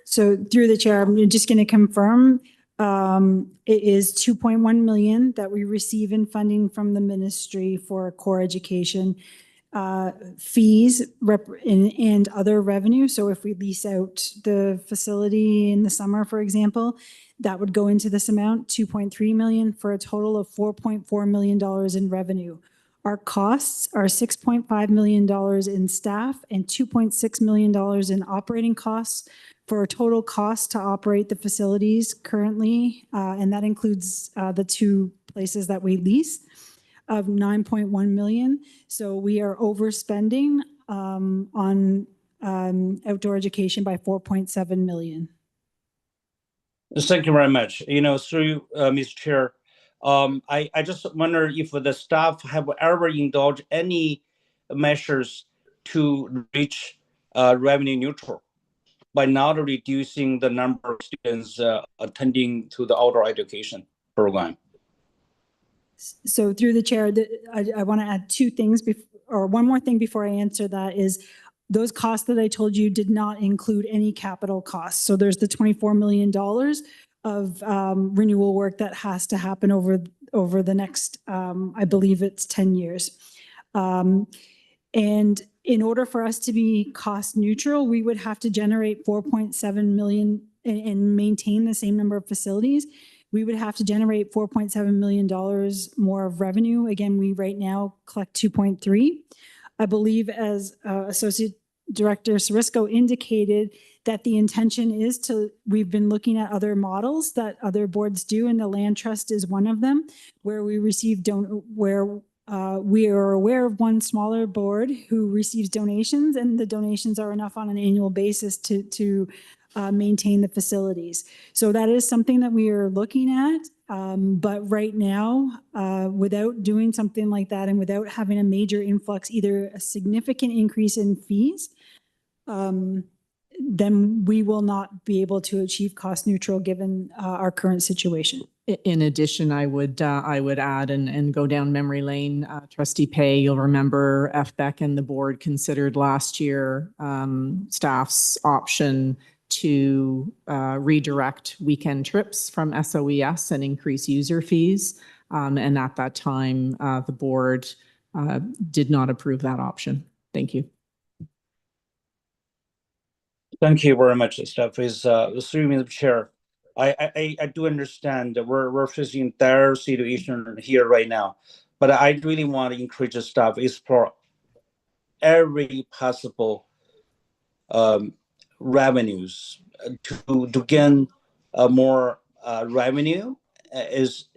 So through the chair, I'm just going to confirm it is 2.1 million that we receive in funding from the ministry for core education fees and other revenue. So if we lease out the facility in the summer, for example, that would go into this amount, 2.3 million, for a total of $4.4 million in revenue. Our costs are $6.5 million in staff and $2.6 million in operating costs, for a total cost to operate the facilities currently, and that includes the 2 places that we lease, of 9.1 million. So we are overspending on outdoor education by 4.7 million. Thank you very much. You know, through Mr. Chair, I just wonder if the staff have ever indulged any measures to reach revenue neutral by not reducing the number of students attending to the outdoor education program. So through the chair, I want to add 2 things, or one more thing before I answer that, is those costs that I told you did not include any capital costs. So there's the $24 million of renewal work that has to happen over the next, I believe it's 10 years. And in order for us to be cost neutral, we would have to generate 4.7 million and maintain the same number of facilities. We would have to generate $4.7 million more of revenue. Again, we right now collect 2.3. I believe, as Associate Director Sarisco indicated that the intention is we've been looking at other models that other boards do, and the land trust is one of them, where we are aware of one smaller board who receives donations, and the donations are enough on an annual basis to maintain the facilities. So that is something that we are looking at. But right now, without doing something like that and without having a major influx, either a significant increase in fees, then we will not be able to achieve cost neutral given our current situation. In addition, I would add and go down memory lane. Trustee Pay, you'll remember FBEC and the board considered last year staff's option to redirect weekend trips from SOES and increase user fees. And at that time, the board did not approve that option. Thank you. Thank you very much, Steph. Through the chair, I do understand that we're facing dire situation here right now, but I really want to encourage the staff explore every possible revenues to gain more revenue is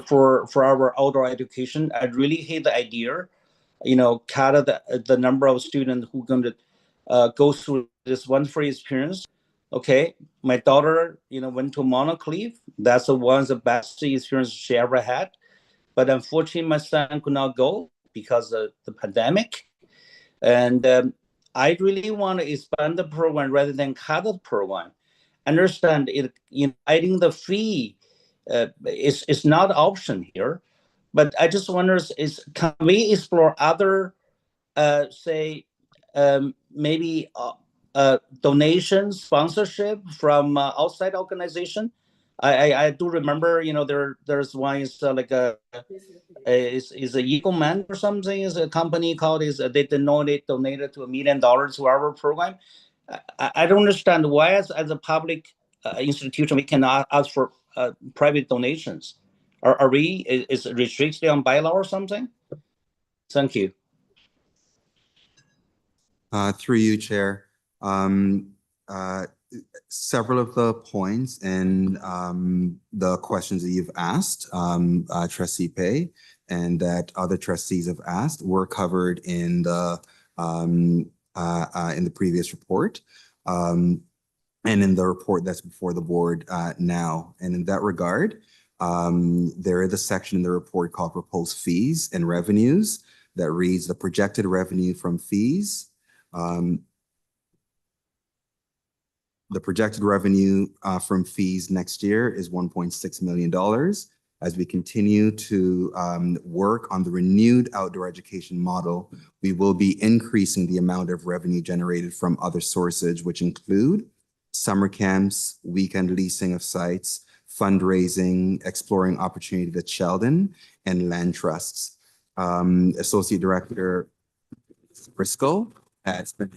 for our outdoor education. I really hate the idea, cut the number of students who are going to go through this one free experience. Okay, my daughter, went to Monocleve. That's one of the best experience she ever had. But unfortunately, my son could not go because of the pandemic. And I really want to expand the program rather than cut the program. Understand it, adding the fee is not an option here. But I just wonder, can we explore other, maybe donations, sponsorship from outside organization? I do remember, there's one is like is a Eagle Man or something, is a company called they donated to $1 million to our program. I don't understand why as a public institution we cannot ask for private donations. Are we is it restricted on bylaw or something? Thank you. Through you, Chair. Several of the points and the questions that you've asked, Trustee Pei, and that other trustees have asked were covered in the previous report, and in the report that's before the board now. And in that regard, there is a section in the report called Proposed Fees and Revenues that reads the projected revenue from fees. The projected revenue from fees next year is $1.6 million. As we continue to work on the renewed outdoor education model, we will be increasing the amount of revenue generated from other sources, which include summer camps, weekend leasing of sites, fundraising, exploring opportunities at Sheldon, and land trusts. Associate Director Briscoe has been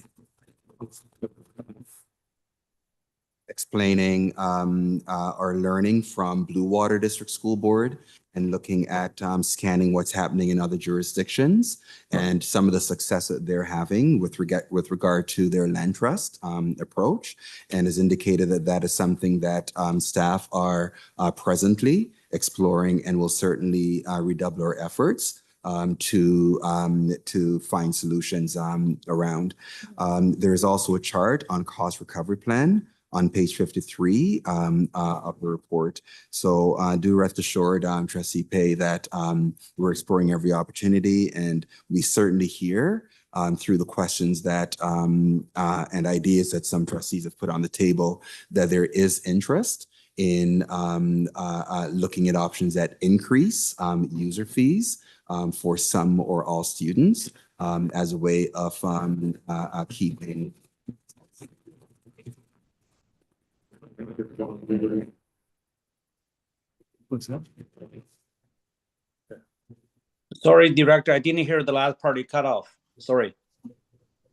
explaining our learning from Blue Water District School Board and looking at scanning what's happening in other jurisdictions and some of the success that they're having with regard to their land trust approach, and has indicated that that is something that staff are presently exploring and will certainly redouble our efforts to find solutions around. There is also a chart on cost recovery plan on page 53 of the report. So do rest assured, Trustee Pei, that we're exploring every opportunity, and we certainly hear through the questions that and ideas that some trustees have put on the table that there is interest in looking at options that increase user fees for some or all students as a way of keeping. What's that? Sorry, Director, I didn't hear the last part. You cut off. Sorry.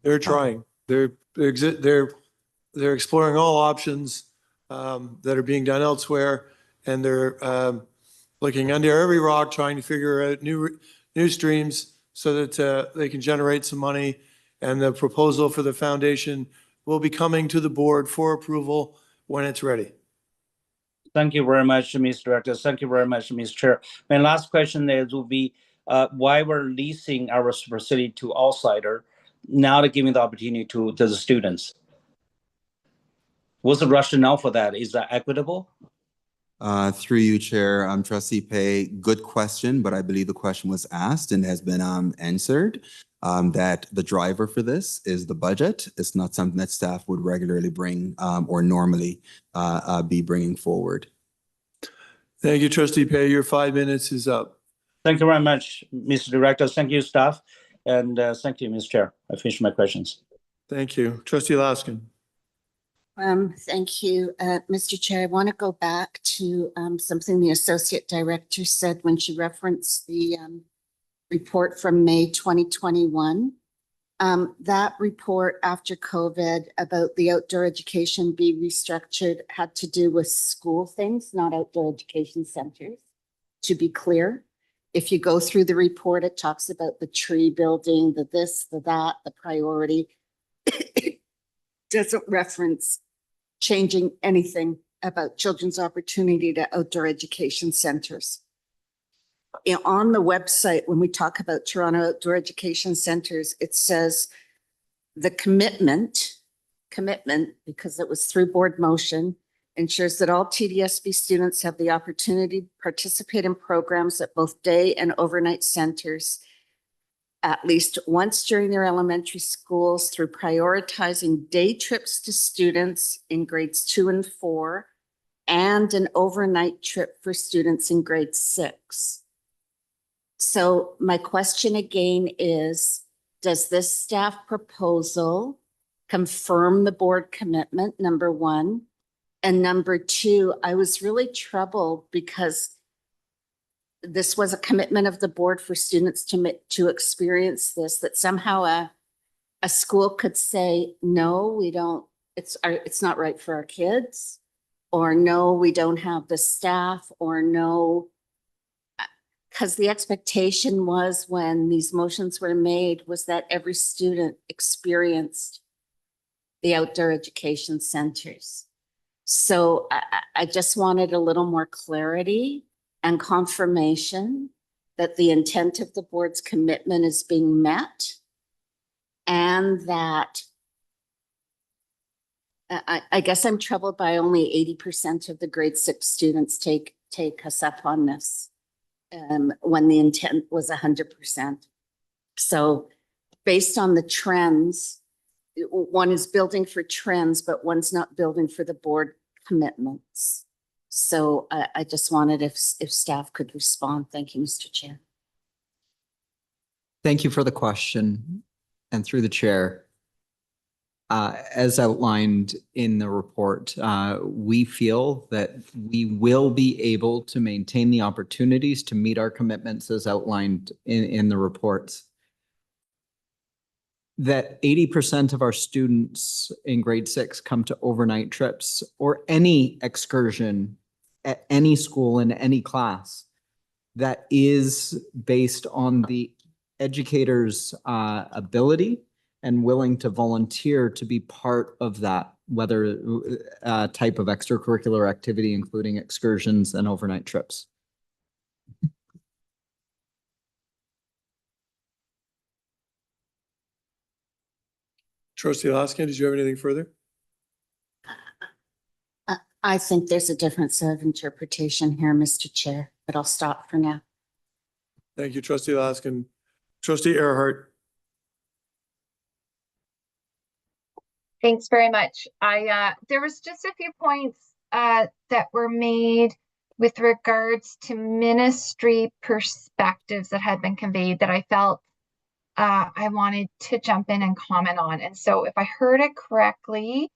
They're trying. They're exploring all options that are being done elsewhere, and they're looking under every rock, trying to figure out new streams so that they can generate some money And the proposal for the foundation will be coming to the board for approval when it's ready. Thank you very much, Ms. Director. Thank you very much, Ms. Chair. My last question is will be why we're leasing our facility to outsider, now to giving the opportunity to the students. What's the rationale for that? Is that equitable? Through you, Chair, Trustee Pei, good question, but I believe the question was asked and has been answered. That the driver for this is the budget. It's not something that staff would regularly bring or normally be bringing forward. Thank you, Trustee Pei. Your 5 minutes is up. Thank you very much, Mr. Director. Thank you, staff. And thank you, Ms. Chair. I finished my questions. Thank you. Trustee Laskin. Thank you, Mr. Chair. I want to go back to something the Associate Director said when she referenced the report from May 2021. That report after COVID about the outdoor education be restructured had to do with school things, not outdoor education centers, to be clear. If you go through the report, it talks about the tree building, the this, the that, the priority. It doesn't reference changing anything about children's opportunity to outdoor education centers. On the website, when we talk about Toronto Outdoor Education Centers, it says the commitment, because it was through board motion, ensures that all TDSB students have the opportunity to participate in programs at both day and overnight centers at least once during their elementary schools through prioritizing day trips to students in grades 2 and 4 and an overnight trip for students in grade 6. So my question again is, does this staff proposal confirm the board commitment, number one? And number two, I was really troubled because this was a commitment of the board for students to experience this, that somehow a school could say, no, we don't, it's not right for our kids, or no, we don't have the staff, or no, because the expectation was when these motions were made was that every student experienced the outdoor education centers. So I just wanted a little more clarity and confirmation that the intent of the board's commitment is being met, and that I guess I'm troubled by only 80% of the grade 6 students take us up on this when the intent was 100%. So based on the trends, one is building for trends, but one's not building for the board commitments. So I just wanted if staff could respond. Thank you, Mr. Chair. Thank you for the question. And through the chair, as outlined in the report, we feel that we will be able to maintain the opportunities to meet our commitments as outlined in the reports. That 80% of our students in grade 6 come to overnight trips or any excursion at any school in any class that is based on the educator's ability and willing to volunteer to be part of that, whether type of extracurricular activity, including excursions and overnight trips. Trustee Laskin, did you have anything further? I think there's a difference of interpretation here, Mr. Chair, but I'll stop for now. Thank you, Trustee Laskin. Trustee Earhart. Thanks very much. There was just a few points that were made with regards to ministry perspectives that had been conveyed that I felt I wanted to jump in and comment on. And so if I heard it correctly,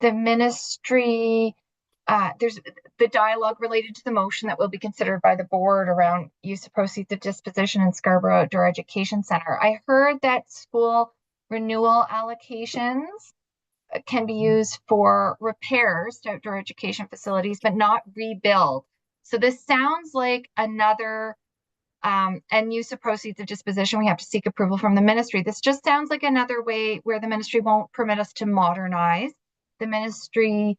the ministry, there's the dialogue related to the motion that will be considered by the board around use of proceeds of disposition in Scarborough Outdoor Education Center. I heard that school renewal allocations can be used for repairs to outdoor education facilities, but not rebuild. So this sounds like another and use of proceeds of disposition, we have to seek approval from the ministry. This just sounds like another way where the ministry won't permit us to modernize. The ministry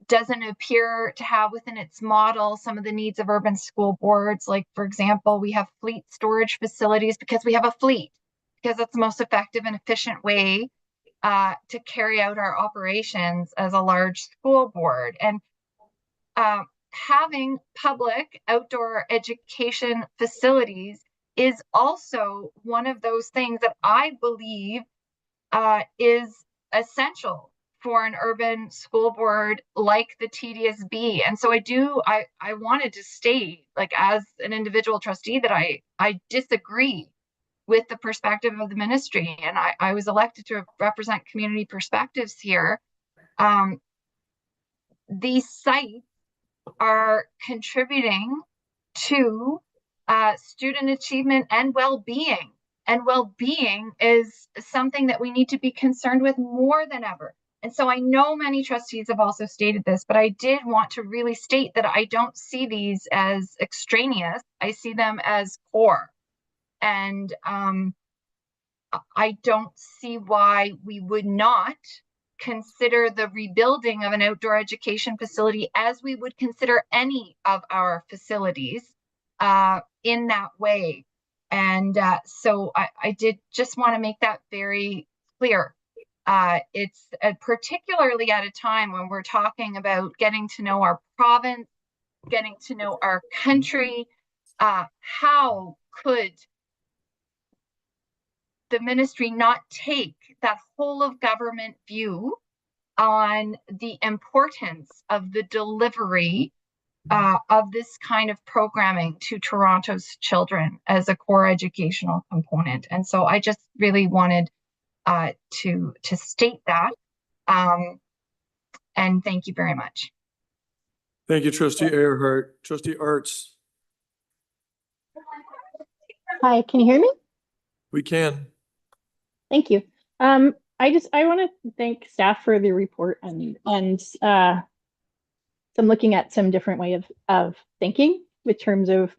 doesn't appear to have within its model some of the needs of urban school boards. Like, for example, we have fleet storage facilities because we have a fleet, because it's the most effective and efficient way to carry out our operations as a large school board. And having public outdoor education facilities is also one of those things that I believe is essential for an urban school board like the TDSB. And so I wanted to state, like, as an individual trustee, that I disagree with the perspective of the ministry. And I was elected to represent community perspectives here. These sites are contributing to student achievement and well-being. And well-being is something that we need to be concerned with more than ever. And so I know many trustees have also stated this, but I did want to really state that I don't see these as extraneous. I see them as core. And I don't see why we would not consider the rebuilding of an outdoor education facility as we would consider any of our facilities in that way. And so I did just want to make that very clear. It's particularly at a time when we're talking about getting to know our province, getting to know our country. How could the ministry not take that whole of government view on the importance of the delivery of this kind of programming to Toronto's children as a core educational component? And so I just really wanted to state that. And thank you very much. Thank you, Trustee Earhart. Trustee Arts. Hi, can you hear me? We can. Thank you. I want to thank staff for the report and some looking at some different way of thinking with terms of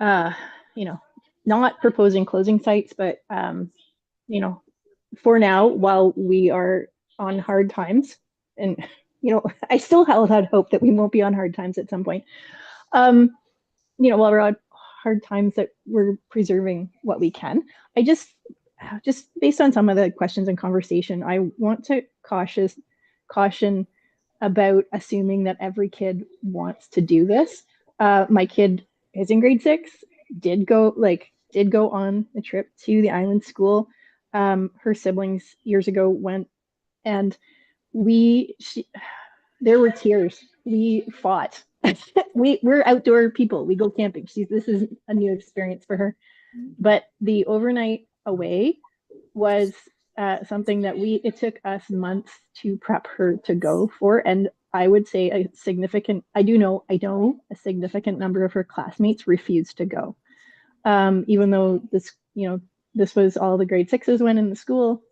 not proposing closing sites, but for now, while we are on hard times, and I still had hope that we won't be on hard times at some point. While we're on hard times, that we're preserving what we can. I just based on some of the questions and conversation, I want to caution about assuming that every kid wants to do this. My kid is in grade 6, did go on a trip to the island school. Her siblings years ago went, and there were tears. We fought. We're outdoor people. We go camping. This is a new experience for her. But the overnight away was something that it took us months to prep her to go for. And I would say I know a significant number of her classmates refused to go. Even though this was all the grade 6s went in the school,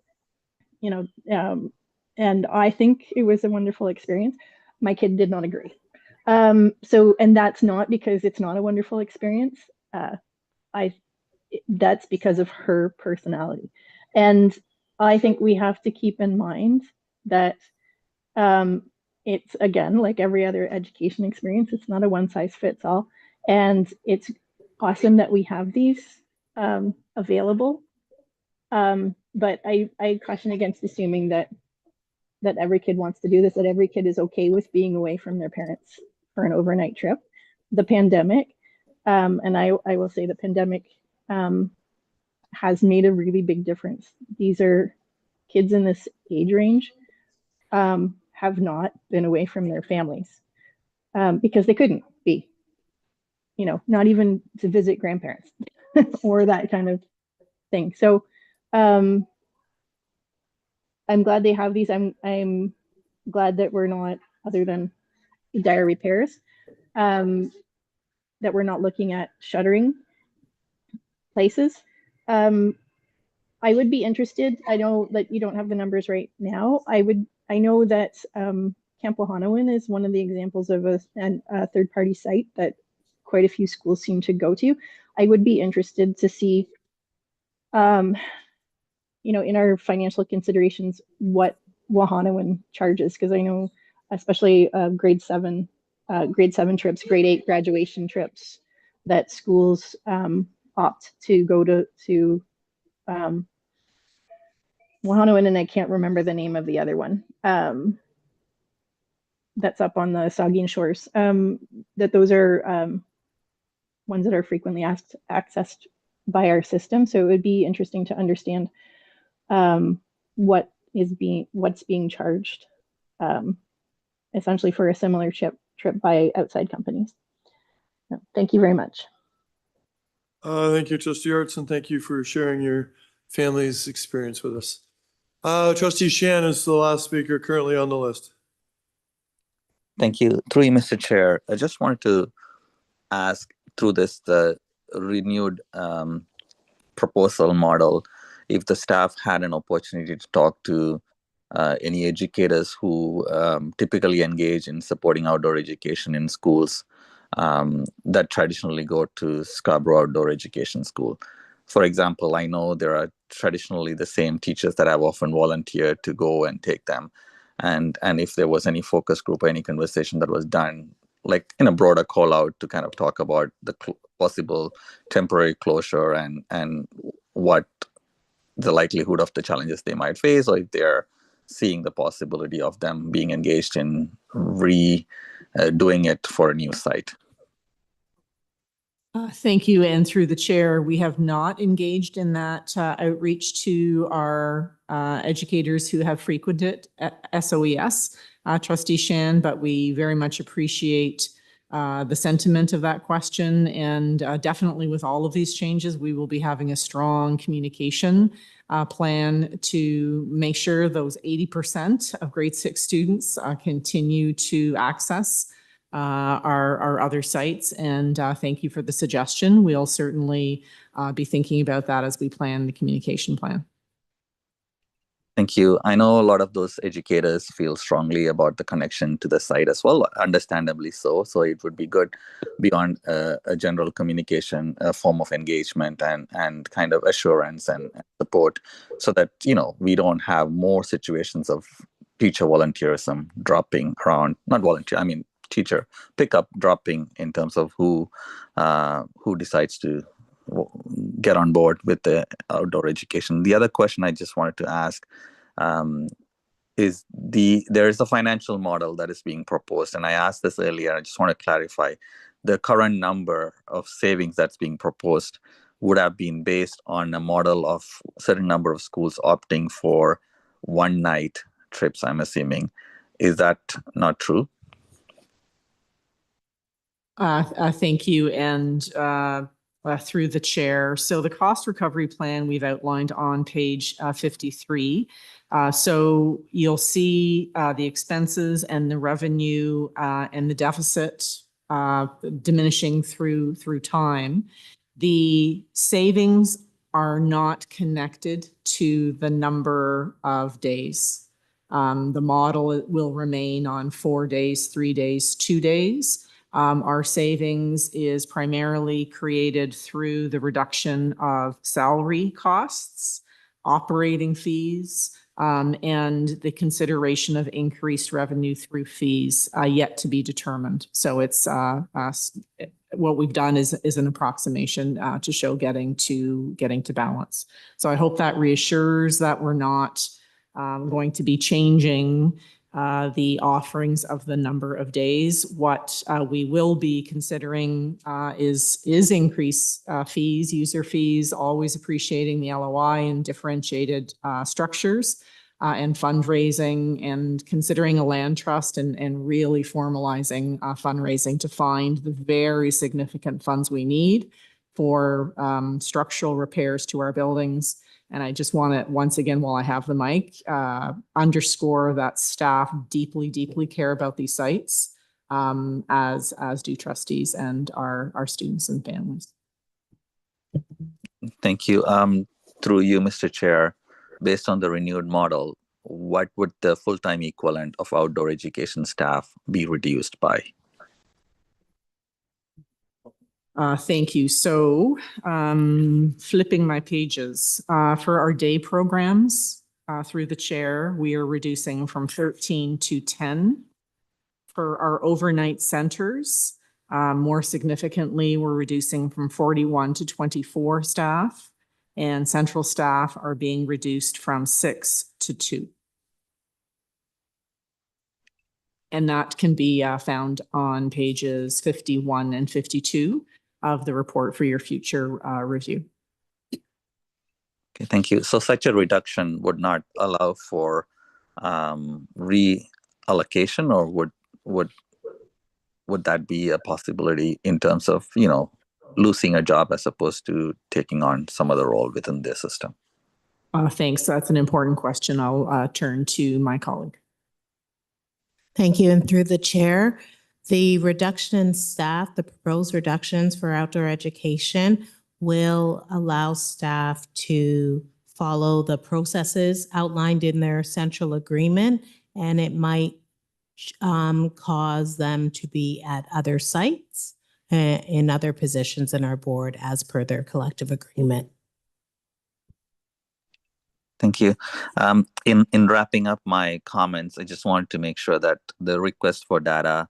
and I think it was a wonderful experience. My kid did not agree. And that's not because it's not a wonderful experience. That's because of her personality. And I think we have to keep in mind that it's, again, like every other education experience, it's not a one size fits all. And it's awesome that we have these available. But I caution against assuming that every kid wants to do this, that every kid is okay with being away from their parents for an overnight trip. The pandemic, and I will say the pandemic has made a really big difference. These are kids in this age range have not been away from their families because they couldn't be, not even to visit grandparents or that kind of thing. So I'm glad they have these. I'm glad that we're not, other than dire repairs, that we're not looking at shuttering places. I would be interested. I know that you don't have the numbers right now. I know that Camp Wahanawan is one of the examples of a third-party site that quite a few schools seem to go to. I would be interested to see, in our financial considerations, what Wahanawan charges, because I know, especially grade 7 trips, grade 8 graduation trips, that schools opt to go to Wahanawan, and I can't remember the name of the other one. That's up on the Saugeen Shores. That those are ones that are frequently accessed by our system. So it would be interesting to understand what's being charged, essentially for a similar trip by outside companies. So, thank you very much. Thank you, Trustee Arts, and thank you for sharing your family's experience with us. Trustee Shan is the last speaker currently on the list. Thank you. Through you, Mr. Chair, I just wanted to ask through the renewed proposal model, if the staff had an opportunity to talk to any educators who typically engage in supporting outdoor education in schools that traditionally go to Scarborough Outdoor Education School. For example, I know there are traditionally the same teachers that have often volunteered to go and take them. And if there was any focus group or any conversation that was done, like in a broader call out to kind of talk about the possible temporary closure and what the likelihood of the challenges they might face, or if they're seeing the possibility of them being engaged in doing it for a new site. Thank you. And through the chair, we have not engaged in that outreach to our educators who have frequented SOES, Trustee Shan, but we very much appreciate the sentiment of that question. And definitely with all of these changes, we will be having a strong communication plan to make sure those 80% of grade 6 students continue to access our other sites. And thank you for the suggestion. We'll certainly be thinking about that as we plan the communication plan. Thank you. I know a lot of those educators feel strongly about the connection to the site as well, understandably so. So it would be good beyond a general communication, a form of engagement and kind of assurance and support, so that, we don't have more situations of teacher volunteerism dropping around, not volunteer, I mean, teacher pickup dropping in terms of who decides to get on board with the outdoor education. The other question I just wanted to ask is there is a financial model that is being proposed, and I asked this earlier. I just want to clarify the current number of savings that's being proposed would have been based on a model of a certain number of schools opting for one night trips, I'm assuming. Is that not true? Thank you. And through the chair. So the cost recovery plan we've outlined on page 53. So you'll see the expenses and the revenue and the deficit diminishing through time. The savings are not connected to the number of days. The model will remain on 4 days, 3 days, 2 days. Our savings is primarily created through the reduction of salary costs, operating fees, and the consideration of increased revenue through fees yet to be determined. So it's what we've done is an approximation to show getting to balance. So I hope that reassures that we're not going to be changing the offerings of the number of days. What we will be considering is increased fees, user fees, always appreciating the LOI and differentiated structures and fundraising, and considering a land trust and really formalizing fundraising to find the very significant funds we need for structural repairs to our buildings. And I just want to, once again, while I have the mic, underscore that staff deeply, deeply care about these sites, as do trustees and our students and families. Thank you. Through you, Mr. Chair, based on the renewed model, what would the full-time equivalent of outdoor education staff be reduced by? Thank you. So, flipping my pages, for our day programs, through the chair, we are reducing from 13 to 10. For our overnight centers, more significantly, we're reducing from 41 to 24 staff, and central staff are being reduced from 6 to 2. And that can be found on pages 51 and 52 of the report for your future review. Okay, thank you. So such a reduction would not allow for reallocation, or would that be a possibility in terms of, you know, losing a job as opposed to taking on some other role within their system? Thanks. That's an important question. I'll turn to my colleague. Thank you. And through the chair, the reduction in staff, the proposed reductions for outdoor education will allow staff to follow the processes outlined in their central agreement, and it might cause them to be at other sites in other positions in our board as per their collective agreement. Thank you. In wrapping up my comments, I just wanted to make sure that the request for data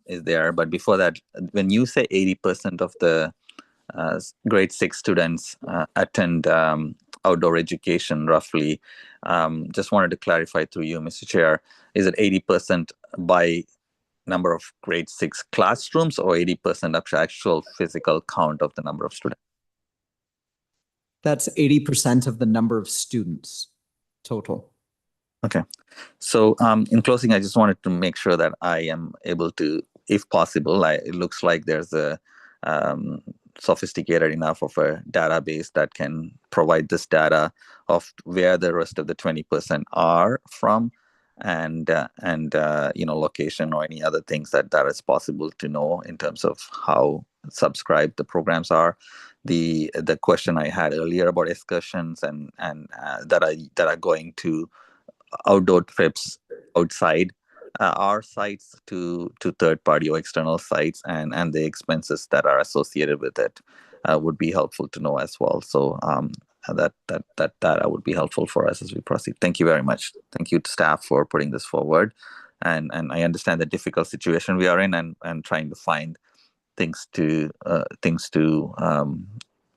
is there. But before that, when you say 80% of the grade 6 students attend outdoor education, roughly, just wanted to clarify through you, Mr. Chair, is it 80% by number of grade 6 classrooms, or 80% of actual physical count of the number of students? That's 80% of the number of students total. Okay. So in closing, I just wanted to make sure that I am able to, if possible, it looks like there's a sophisticated enough of a database that can provide this data of where the rest of the 20% are from, and you know, location or any other things that is possible to know in terms of how subscribed the programs are. The question I had earlier about excursions and that are going to outdoor trips outside our sites to third party or external sites, and the expenses that are associated with it would be helpful to know as well. So that data would be helpful for us as we proceed. Thank you very much. Thank you to staff for putting this forward, and I understand the difficult situation we are in, and trying to find things to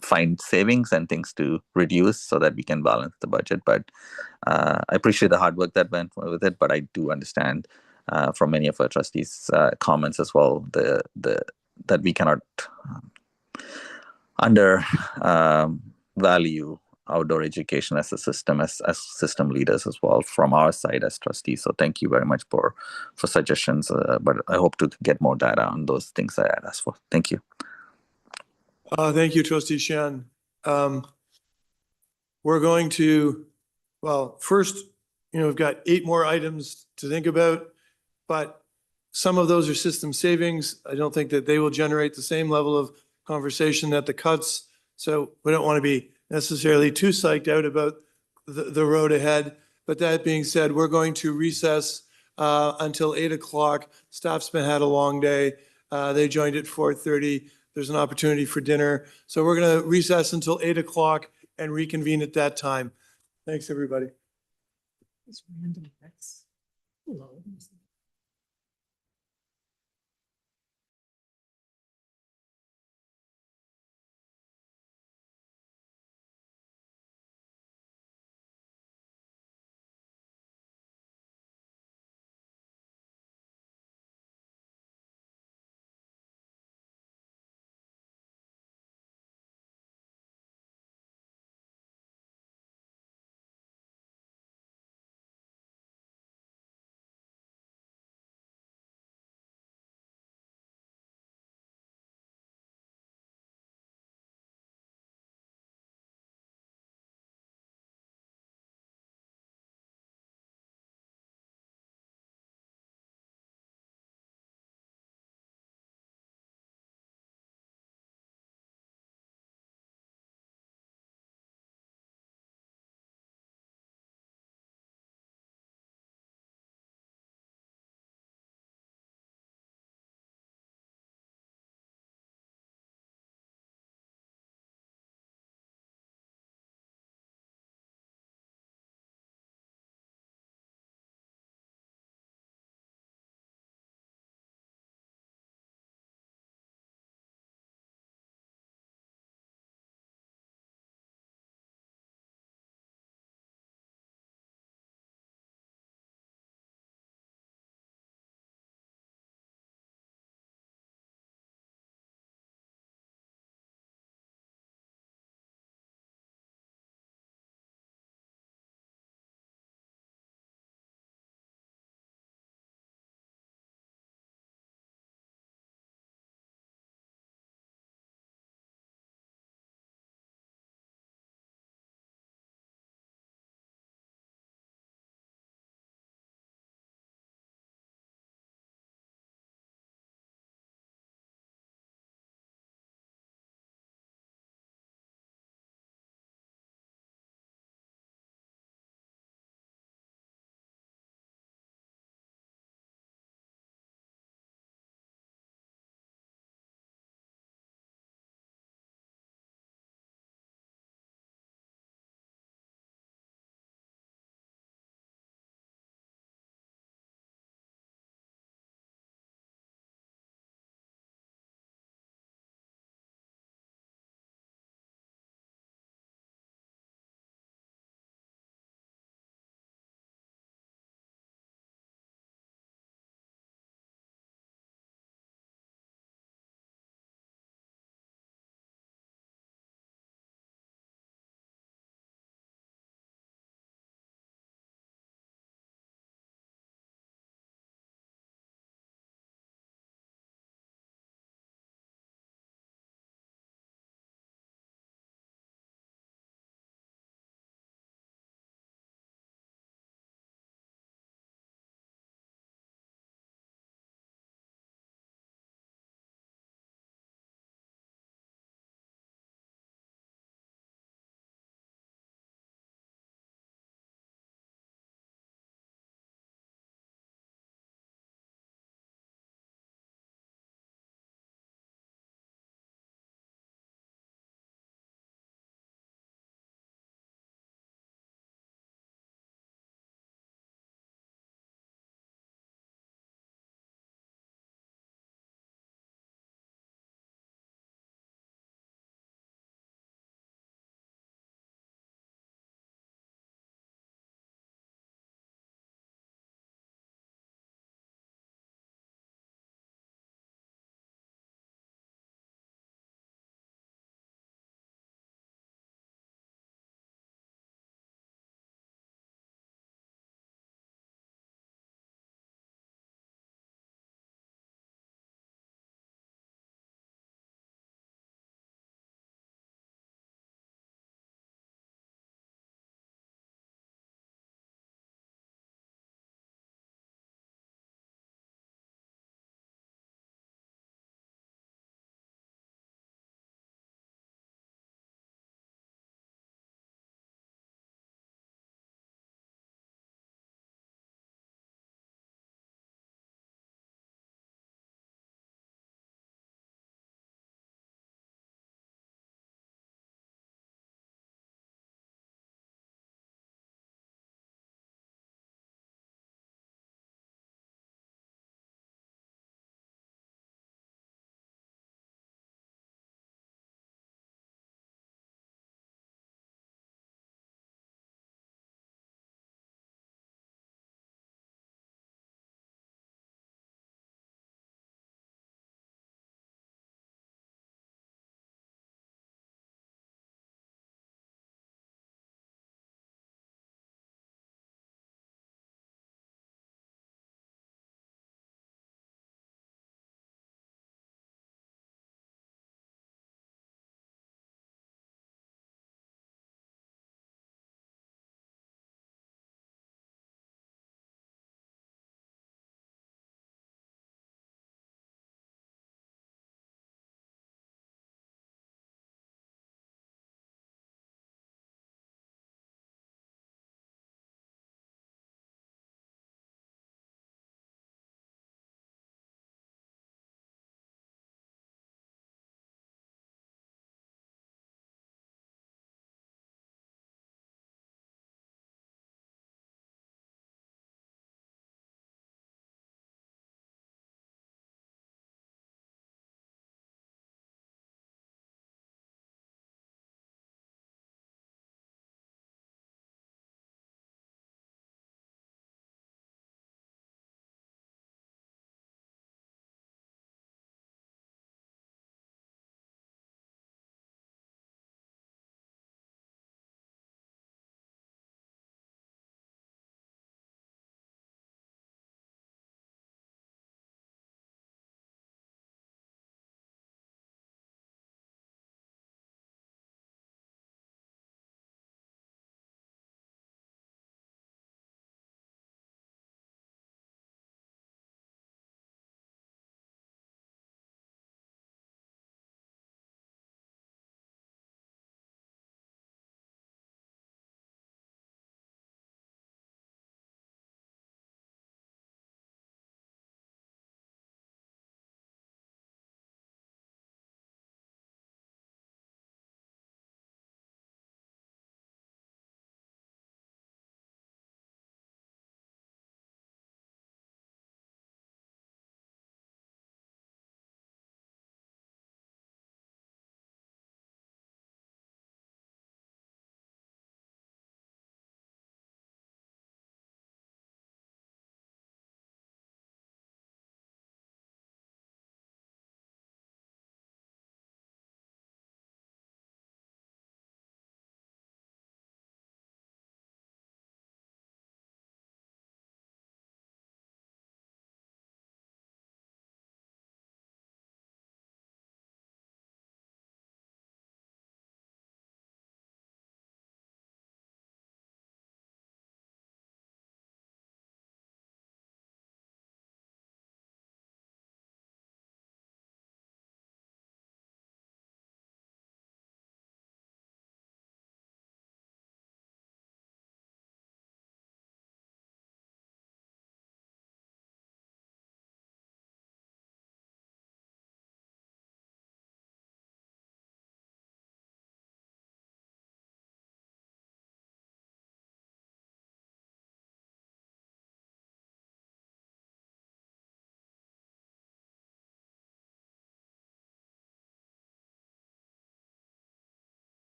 find savings and things to reduce so that we can balance the budget. But I appreciate the hard work that went with it, but I do understand from many of our trustees' comments as well, that we cannot value outdoor education as a system, as system leaders as well from our side as trustees. So thank you very much for suggestions, but I hope to get more data on those things I had asked for. Thank you. Thank you, Trustee Shen. We're going to, well, first, you know, we've got 8 more items to think about, but some of those are system savings. I don't think that they will generate the same level of conversation that the cuts. So we don't want to be necessarily too psyched out about the road ahead. But that being said, we're going to recess until 8 o'clock. Staff's had a long day. They joined at 4:30. There's an opportunity for dinner. So we're going to recess until 8 o'clock and reconvene at that time. Thanks, everybody. It's random. That's low.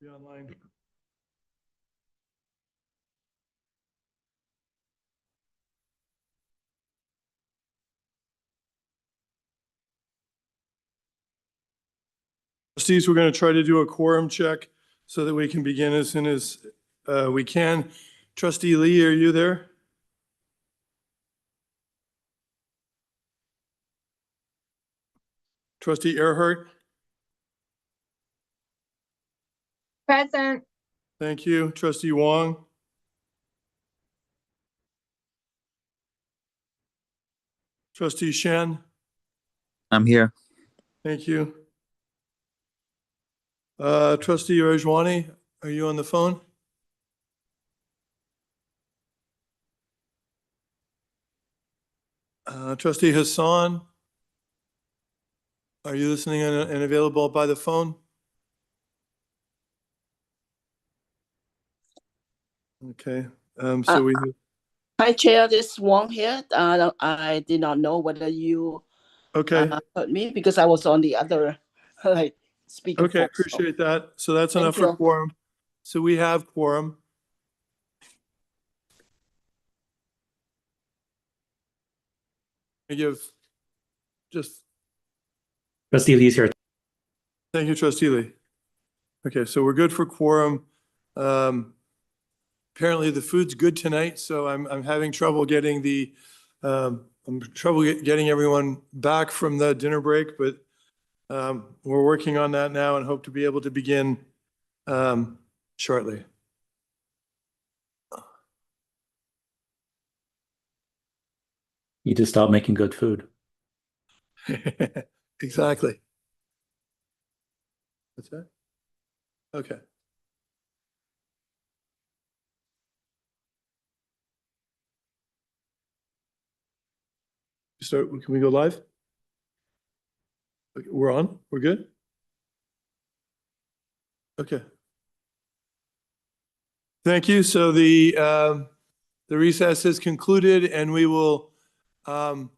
Be online. Trustees, we're going to try to do a quorum check so that we can begin as soon as we can. Trustee Lee, are you there? Trustee Earhart? Present. Thank you. Trustee Wong? Trustee Shen? I'm here. Thank you. Trustee Rajwani, are you on the phone? Trustee Hassan, are you listening and available by the phone? Okay, so we, Hi, Chair. This is Wong here. I did not know whether you okay, heard me because I was on the other like speaker. okay, appreciate that. So that's Thank enough for you. quorum. So we have quorum. I give just, Trustee Lee's here. thank you, Trustee Lee. Okay, so we're good for quorum. Apparently the food's good tonight, so I'm having trouble getting getting everyone back from the dinner break, but we're working on that now and hope to be able to begin shortly. You just stop making good food. Exactly. What's that? Okay. Can we go live? Okay, we're on? We're good? Okay. Thank you. So the recess is concluded and we will, we're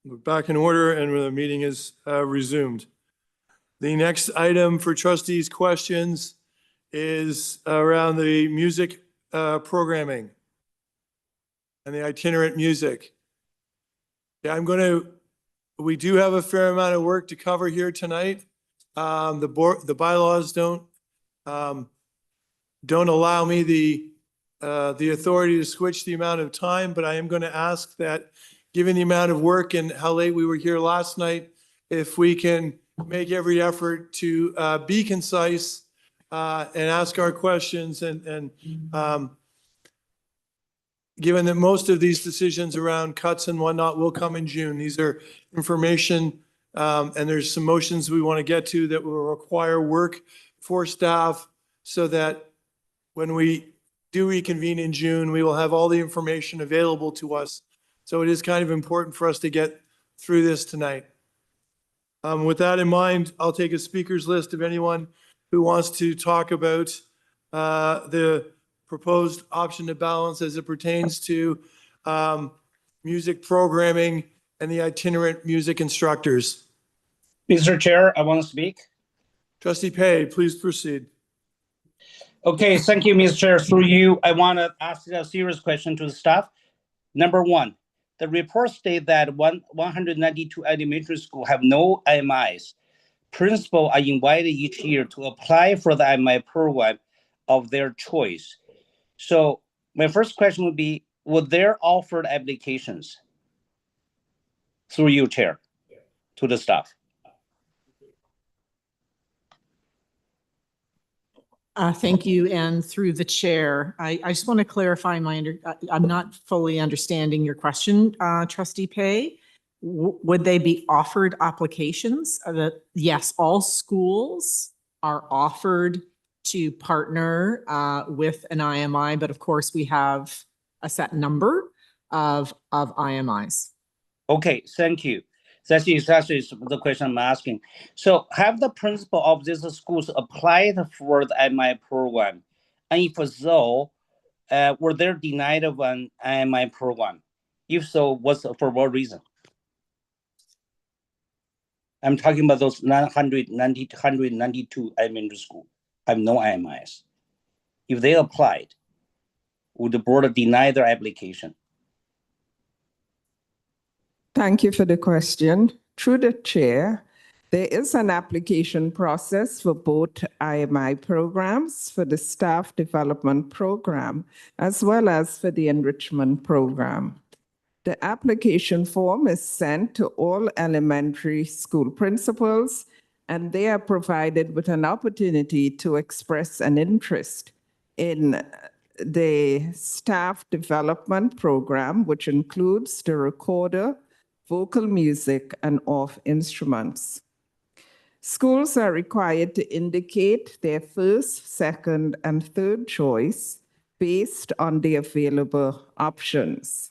back in order and the meeting is resumed. The next item for trustees' questions is around the music programming and the itinerant music. Yeah, we do have a fair amount of work to cover here tonight. The bylaws don't allow me the authority to switch the amount of time, but I am going to ask that, given the amount of work and how late we were here last night, if we can make every effort to be concise and ask our questions and given that most of these decisions around cuts and whatnot will come in June. These are information, and there's some motions we want to get to that will require work for staff so that when we do reconvene in June, we will have all the information available to us. So it is kind of important for us to get through this tonight. With that in mind, I'll take a speakers list of anyone who wants to talk about the proposed option to balance as it pertains to music programming and the itinerant music instructors. Mr. Chair, I want to speak. Trustee Pei, please proceed. Okay, thank you, Mr. Chair. Through you, I want to ask a serious question to the staff. Number one, the report states that 192 elementary schools have no IMIs. Principals are invited each year to apply for the IMI program of their choice. So my first question would be, were there offered applications through you, Chair, to the staff? Thank you. And through the chair, I just want to clarify I'm not fully understanding your question, Trustee Pei. Would they be offered applications? Yes, all schools are offered to partner with an IMI, but of course we have a set number of IMIs. Okay, thank you. That's exactly the question I'm asking. So have the principal of these schools applied for the IMI program? And if so, were they denied of an IMI program? If so, for what reason? I'm talking about those 192 elementary school have no IMIs. If they applied, would the board deny their application? Thank you for the question. Through the chair, there is an application process for both IMI programs, for the staff development program, as well as for the enrichment program. The application form is sent to all elementary school principals, and they are provided with an opportunity to express an interest in the staff development program, which includes the recorder, vocal music, and off instruments. Schools are required to indicate their first, second, and third choice based on the available options.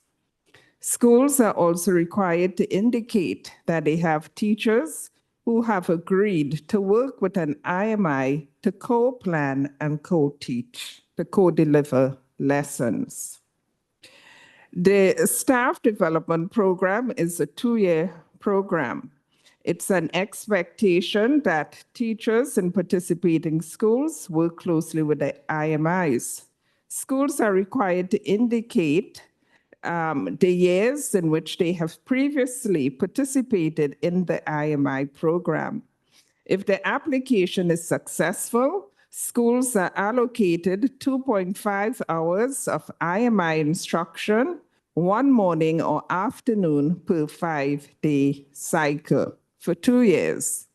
Schools are also required to indicate that they have teachers who have agreed to work with an IMI to co-plan and co-teach, to co-deliver lessons. The staff development program is a 2-year program. It's an expectation that teachers in participating schools work closely with the IMIs. Schools are required to indicate the years in which they have previously participated in the IMI program. If the application is successful, schools are allocated 2.5 hours of IMI instruction, 1 morning or afternoon per 5-day cycle for 2 years.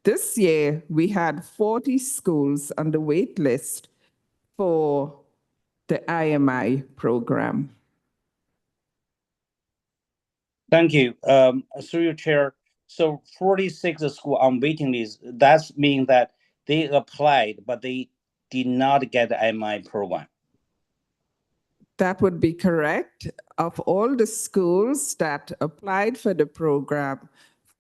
This year, we had 40 schools on the wait list for the IMI program. Thank you. Through your chair, so 46 schools on waiting list, that's mean that they applied, but they did not get the IMI program. That would be correct. Of all the schools that applied for the program,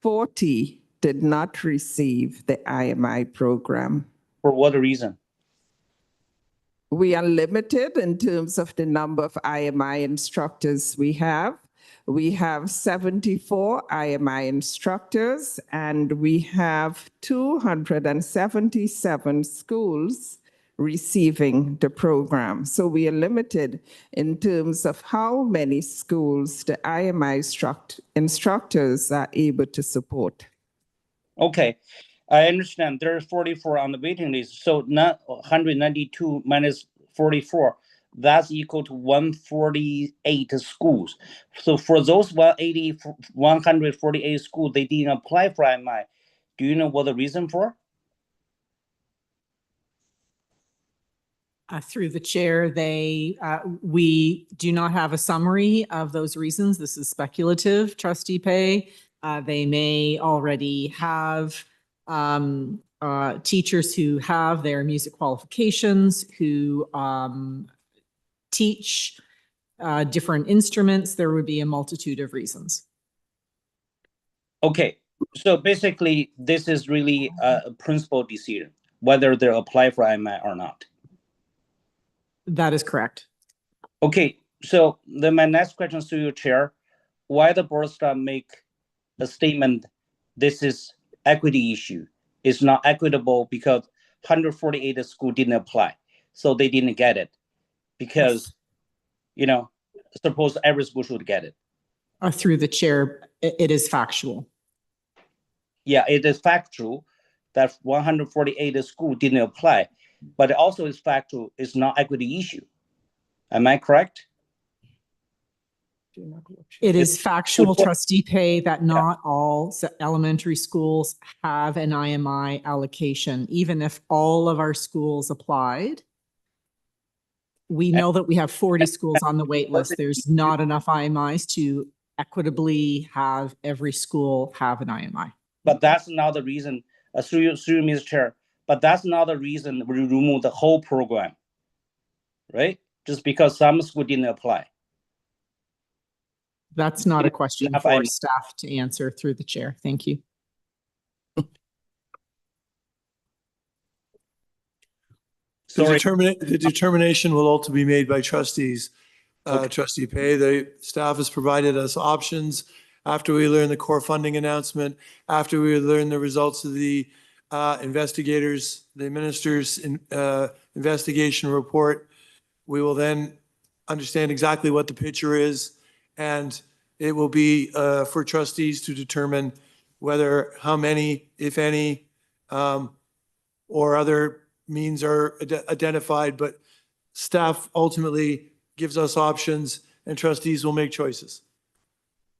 40 did not receive the IMI program. For what reason? We are limited in terms of the number of IMI instructors we have. We have 74 IMI instructors, and we have 277 schools receiving the program. So we are limited in terms of how many schools the IMI instructors are able to support. Okay, I understand there are 44 on the waiting list. So not 192 minus 44, that's equal to 148 schools. So for those 148 schools, they didn't apply for IMI. Do you know what the reason for? Through the chair, we do not have a summary of those reasons. This is speculative, Trustee Pei. They may already have teachers who have their music qualifications, who teach different instruments. There would be a multitude of reasons. Okay, so basically, this is really a principal decision, whether they apply for IMI or not. That is correct. Okay, so then my next question to you, Chair, why the board staff make a statement, this is equity issue. It's not equitable because 148 schools didn't apply, so they didn't get it. Because, suppose every school should get it. Through the chair, it is factual. Yeah, it is factual that 148 schools didn't apply, but it also is factual, it's not equity issue. Am I correct? It is factual, Trustee Pei, that not all elementary schools have an IMI allocation. Even if all of our schools applied, we know that we have 40 schools on the wait list. There's not enough IMIs to equitably have every school have an IMI. But that's not the reason, through you, Mr. Chair, but that's not the reason we remove the whole program, right? Just because some school didn't apply. That's not a question for staff to answer, through the chair. Thank you. The determination will ultimately be made by trustees. Trustee Pei, the staff has provided us options after we learn the core funding announcement, after we learn the results of the investigators, the minister's investigation report. We will then understand exactly what the picture is, and it will be for trustees to determine whether, how many, if any, or other means are identified, but staff ultimately gives us options and trustees will make choices.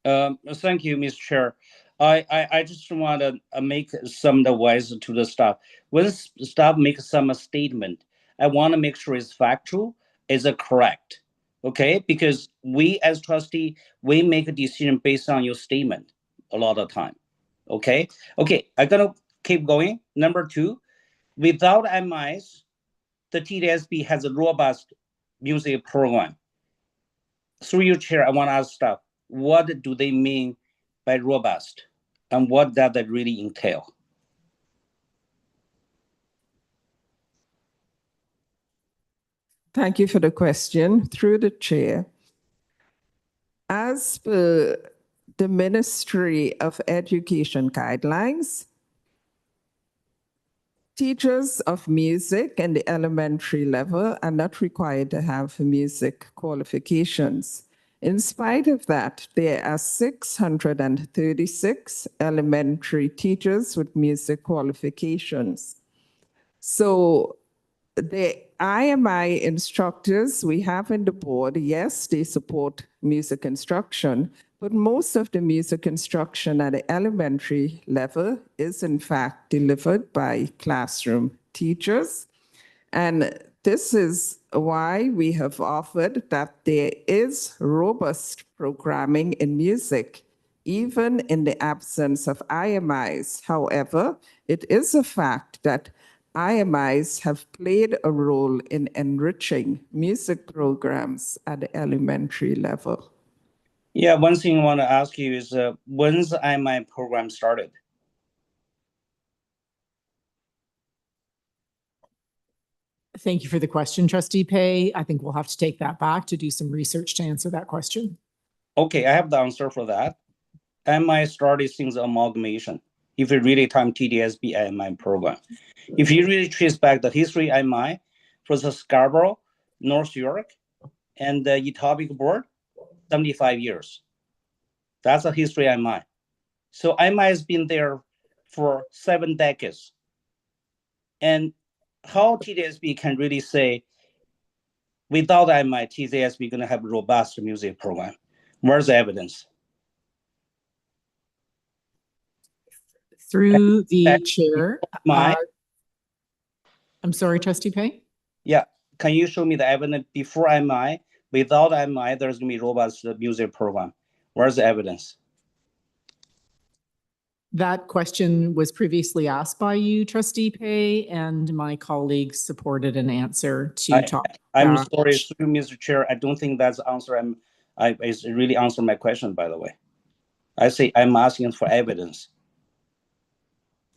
Thank you, Mr. Chair. I just want to make some advice to the staff. When staff makes some statement, I want to make sure it's factual, is correct, okay? Because we as trustee, we make a decision based on your statement a lot of time, okay? Okay, I'm gonna keep going. Number 2, without MIs, the TDSB has a robust music program. Through your chair, I want to ask staff, what do they mean by robust? And what does that really entail? Thank you for the question. Through the chair, as per the Ministry of Education guidelines, teachers of music in the elementary level are not required to have music qualifications. In spite of that, there are 636 elementary teachers with music qualifications. So the IMI instructors we have in the board, yes, they support music instruction, but most of the music instruction at the elementary level is in fact delivered by classroom teachers. And this is why we have offered that there is robust programming in music, even in the absence of IMIs. However, it is a fact that IMIs have played a role in enriching music programs at the elementary level. Yeah, one thing I want to ask you is when's the IMI program started? Thank you for the question, Trustee Pei. I think we'll have to take that back to do some research to answer that question. Okay, I have the answer for that. IMI started since amalgamation. If you really time TDSB IMI program. If you really trace back the history IMI for the Scarborough, North York, and the Etobicoke board, 75 years. That's a history IMI. So IMI has been there for 7 decades. And how TDSB can really say, without IMI, TDSB going to have a robust music program? Where's the evidence? Through the chair. I'm sorry, Trustee Pei? Yeah, can you show me the evidence before IMI? Without IMI, there's going to be robust music program. Where's the evidence? That question was previously asked by you, Trustee Pei, and my colleagues supported an answer to talk. I'm sorry, through Mr. Chair, I don't think that's the answer. It's really answer my question, by the way. I say I'm asking for evidence.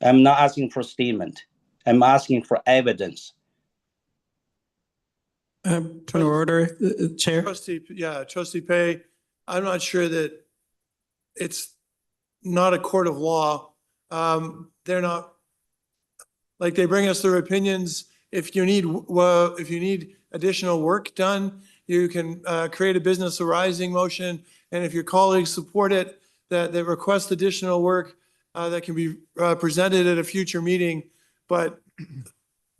I'm not asking for statement. I'm asking for evidence. Point of order, Chair. Trustee Pei, I'm not sure that it's not a court of law. They're not, like, they bring us their opinions. If you need additional work done, you can create a business arising motion. And if your colleagues support it, that request additional work, that can be presented at a future meeting. But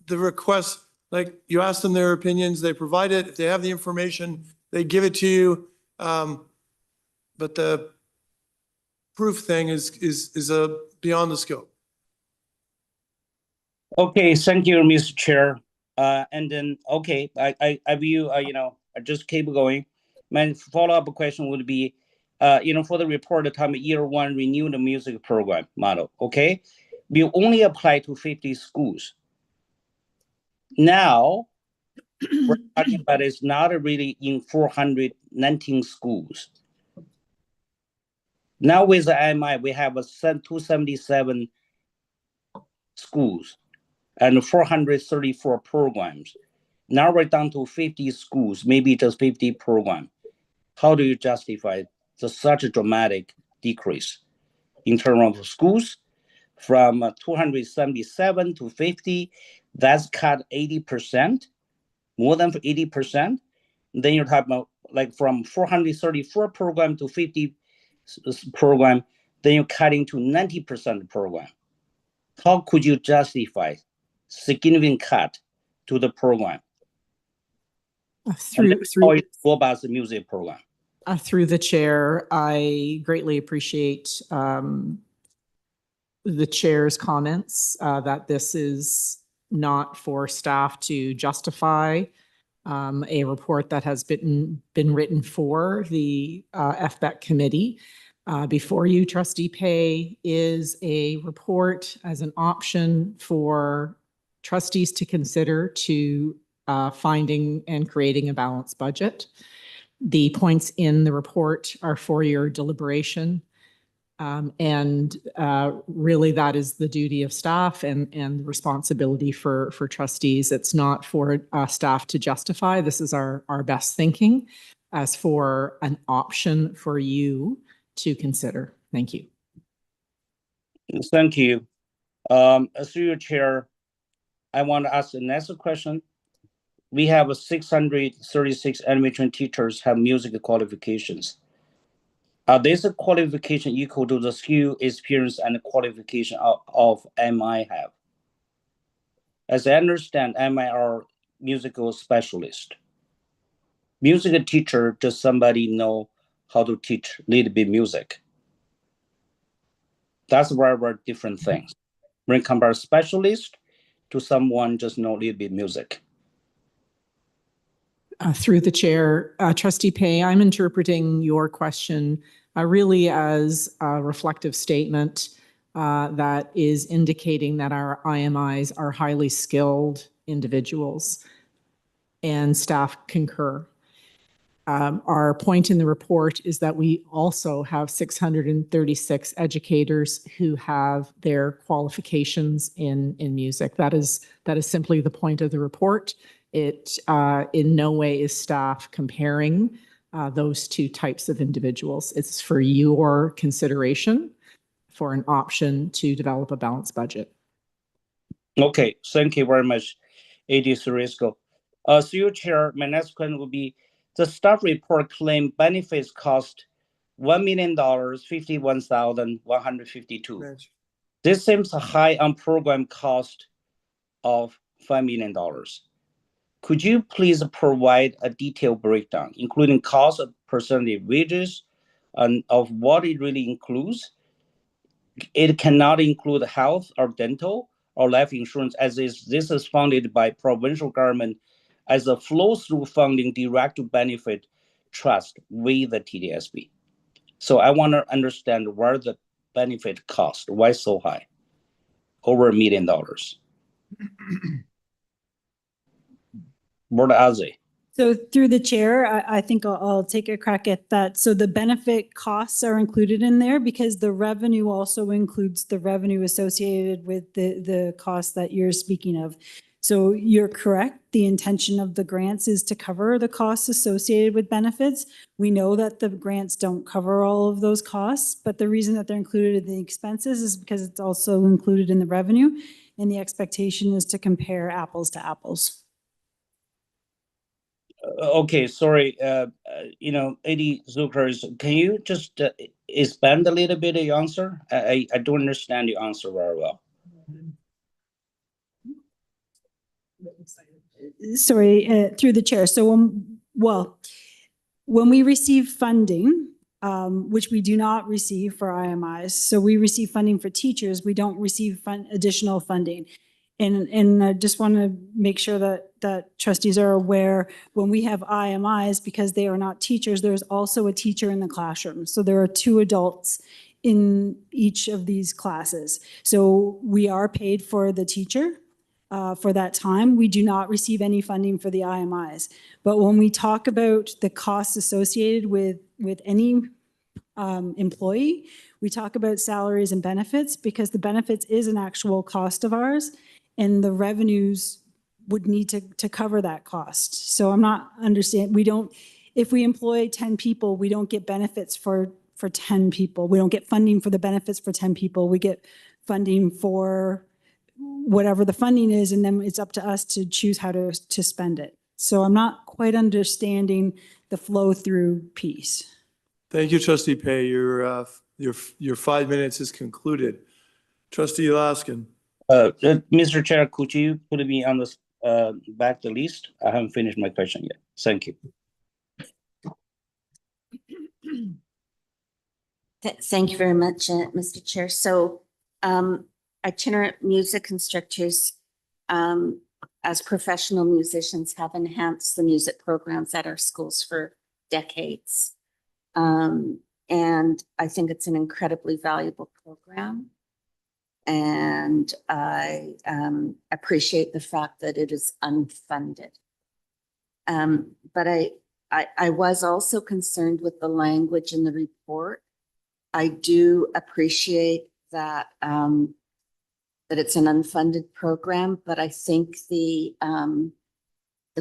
the request, like, you ask them their opinions, they provide it. If they have the information, they give it to you. But the proof thing is beyond the scope. Okay, thank you, Mr. Chair. And then, okay, I view, I just keep going. My follow-up question would be, for the report time year 1 renew the music program model, okay? We only apply to 50 schools. Now, we're talking about it's not really in 419 schools. Now with the IMI, we have 277 schools and 434 programs. Now we're down to 50 schools, maybe just 50 programs. How do you justify such a dramatic decrease in terms of schools, from 277 to 50, that's cut 80%, more than 80%. Then you're talking about like from 434 program to 50 program, then you're cutting to 90% program. How could you justify significant cut to the program? Through robust music program. Through the chair, I greatly appreciate the chair's comments that this is not for staff to justify a report that has been written for the FBEC committee. Before you, Trustee Pei, is a report as an option for trustees to consider to finding and creating a balanced budget. The points in the report are for your deliberation. Really that is the duty of staff and responsibility for trustees. It's not for staff to justify. This is our best thinking as for an option for you to consider. Thank you. Thank you. Through your chair, I want to ask the next question. We have 636 animation teachers have music qualifications. Are these qualification equal to the skill, experience, and qualification of MI have? As I understand, MI are musical specialist. Music teacher, does somebody know how to teach a little bit music? That's very, very different things. When compare specialist to someone just know a little bit music. Through the chair, Trustee Pei, I'm interpreting your question really as a reflective statement that is indicating that our IMIs are highly skilled individuals, and staff concur. Our point in the report is that we also have 636 educators who have their qualifications in music. That is simply the point of the report. It in no way is staff comparing those two types of individuals. It's for your consideration for an option to develop a balanced budget. Okay, thank you very much, AD Surisco. Through your chair, my next question will be, the staff report claim benefits cost $1 million, 51,152. This seems high on program cost of $5 million. Could you please provide a detailed breakdown, including cost of percentage wages and of what it really includes? It cannot include health or dental or life insurance, as this is funded by provincial government as a flow-through funding direct to benefit trust with the TDSB. So I want to understand where the benefit cost, why so high, over $1 million. Board Aze. So through the chair, I think I'll take a crack at that. So the benefit costs are included in there because the revenue also includes the revenue associated with the costs that you're speaking of. So you're correct. The intention of the grants is to cover the costs associated with benefits. We know that the grants don't cover all of those costs, but the reason that they're included in the expenses is because it's also included in the revenue, and the expectation is to compare apples to apples. Okay, sorry. AD Zucker, can you just expand a little bit of your answer? I don't understand your answer very well. Sorry, through the chair. So, when we receive funding, which we do not receive for IMIs, so we receive funding for teachers, we don't receive additional funding. And I just want to make sure that trustees are aware, when we have IMIs, because they are not teachers, there's also a teacher in the classroom. So there are 2 adults in each of these classes. So we are paid for the teacher for that time. We do not receive any funding for the IMIs. But when we talk about the costs associated with any employee, we talk about salaries and benefits, because the benefits is an actual cost of ours, and the revenues would need to cover that cost. So I'm not understanding, if we employ 10 people, we don't get benefits for 10 people. We don't get funding for the benefits for 10 people. We get funding for whatever the funding is, and then it's up to us to choose how to spend it. So I'm not quite understanding the flow through piece. Thank you, Trustee Pay. Your 5 minutes is concluded. Trustee Laskin. Mr. Chair, could you put me on the back the list? I haven't finished my question yet. Thank you. Thank you very much, Mr. Chair. So itinerant music instructors as professional musicians have enhanced the music programs at our schools for decades. And I think it's an incredibly valuable program. And I appreciate the fact that it is unfunded. But I was also concerned with the language in the report. I do appreciate that that it's an unfunded program, but I think the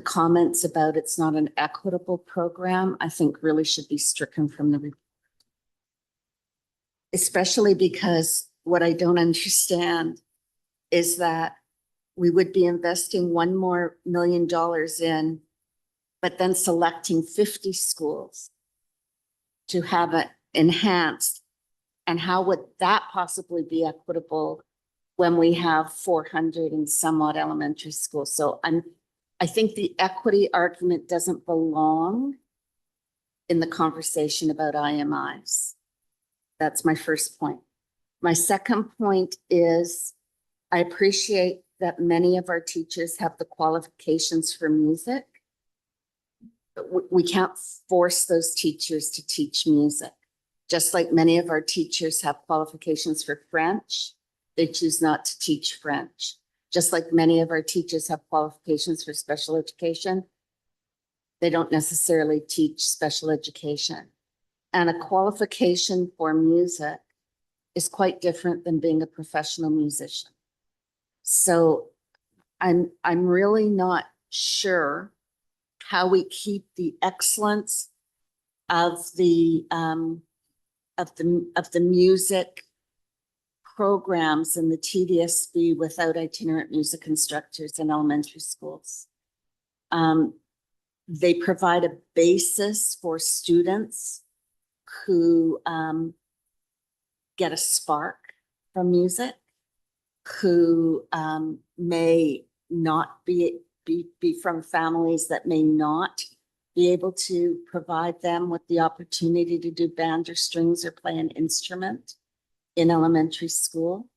comments about it's not an equitable program, I think really should be stricken from the report. Especially because what I don't understand is that we would be investing $1 more million in, but then selecting 50 schools to have it enhanced. And how would that possibly be equitable when we have 400 and somewhat elementary schools? So I think the equity argument doesn't belong in the conversation about IMIs. That's my first point. My second point is I appreciate that many of our teachers have the qualifications for music. But we can't force those teachers to teach music. Just like many of our teachers have qualifications for French, they choose not to teach French. Just like many of our teachers have qualifications for special education, they don't necessarily teach special education. And a qualification for music is quite different than being a professional musician. So I'm really not sure how we keep the excellence of the music programs in the TDSB without itinerant music instructors in elementary schools. They provide a basis for students who get a spark from music, who may not be from families that may not be able to provide them with the opportunity to do band or strings or play an instrument in elementary school.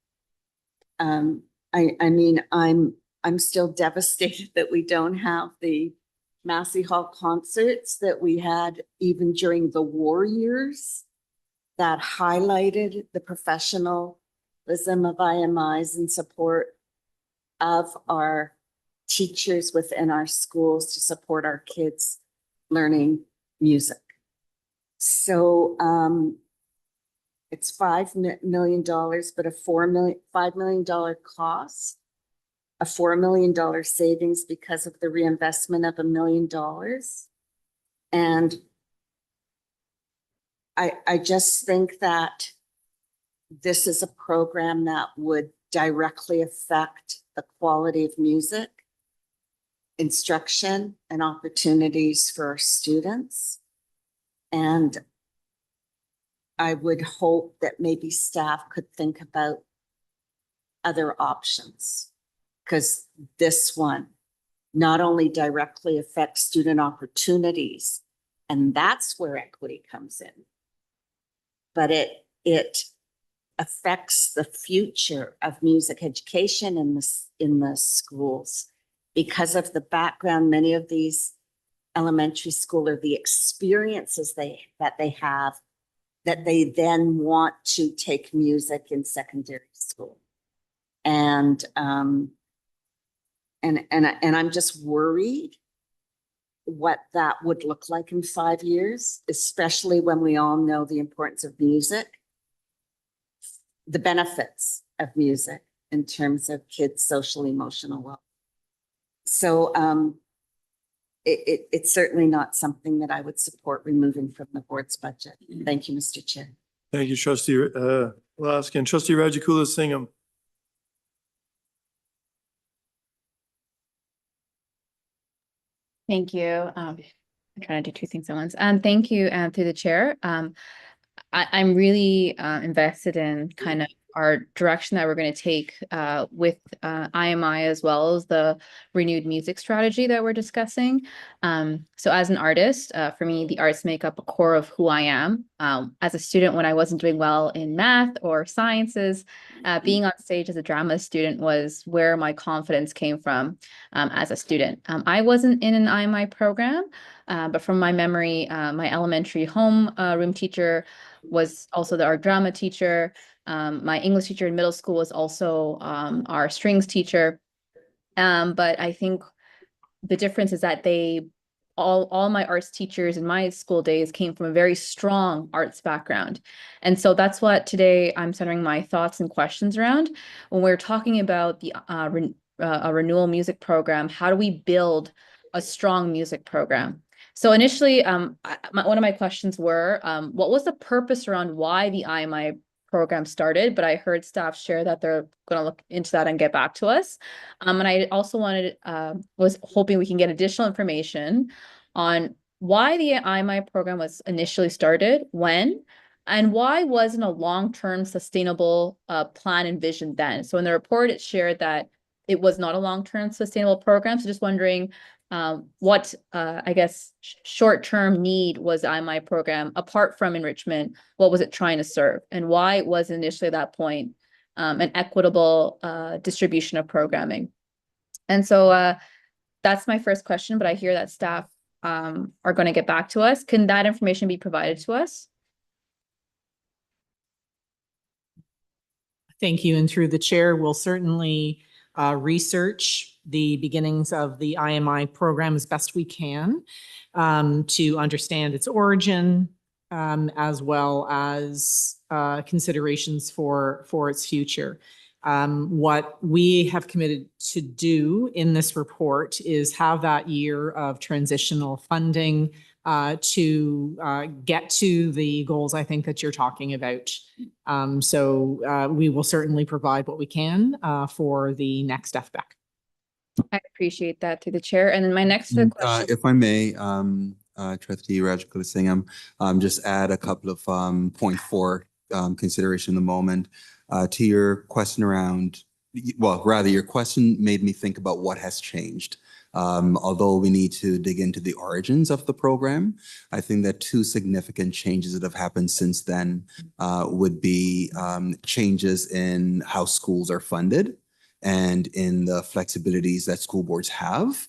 I mean, I'm still devastated that we don't have the Massey Hall concerts that we had even during the war years that highlighted the professionalism of IMIs in support of our teachers within our schools to support our kids learning music. So it's $5 million, but a $5 million cost, a $4 million savings because of the reinvestment of $1 million. And I just think that this is a program that would directly affect the quality of music, instruction, and opportunities for our students. And I would hope that maybe staff could think about other options, because this one not only directly affects student opportunities, and that's where equity comes in, but it affects the future of music education in the schools because of the background many of these elementary school or the experiences that they have, that they then want to take music in secondary school. And I'm just worried what that would look like in 5 years, especially when we all know the importance of music, the benefits of music in terms of kids' social emotional well. So it's certainly not something that I would support removing from the board's budget. Thank you, Mr. Chair. Thank you, Trustee Laskin. Trustee Rajagula Singham. Thank you. I'm trying to do two things at once. Thank you, through the chair. I'm really invested in kind of our direction that we're going to take with IMI, as well as the renewed music strategy that we're discussing. So as an artist, for me, the arts make up a core of who I am. As a student, when I wasn't doing well in math or sciences, being on stage as a drama student was where my confidence came from as a student. I wasn't in an IMI program, but from my memory, my elementary home room teacher was also our drama teacher. My English teacher in middle school was also our strings teacher. But I think the difference is that all my arts teachers in my school days came from a very strong arts background. And so that's what today I'm centering my thoughts and questions around. When we're talking about the a renewal music program, how do we build a strong music program? So initially, one of my questions were, what was the purpose around why the IMI program started? But I heard staff share that they're going to look into that and get back to us. And I also was hoping we can get additional information on why the IMI program was initially started, when, and why wasn't a long-term sustainable plan envisioned then? So in the report, it shared that it was not a long-term sustainable program. So just wondering what, I guess, short-term need was the IMI program, apart from enrichment, what was it trying to serve? And why was initially at that point an equitable distribution of programming? And so that's my first question, but I hear that staff are going to get back to us. Can that information be provided to us? Thank you. And through the chair, we'll certainly research the beginnings of the IMI program as best we can to understand its origin, as well as considerations for its future. What we have committed to do in this report is have that year of transitional funding to get to the goals I think that you're talking about. So we will certainly provide what we can for the next FBEC. I appreciate that through the chair. And then my next question. If I may, Trustee Rajagopal, just add a couple of point for consideration in the moment to your question around, well, rather your question made me think about what has changed. Although we need to dig into the origins of the program, I think that two significant changes that have happened since then would be changes in how schools are funded and in the flexibilities that school boards have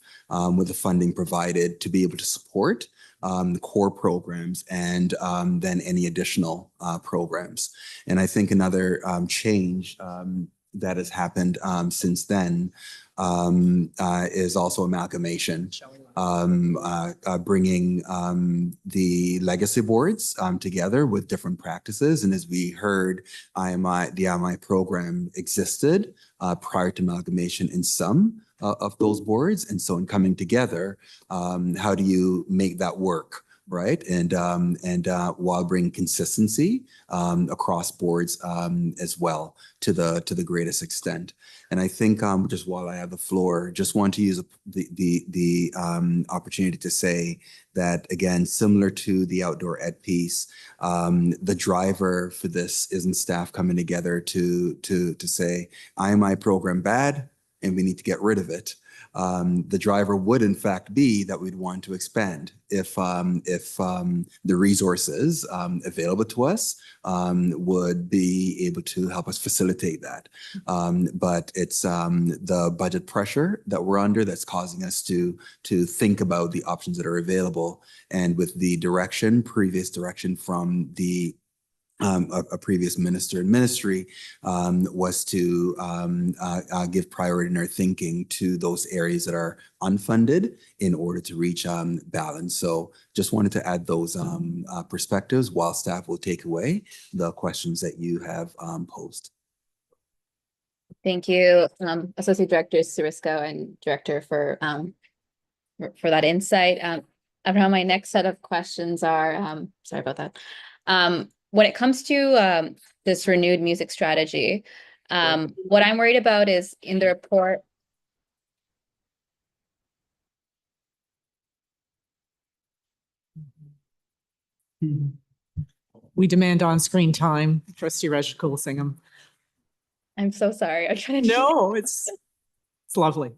with the funding provided to be able to support the core programs and then any additional programs. And I think another change that has happened since then is also amalgamation, bringing the legacy boards together with different practices. And as we heard, the IMI program existed prior to amalgamation in some of those boards. And so in coming together, how do you make that work? Right. And while bringing consistency across boards as well to the greatest extent. And I think just while I have the floor, just want to use the opportunity to say that, again, similar to the outdoor ed piece, the driver for this isn't staff coming together to say, IMI program bad and we need to get rid of it. The driver would in fact be that we'd want to expand if the resources available to us would be able to help us facilitate that. But it's the budget pressure that we're under that's causing us to think about the options that are available. And with the previous direction from the a previous minister in ministry was to give priority in our thinking to those areas that are unfunded in order to reach balance. So just wanted to add those perspectives while staff will take away the questions that you have posed. Thank you, Associate Director Sirisko and Director for that insight. Abraham, my next set of questions are, sorry about that. When it comes to this renewed music strategy, what I'm worried about is in the report. We demand on-screen time. Trustee Rajagul Singham. I'm so sorry. I'm trying to. No, it's lovely.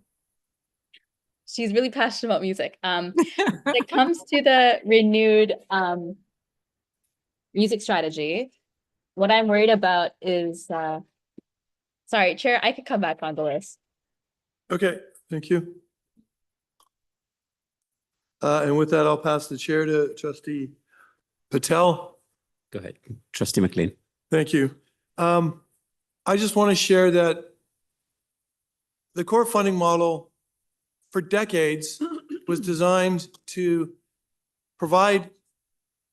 She's really passionate about music. When it comes to the renewed music strategy, what I'm worried about is, sorry, Chair, I could come back on the list. Okay, thank you. And with that, I'll pass the chair to Trustee Patel. Go ahead, Trustee McLean. Thank you. I just want to share that the core funding model for decades was designed to provide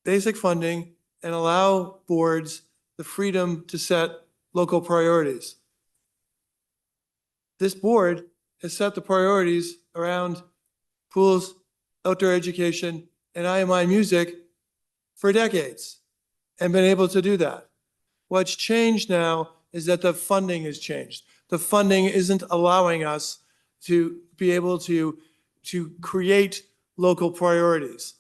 basic funding and allow boards the freedom to set local priorities. This board has set the priorities around pools, outdoor education, and IMI music for decades and been able to do that. What's changed now is that the funding has changed. The funding isn't allowing us to be able to create local priorities.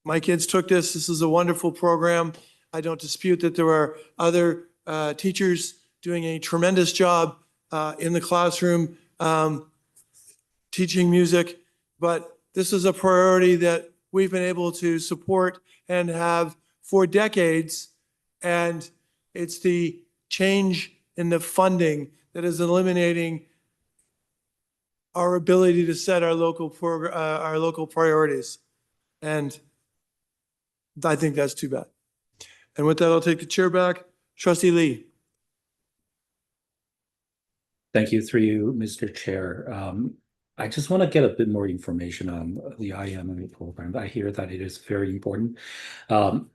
My kids took this. This is a wonderful program. I don't dispute that there are other teachers doing a tremendous job in the classroom teaching music, but this is a priority that we've been able to support and have for decades, and it's the change in the funding that is eliminating our ability to set our local priorities. And I think that's too bad. And with that, I'll take the chair back. Trustee Lee. Thank you, through you, Mr. Chair. I just want to get a bit more information on the IMA program. I hear that it is very important. And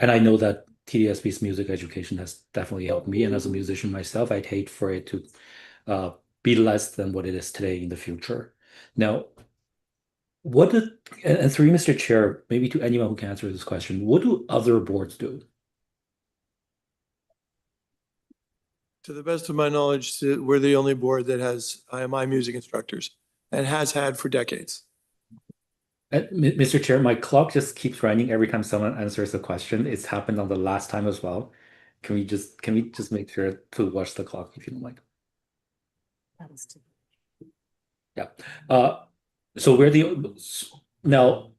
I know that TDSB's music education has definitely helped me. And as a musician myself, I'd hate for it to be less than what it is today in the future. Now, and through you, Mr. Chair, maybe to anyone who can answer this question, what do other boards do? To the best of my knowledge, we're the only board that has IMI music instructors and has had for decades. Mr. Chair, my clock just keeps running every time someone answers a question. It's happened on the last time as well. Can we just make sure to watch the clock if you don't mind? Yeah. So we're now.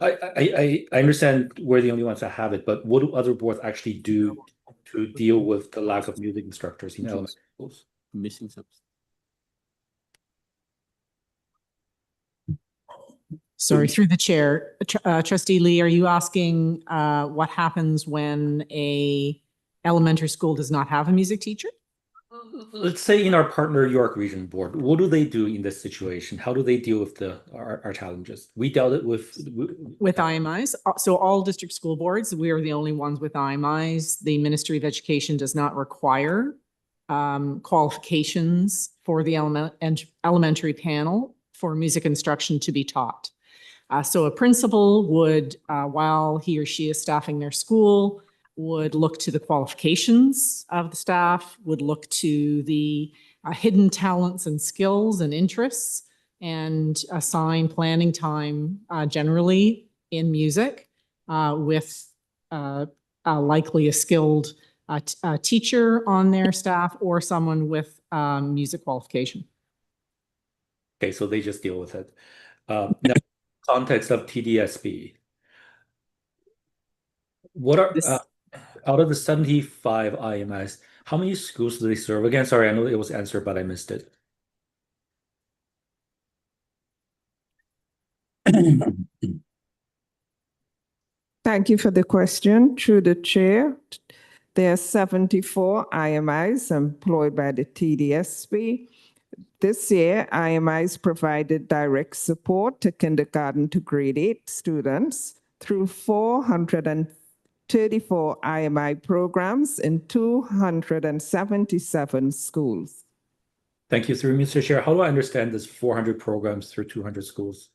I understand we're the only ones that have it, but what do other boards actually do to deal with the lack of music instructors in elementary schools? Missing subs. Sorry, through the chair. Trustee Lee, are you asking what happens when a elementary school does not have a music teacher? Let's say in our partner York Region Board, what do they do in this situation? How do they deal with our challenges? We dealt it with IMIs. So all district school boards, we are the only ones with IMIs. The Ministry of Education does not require qualifications for the elementary panel for music instruction to be taught. So a principal would, while he or she is staffing their school, would look to the qualifications of the staff, would look to the hidden talents and skills and interests, and assign planning time generally in music with likely a skilled teacher on their staff or someone with music qualification. Okay, so they just deal with it. Now, context of TDSB. What are out of the 75 IMIs, how many schools do they serve? Again, sorry, I know it was answered, but I missed it. Thank you for the question. Through the chair, there are 74 IMIs employed by the TDSB. This year, IMIs provided direct support to kindergarten to grade 8 students through 434 IMI programs in 277 schools. Thank you, through Mr. Chair. How do I understand this 400 programs through 200 schools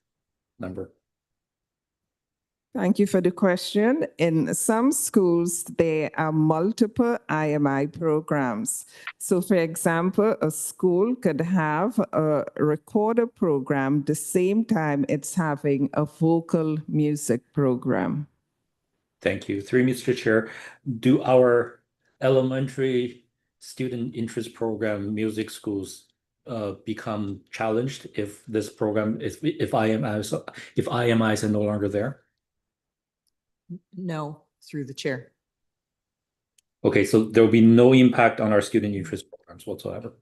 number? Thank you for the question. In some schools, there are multiple IMI programs. So for example, a school could have a recorder program the same time it's having a vocal music program. Thank you. Through Mr. Chair, do our elementary student interest program music schools become challenged if this program if IMIs are no longer there? No, through the chair. Okay, so there will be no impact on our student interest programs whatsoever.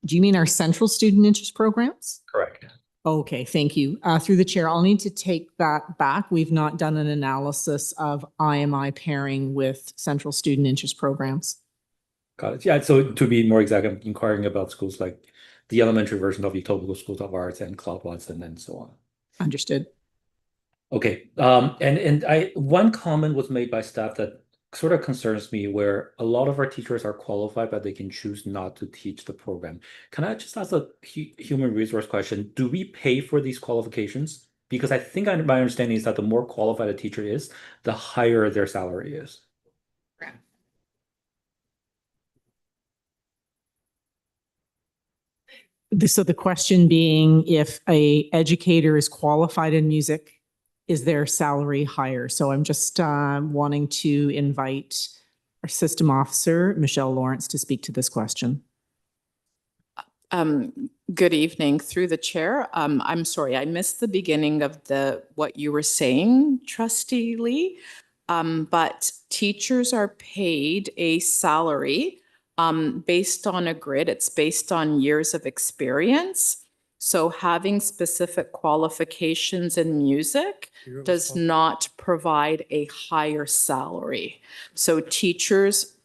Do you mean our central student interest programs? Correct. Okay, thank you. Through the chair, I'll need to take that back. We've not done an analysis of IMI pairing with central student interest programs. Got it. Yeah, so to be more exact, I'm inquiring about schools like the elementary version of Etobicoke Schools of Arts and Cloud Watson and so on. Understood. Okay, and one comment was made by staff that sort of concerns me, where a lot of our teachers are qualified, but they can choose not to teach the program. Can I just ask a human resource question? Do we pay for these qualifications? Because I think my understanding is that the more qualified a teacher is, the higher their salary is. So the question being, if a educator is qualified in music, is their salary higher? So I'm just wanting to invite our system officer, Michelle Lawrence, to speak to this question. Good evening. Through the chair. I'm sorry, I missed the beginning of what you were saying, Trustee Lee. But teachers are paid a salary based on a grid. It's based on years of experience. So having specific qualifications in music does not provide a higher salary. So teachers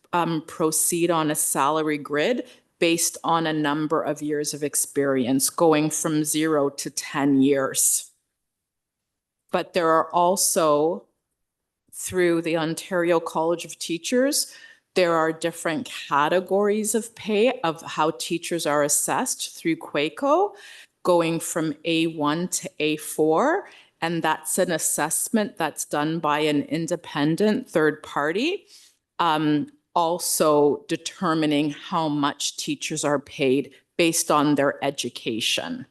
proceed on a salary grid based on a number of years of experience, going from 0 to 10 years. But there are also, through the Ontario College of Teachers, there are different categories of pay of how teachers are assessed through QACO, going from A1 to A4. And that's an assessment that's done by an independent third party, also determining how much teachers are paid based on their education.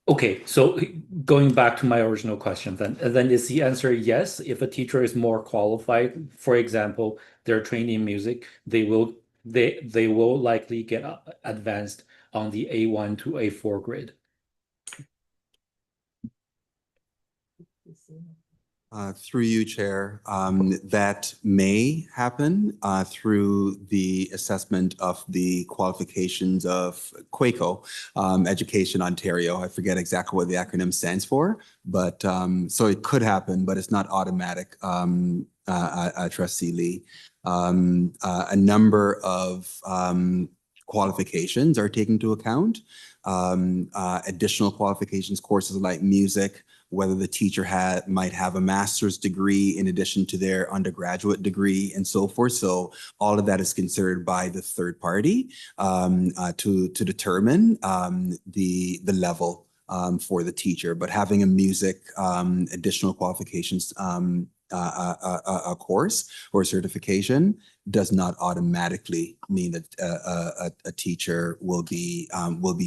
Okay, so going back to my original question, then is the answer yes? If a teacher is more qualified, for example, they're trained in music, they will likely get advanced on the A1 to A4 grid. Through you, Chair, that may happen through the assessment of the qualifications of QACO, Education Ontario. I forget exactly what the acronym stands for, but so it could happen, but it's not automatic, Trustee Lee. A number of qualifications are taken into account. Additional qualifications, courses like music, whether the teacher might have a master's degree in addition to their undergraduate degree and so forth. So all of that is considered by the third party to determine the level for the teacher. But having a music additional qualifications a course or certification does not automatically mean that a teacher will be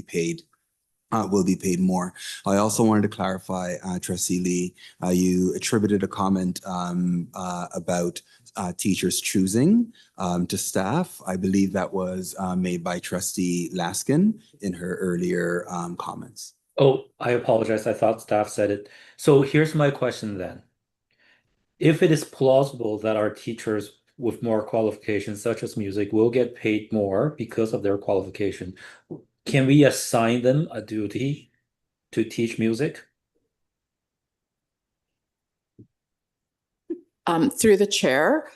paid more. I also wanted to clarify, Trustee Lee, you attributed a comment about teachers choosing to staff. I believe that was made by Trustee Laskin in her earlier comments. Oh, I apologize. I thought staff said it. So here's my question then. If it is plausible that our teachers with more qualifications, such as music, will get paid more because of their qualification, can we assign them a duty to teach music? Through the chair,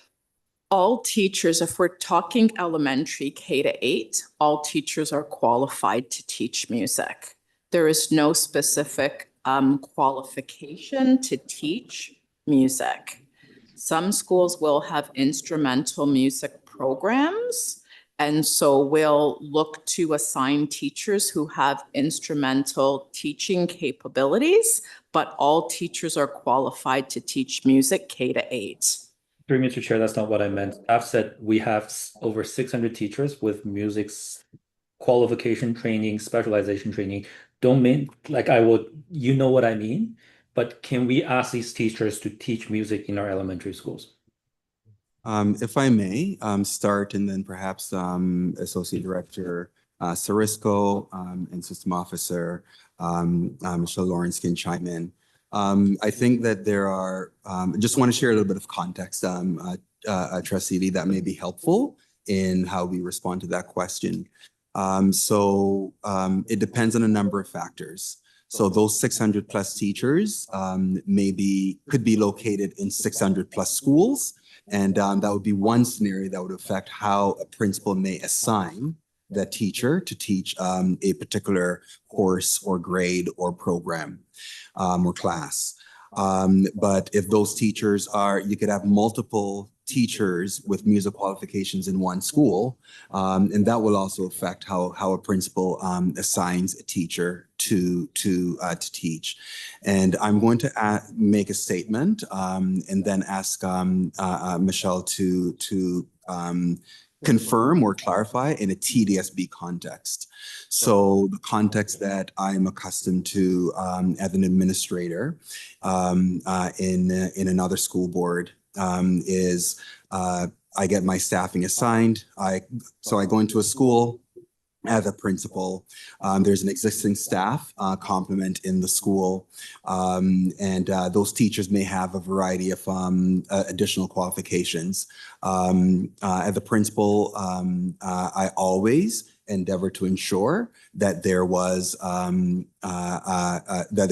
all teachers, if we're talking elementary K to 8, all teachers are qualified to teach music. There is no specific qualification to teach music. Some schools will have instrumental music programs, And so we'll look to assign teachers who have instrumental teaching capabilities, but all teachers are qualified to teach music K-8. Through Mr. Chair, that's not what I meant. I've said we have over 600 teachers with music qualification training, specialization training. Don't mean like I would, you know what I mean? But can we ask these teachers to teach music in our elementary schools? If I may, start and then perhaps Associate Director Sarisco and System Officer Michelle Lawrence can chime in. I think that there are, just want to share a little bit of context, Trustee Lee, that may be helpful in how we respond to that question. It depends on a number of factors. So those 600 plus teachers could be located in 600 plus schools. And that would be one scenario that would affect how a principal may assign that teacher to teach a particular course or grade or program or class. But if those teachers you could have multiple teachers with music qualifications in one school, and that will also affect how a principal assigns a teacher to teach. And I'm going to make a statement and then ask Michelle to confirm or clarify in a TDSB context. So the context that I'm accustomed to as an administrator in another school board is I get my staffing assigned. So I go into a school as a principal. There's an existing staff complement in the school, and those teachers may have a variety of additional qualifications. As a principal, I always endeavor to ensure that there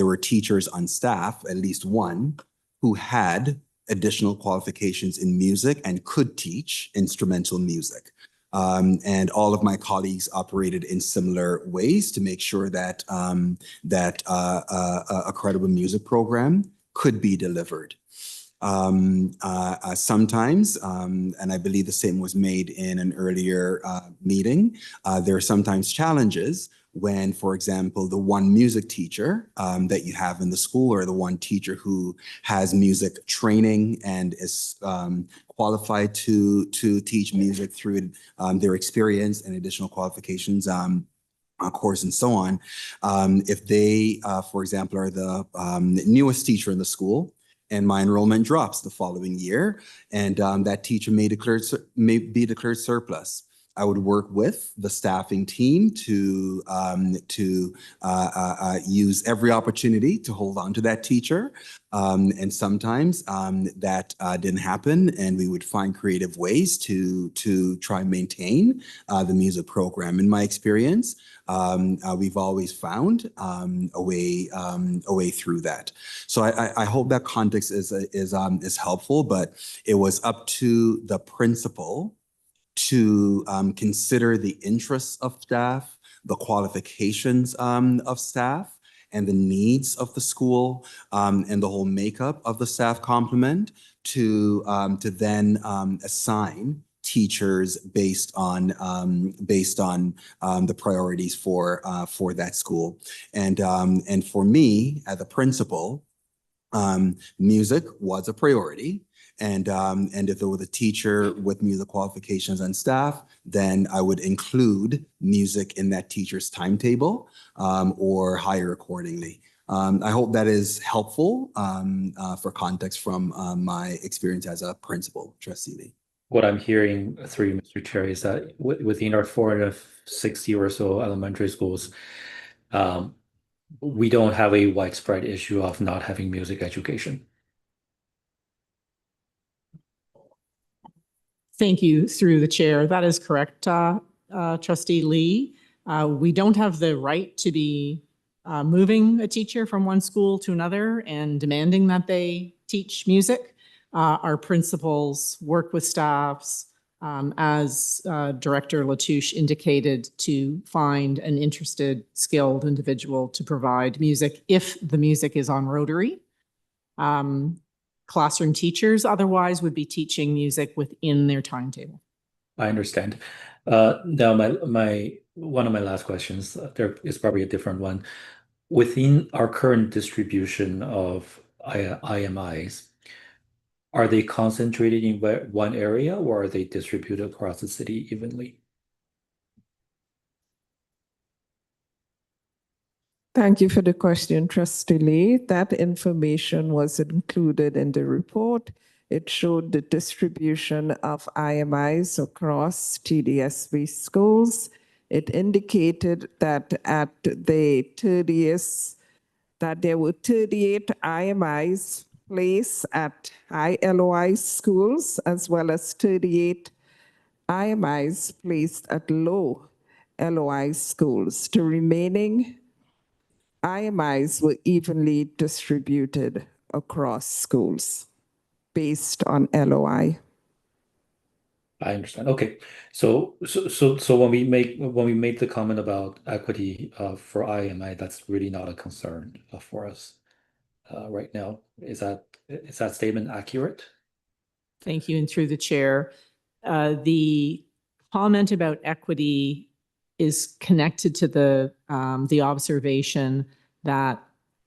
were teachers on staff, at least one, who had additional qualifications in music and could teach instrumental music. And all of my colleagues operated in similar ways to make sure that a credible music program could be delivered. Sometimes, and I believe the same was made in an earlier meeting, there are sometimes challenges when, for example, the one music teacher that you have in the school or the one teacher who has music training and is qualified to teach music through their experience and additional qualifications course and so on. If they, for example, are the newest teacher in the school, and my enrollment drops the following year, and that teacher may be declared surplus, I would work with the staffing team to use every opportunity to hold on to that teacher. And sometimes that didn't happen, and we would find creative ways to try and maintain the music program. In my experience, we've always found a way through that. So I hope that context is helpful, but it was up to the principal to consider the interests of staff, the qualifications of staff, and the needs of the school, and the whole makeup of the staff complement to then assign teachers based on the priorities for that school. And for me as a principal, music was a priority. And if there was a teacher with music qualifications on staff, then I would include music in that teacher's timetable or hire accordingly. I hope that is helpful for context from my experience as a principal, Trustee Lee. What I'm hearing through you, Mr. Chair, is that within our 460 or so elementary schools, we don't have a widespread issue of not having music education. Thank you, through the chair. That is correct, Trustee Lee. We don't have the right to be moving a teacher from one school to another and demanding that they teach music. Our principals work with staffs, as Director Latouche indicated, to find an interested, skilled individual to provide music if the music is on Rotary. Classroom teachers otherwise would be teaching music within their timetable. I understand. Now my one of my last questions, there is probably a different one. Within our current distribution of IMIs, are they concentrated in one area or are they distributed across the city evenly? Thank you for the question, Trustee Lee. That information was included in the report. It showed the distribution of IMIs across TDSB schools. It indicated that at the 30th, that there were 38 IMIs placed at high LOI schools, as well as 38 IMIs placed at low LOI schools. The remaining IMIs were evenly distributed across schools based on LOI. I understand. Okay. So when we make the comment about equity for IMI, that's really not a concern for us right now. Is that statement accurate? Thank you. And through the chair, the comment about equity is connected to the observation that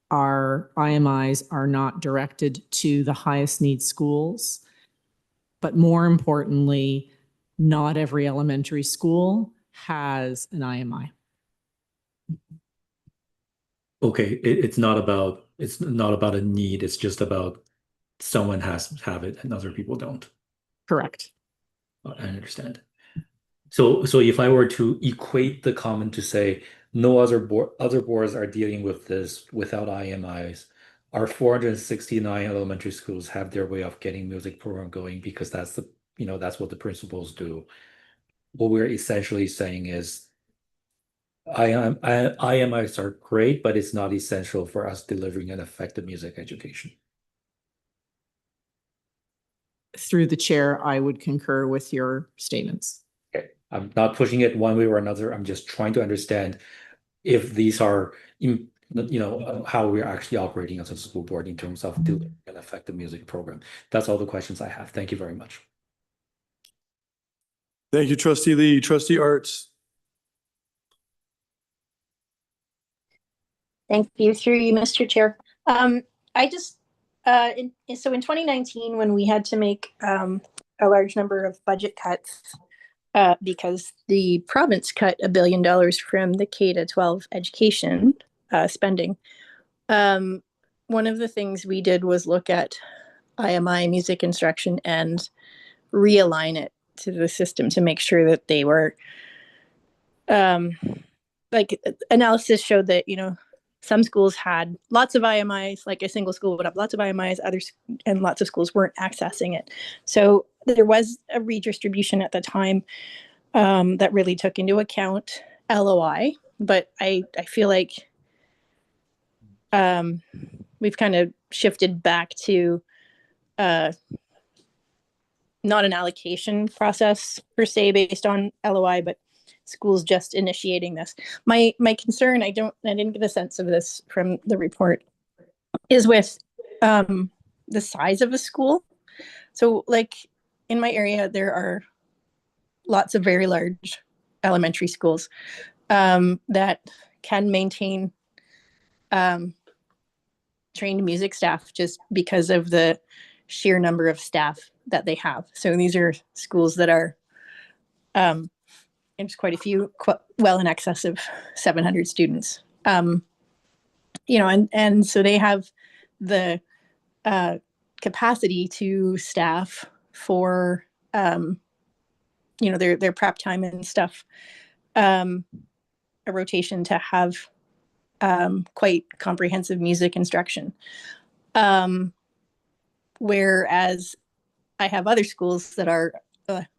our IMIs are not directed to the highest need schools. But more importantly, not every elementary school has an IMI. Okay, it's not about a need, it's just about someone has to have it and other people don't. Correct. I understand. So if I were to equate the comment to say no other boards are dealing with this without IMIs, our 469 elementary schools have their way of getting music program going because that's that's what the principals do. What we're essentially saying is IMIs are great, but it's not essential for us delivering an effective music education. Through the chair, I would concur with your statements. Okay, I'm not pushing it one way or another. I'm just trying to understand if these are, how we're actually operating as a school board in terms of doing an effective music program. That's all the questions I have. Thank you very much. Thank you, Trustee Lee. Trustee Arts. Thank you, through you, Mr. Chair. I just, so in 2019, when we had to make a large number of budget cuts because the province cut $1 billion from the K-12 education spending, one of the things we did was look at IMI music instruction and realign it to the system to make sure that they were, like analysis showed that, some schools had lots of IMIs, like a single school would have lots of IMIs, others and lots of schools weren't accessing it. So there was a redistribution at the time that really took into account LOI, but I feel like we've kind of shifted back to not an allocation process per se based on LOI, but schools just initiating this. My concern, I didn't get a sense of this from the report, is with the size of a school. So like in my area, there are lots of very large elementary schools that can maintain trained music staff just because of the sheer number of staff that they have. So these are schools that are there's quite a few, well in excess of 700 students. And so they have the capacity to staff for, their prep time and stuff, a rotation to have quite comprehensive music instruction. Whereas I have other schools that are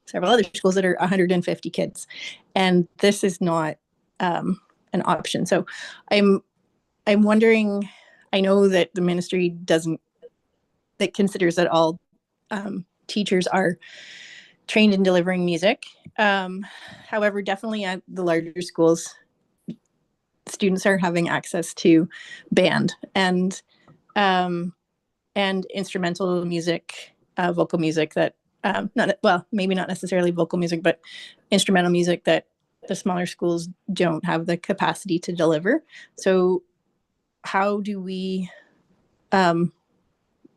several other schools that are 150 kids, and this is not an option. So I'm wondering, I know that the ministry that considers that all teachers are trained in delivering music. However, definitely at the larger schools, students are having access to band and instrumental music, vocal music that maybe not necessarily vocal music, but instrumental music that the smaller schools don't have the capacity to deliver. So how do we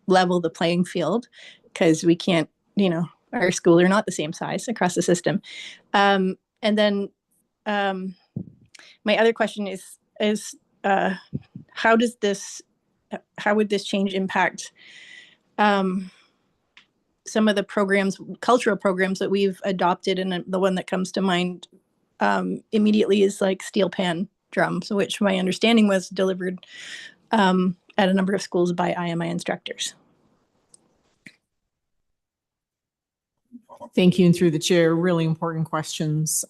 level the playing field? Because we can't, our schools are not the same size across the system. And then my other question is how would this change impact some of the cultural programs that we've adopted? And the one that comes to mind immediately is like steel pan drums, which my understanding was delivered at a number of schools by IMI instructors. Thank you. And through the chair, really important questions,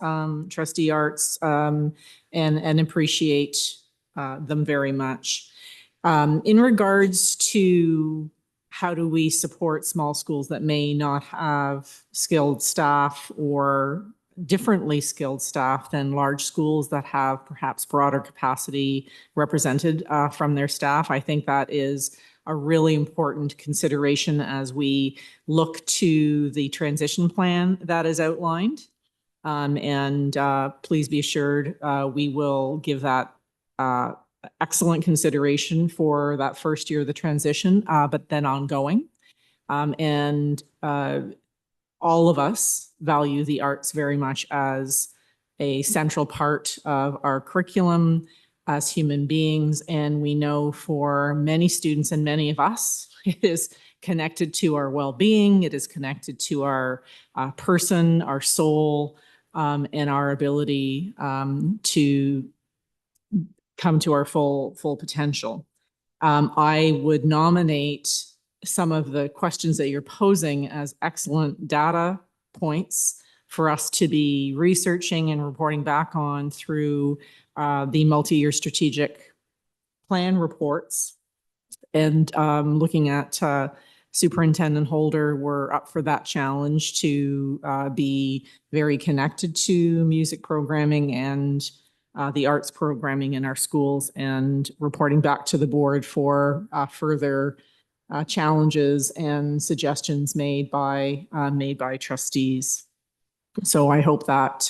Trustee Arts, and appreciate them very much. In regards to how do we support small schools that may not have skilled staff or differently skilled staff than large schools that have perhaps broader capacity represented from their staff, I think that is a really important consideration as we look to the transition plan that is outlined. Please be assured we will give that excellent consideration for that first year of the transition, but then ongoing. All of us value the arts very much as a central part of our curriculum as human beings. And we know for many students and many of us, it is connected to our well-being. It is connected to our person, our soul, and our ability to come to our full potential. I would nominate some of the questions that you're posing as excellent data points for us to be researching and reporting back on through the multi-year strategic plan reports. And looking at Superintendent Holder, we're up for that challenge to be very connected to music programming and the arts programming in our schools, and reporting back to the board for further challenges and suggestions made by trustees. So I hope that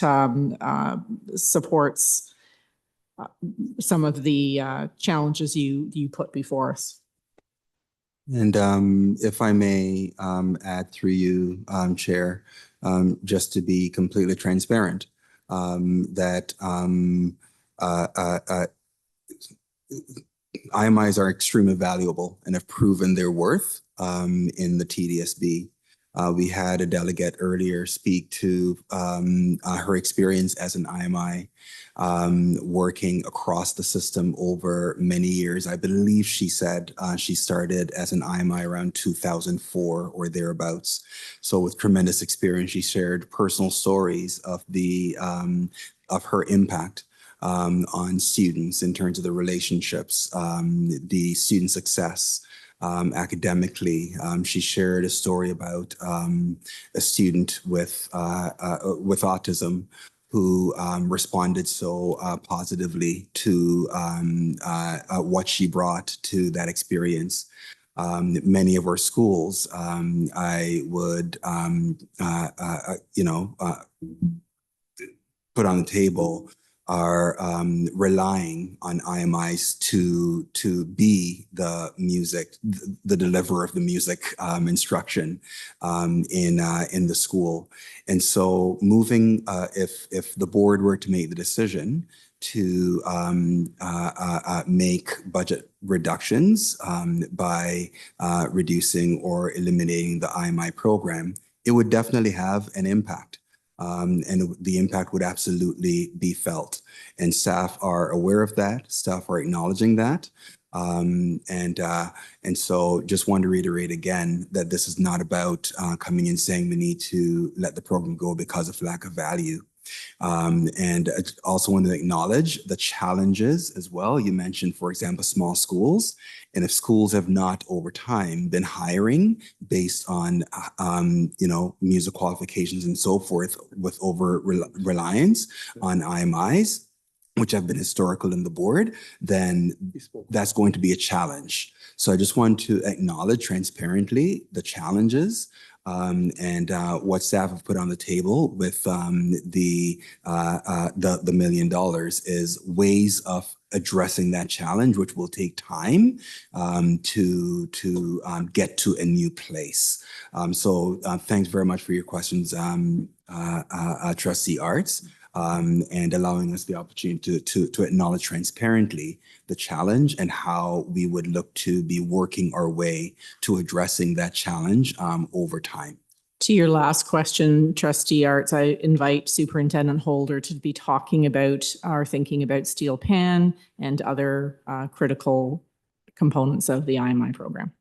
supports some of the challenges you put before us. And if I may add through you, Chair, just to be completely transparent, that IMIs are extremely valuable and have proven their worth in the TDSB. We had a delegate earlier speak to her experience as an IMI, working across the system over many years. I believe she said she started as an IMI around 2004 or thereabouts. So with tremendous experience, she shared personal stories of of her impact on students in terms of the relationships, the student success. Academically, she shared a story about a student with autism who responded so positively to what she brought to that experience. Many of our schools, I would, put on the table, are relying on IMIs to be the music, the deliverer of the music instruction in the school. And so moving, if the board were to make the decision to make budget reductions by reducing or eliminating the IMI program, it would definitely have an impact. And the impact would absolutely be felt. And staff are aware of that. Staff are acknowledging that. And so just want to reiterate again that this is not about coming in saying we need to let the program go because of lack of value. And I also want to acknowledge the challenges as well. You mentioned, for example, small schools. And if schools have not over time been hiring based on, music qualifications and so forth with over reliance on IMIs, which have been historical in the board, then that's going to be a challenge. So I just want to acknowledge transparently the challenges And what staff have put on the table with the $1 million is ways of addressing that challenge, which will take time to get to a new place. So thanks very much for your questions, Trustee Arts, and allowing us the opportunity to acknowledge transparently the challenge and how we would look to be working our way to addressing that challenge over time. To your last question, Trustee Arts, I invite Superintendent Holder to be talking about our thinking about steel pan and other critical components of the IMI program.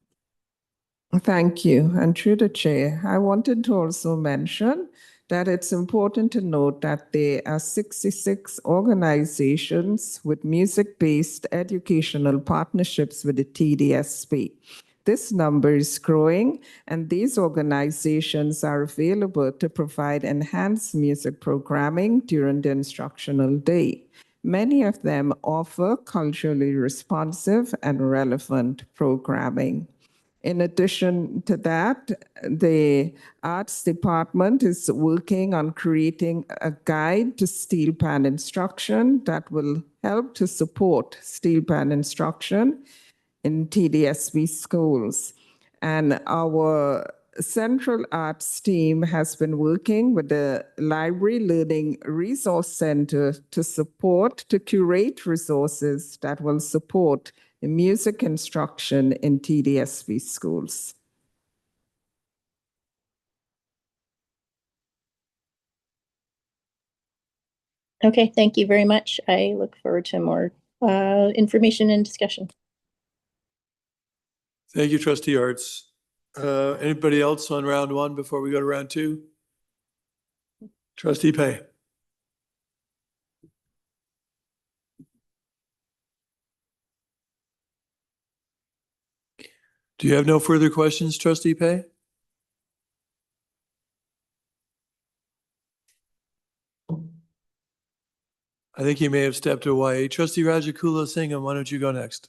Thank you. And through the chair, I wanted to also mention that it's important to note that there are 66 organizations with music-based educational partnerships with the TDSP. This number is growing, and these organizations are available to provide enhanced music programming during the instructional day. Many of them offer culturally responsive and relevant programming. In addition to that, the Arts Department is working on creating a guide to steel pan instruction that will help to support steel pan instruction in TDSB schools. And our Central Arts team has been working with the Library Learning Resource Center to curate resources that will support music instruction in TDSB schools. Okay, thank you very much. I look forward to more information and discussion. Thank you, Trustee Arts. Anybody else on round one before we go to round two? Trustee Pay. Do you have no further questions, Trustee Pay? I think he may have stepped away. Trustee Rajakula Singham, why don't you go next?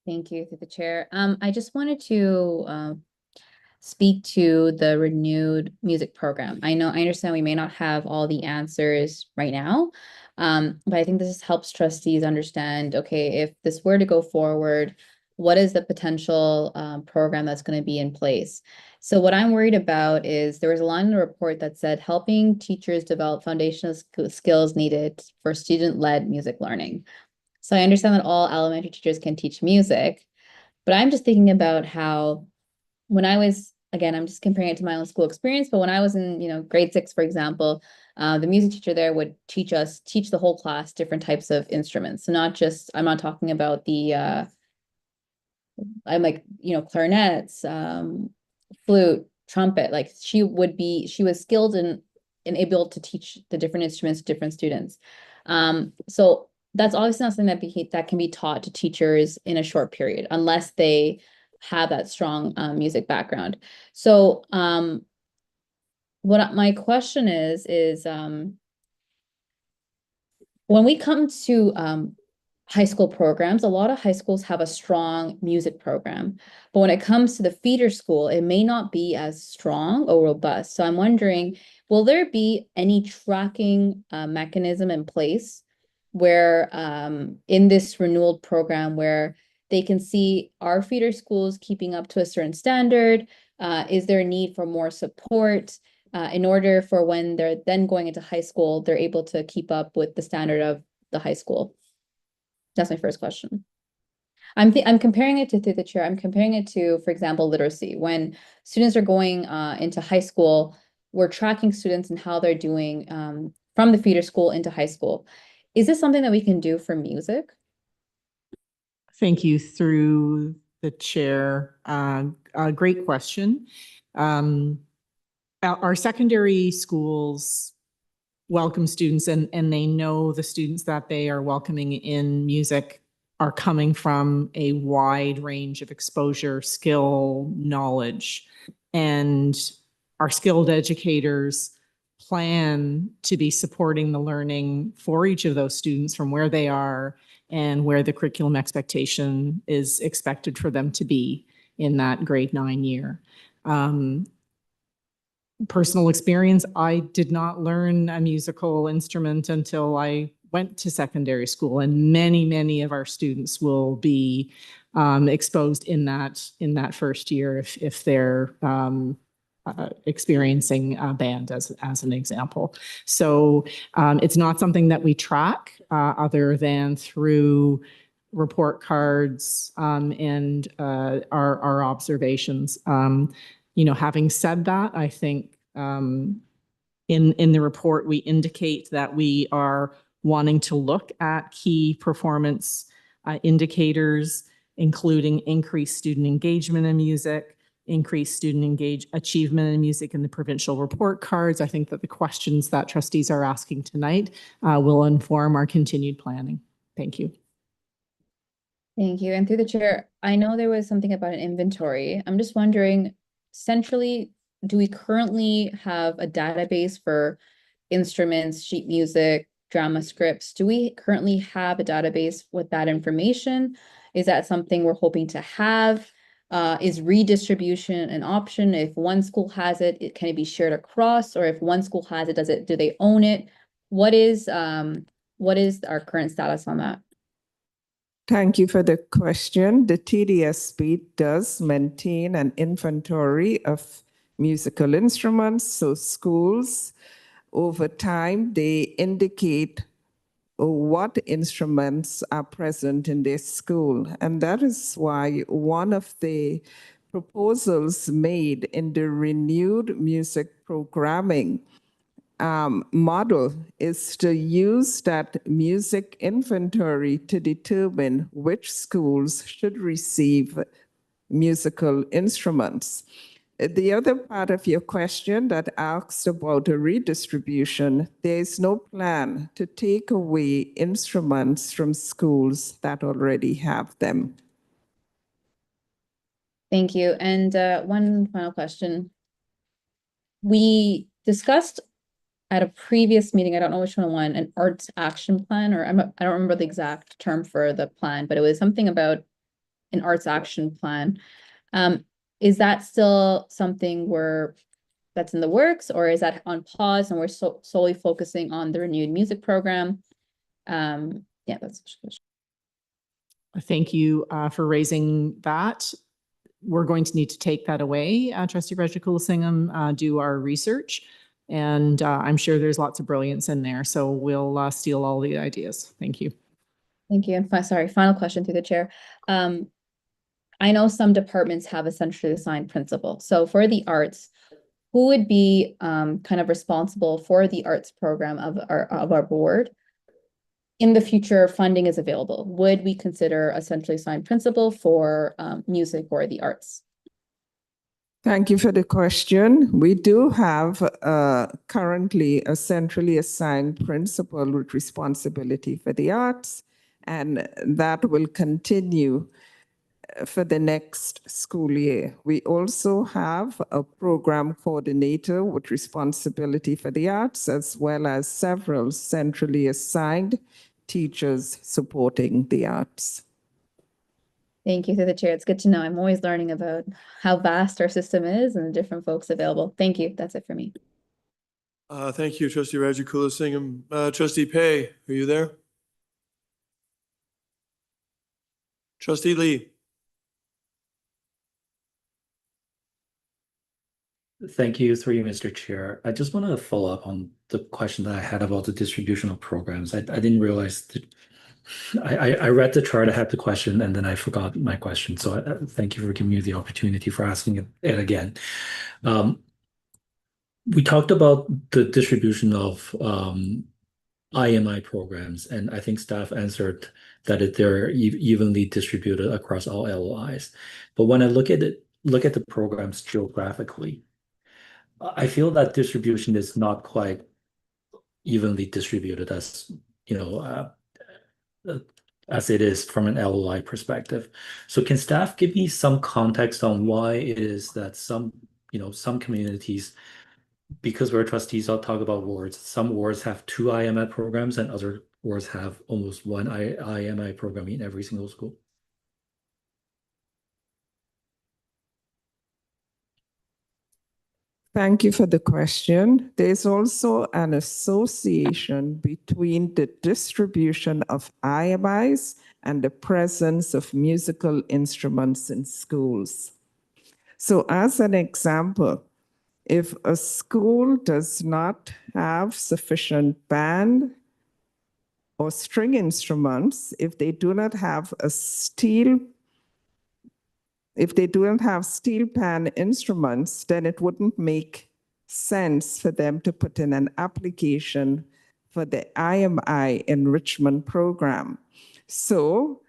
Thank you, through the chair. I just wanted to speak to the renewed music program. I understand we may not have all the answers right now, but I think this helps trustees understand, okay, if this were to go forward, what is the potential program that's going to be in place? So what I'm worried about is there was a line in the report that said helping teachers develop foundational skills needed for student-led music learning. So I understand that all elementary teachers can teach music, but I'm just thinking about how when I was, again, I'm just comparing it to my own school experience, but when I was in, grade 6, for example, the music teacher there would teach the whole class different types of instruments. So I'm not talking about the, I'm like, clarinets, flute, trumpet, like she was skilled and able to teach the different instruments to different students. So that's obviously not something that can be taught to teachers in a short period unless they have that strong music background. So what my question is when we come to high school programs, a lot of high schools have a strong music program, but when it comes to the feeder school, it may not be as strong or robust. So I'm wondering, will there be any tracking mechanism in place where in this renewal program where they can see are feeder schools keeping up to a certain standard? Is there a need for more support in order for when they're then going into high school, they're able to keep up with the standard of the high school? That's my first question. I'm comparing it to, through the chair, I'm comparing it to, for example, literacy. When students are going into high school, we're tracking students and how they're doing from the feeder school into high school. Is this something that we can do for music? Thank you, through the chair. A great question. Our secondary schools welcome students and they know the students that they are welcoming in music are coming from a wide range of exposure, skill, knowledge, and our skilled educators plan to be supporting the learning for each of those students from where they are and where the curriculum expectation is expected for them to be. in that grade 9 year. Personal experience, I did not learn a musical instrument until I went to secondary school, and many of our students will be exposed in that first year if they're experiencing a band as an example. So it's not something that we track other than through report cards and our observations. Having said that, I think in the report, we indicate that we are wanting to look at key performance indicators, including increased student engagement in music, increased student achievement in music in the provincial report cards. I think that the questions that trustees are asking tonight will inform our continued planning. Thank you. Thank you. And through the chair, I know there was something about an inventory. I'm just wondering, centrally, do we currently have a database for instruments, sheet music, drama scripts? Do we currently have a database with that information? Is that something we're hoping to have? Is redistribution an option? If one school has it, can it be shared across? Or if one school has it, do they own it? What is our current status on that? Thank you for the question. The TDSB does maintain an inventory of musical instruments. So schools, over time, they indicate what instruments are present in their school. And that is why one of the proposals made in the renewed music programming model is to use that music inventory to determine which schools should receive musical instruments. The other part of your question that asked about a redistribution, there is no plan to take away instruments from schools that already have them. Thank you. And one final question. We discussed at a previous meeting, I don't know which one, an arts action plan, or I don't remember the exact term for the plan, but it was something about an arts action plan. Is that still something that's in the works, or is that on pause and we're solely focusing on the renewed music program? Yeah, that's the question. Thank you for raising that. We're going to need to take that away, Trustee Reggie-Coolsingham, do our research. And I'm sure there's lots of brilliance in there. So we'll steal all the ideas. Thank you. Thank you. And sorry, final question through the chair. I know some departments have a centrally assigned principal. So for the arts, who would be kind of responsible for the arts program of our board? In the future, funding is available. Would we consider a centrally assigned principal for music or the arts? Thank you for the question. We do have currently a centrally assigned principal with responsibility for the arts, and that will continue for the next school year. We also have a program coordinator with responsibility for the arts, as well as several centrally assigned teachers supporting the arts. Thank you through the chair. It's good to know. I'm always learning about how vast our system is and the different folks available. Thank you. That's it for me. Thank you, Trustee Reggie-Coolsingham. Trustee Pay, are you there? Trustee Lee. Thank you, through you, Mr. Chair. I just want to follow up on the question that I had about the distribution of programs. I didn't realize that I read the chart, I had the question, and then I forgot my question. So thank you for giving me the opportunity for asking it again. We talked about the distribution of IMI programs, and I think staff answered that they're evenly distributed across all LOIs. But when I look at the programs geographically, I feel that distribution is not quite evenly distributed as as it is from an LOI perspective. So can staff give me some context on why it is that some communities, because we're trustees, I'll talk about wards. Some wards have 2 IMI programs and other wards have almost 1 IMI program in every single school. Thank you for the question. There's also an association between the distribution of IMIs and the presence of musical instruments in schools. So as an example, if a school does not have sufficient band or string instruments, if they do not have steel pan instruments, then it wouldn't make sense for them to put in an application for the IMI enrichment program. So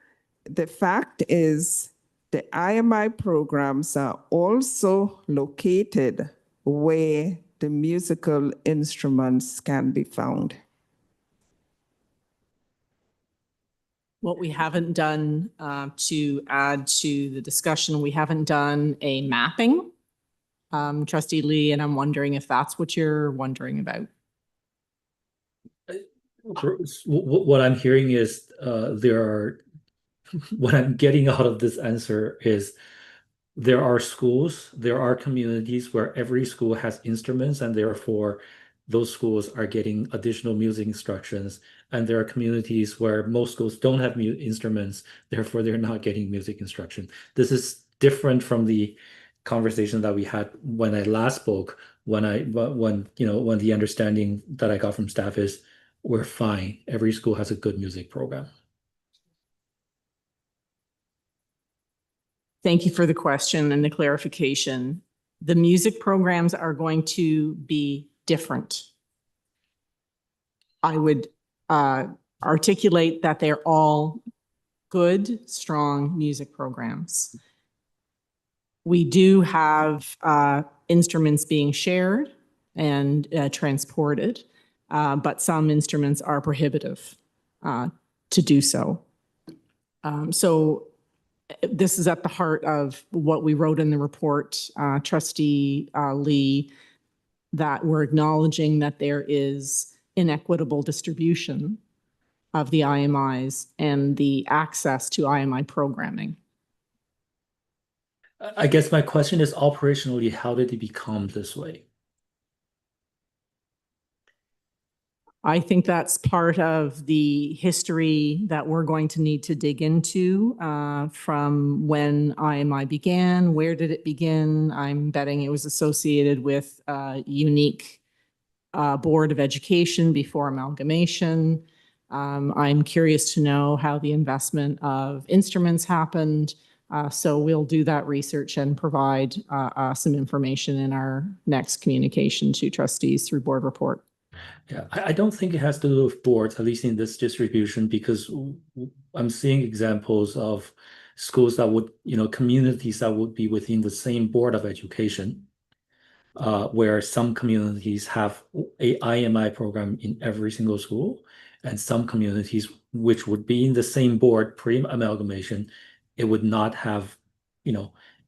the fact is the IMI programs are also located where the musical instruments can be found. What we haven't done to add to the discussion, we haven't done a mapping, Trustee Lee, and I'm wondering if that's what you're wondering about. What I'm hearing is what I'm getting out of this answer is there are schools, there are communities where every school has instruments, and therefore those schools are getting additional music instructions. And there are communities where most schools don't have instruments, therefore they're not getting music instruction. This is different from the conversation that we had when I last spoke, when the understanding that I got from staff is we're fine. Every school has a good music program. Thank you for the question and the clarification. The music programs are going to be different. I would articulate that they're all good, strong music programs. We do have instruments being shared and transported, but some instruments are prohibitive to do so. So this is at the heart of what we wrote in the report, Trustee Lee, that we're acknowledging that there is inequitable distribution of the IMIs and the access to IMI programming. I guess my question is operationally, how did it become this way? I think that's part of the history that we're going to need to dig into from when IMI began. Where did it begin? I'm betting it was associated with a unique Board of Education before amalgamation. I'm curious to know how the investment of instruments happened. So we'll do that research and provide some information in our next communication to trustees through board report. Yeah, I don't think it has to do with boards, at least in this distribution, because I'm seeing examples of schools that would, communities that would be within the same Board of Education, where some communities have a IMI program in every single school, and some communities which would be in the same board pre-amalgamation, it would not have,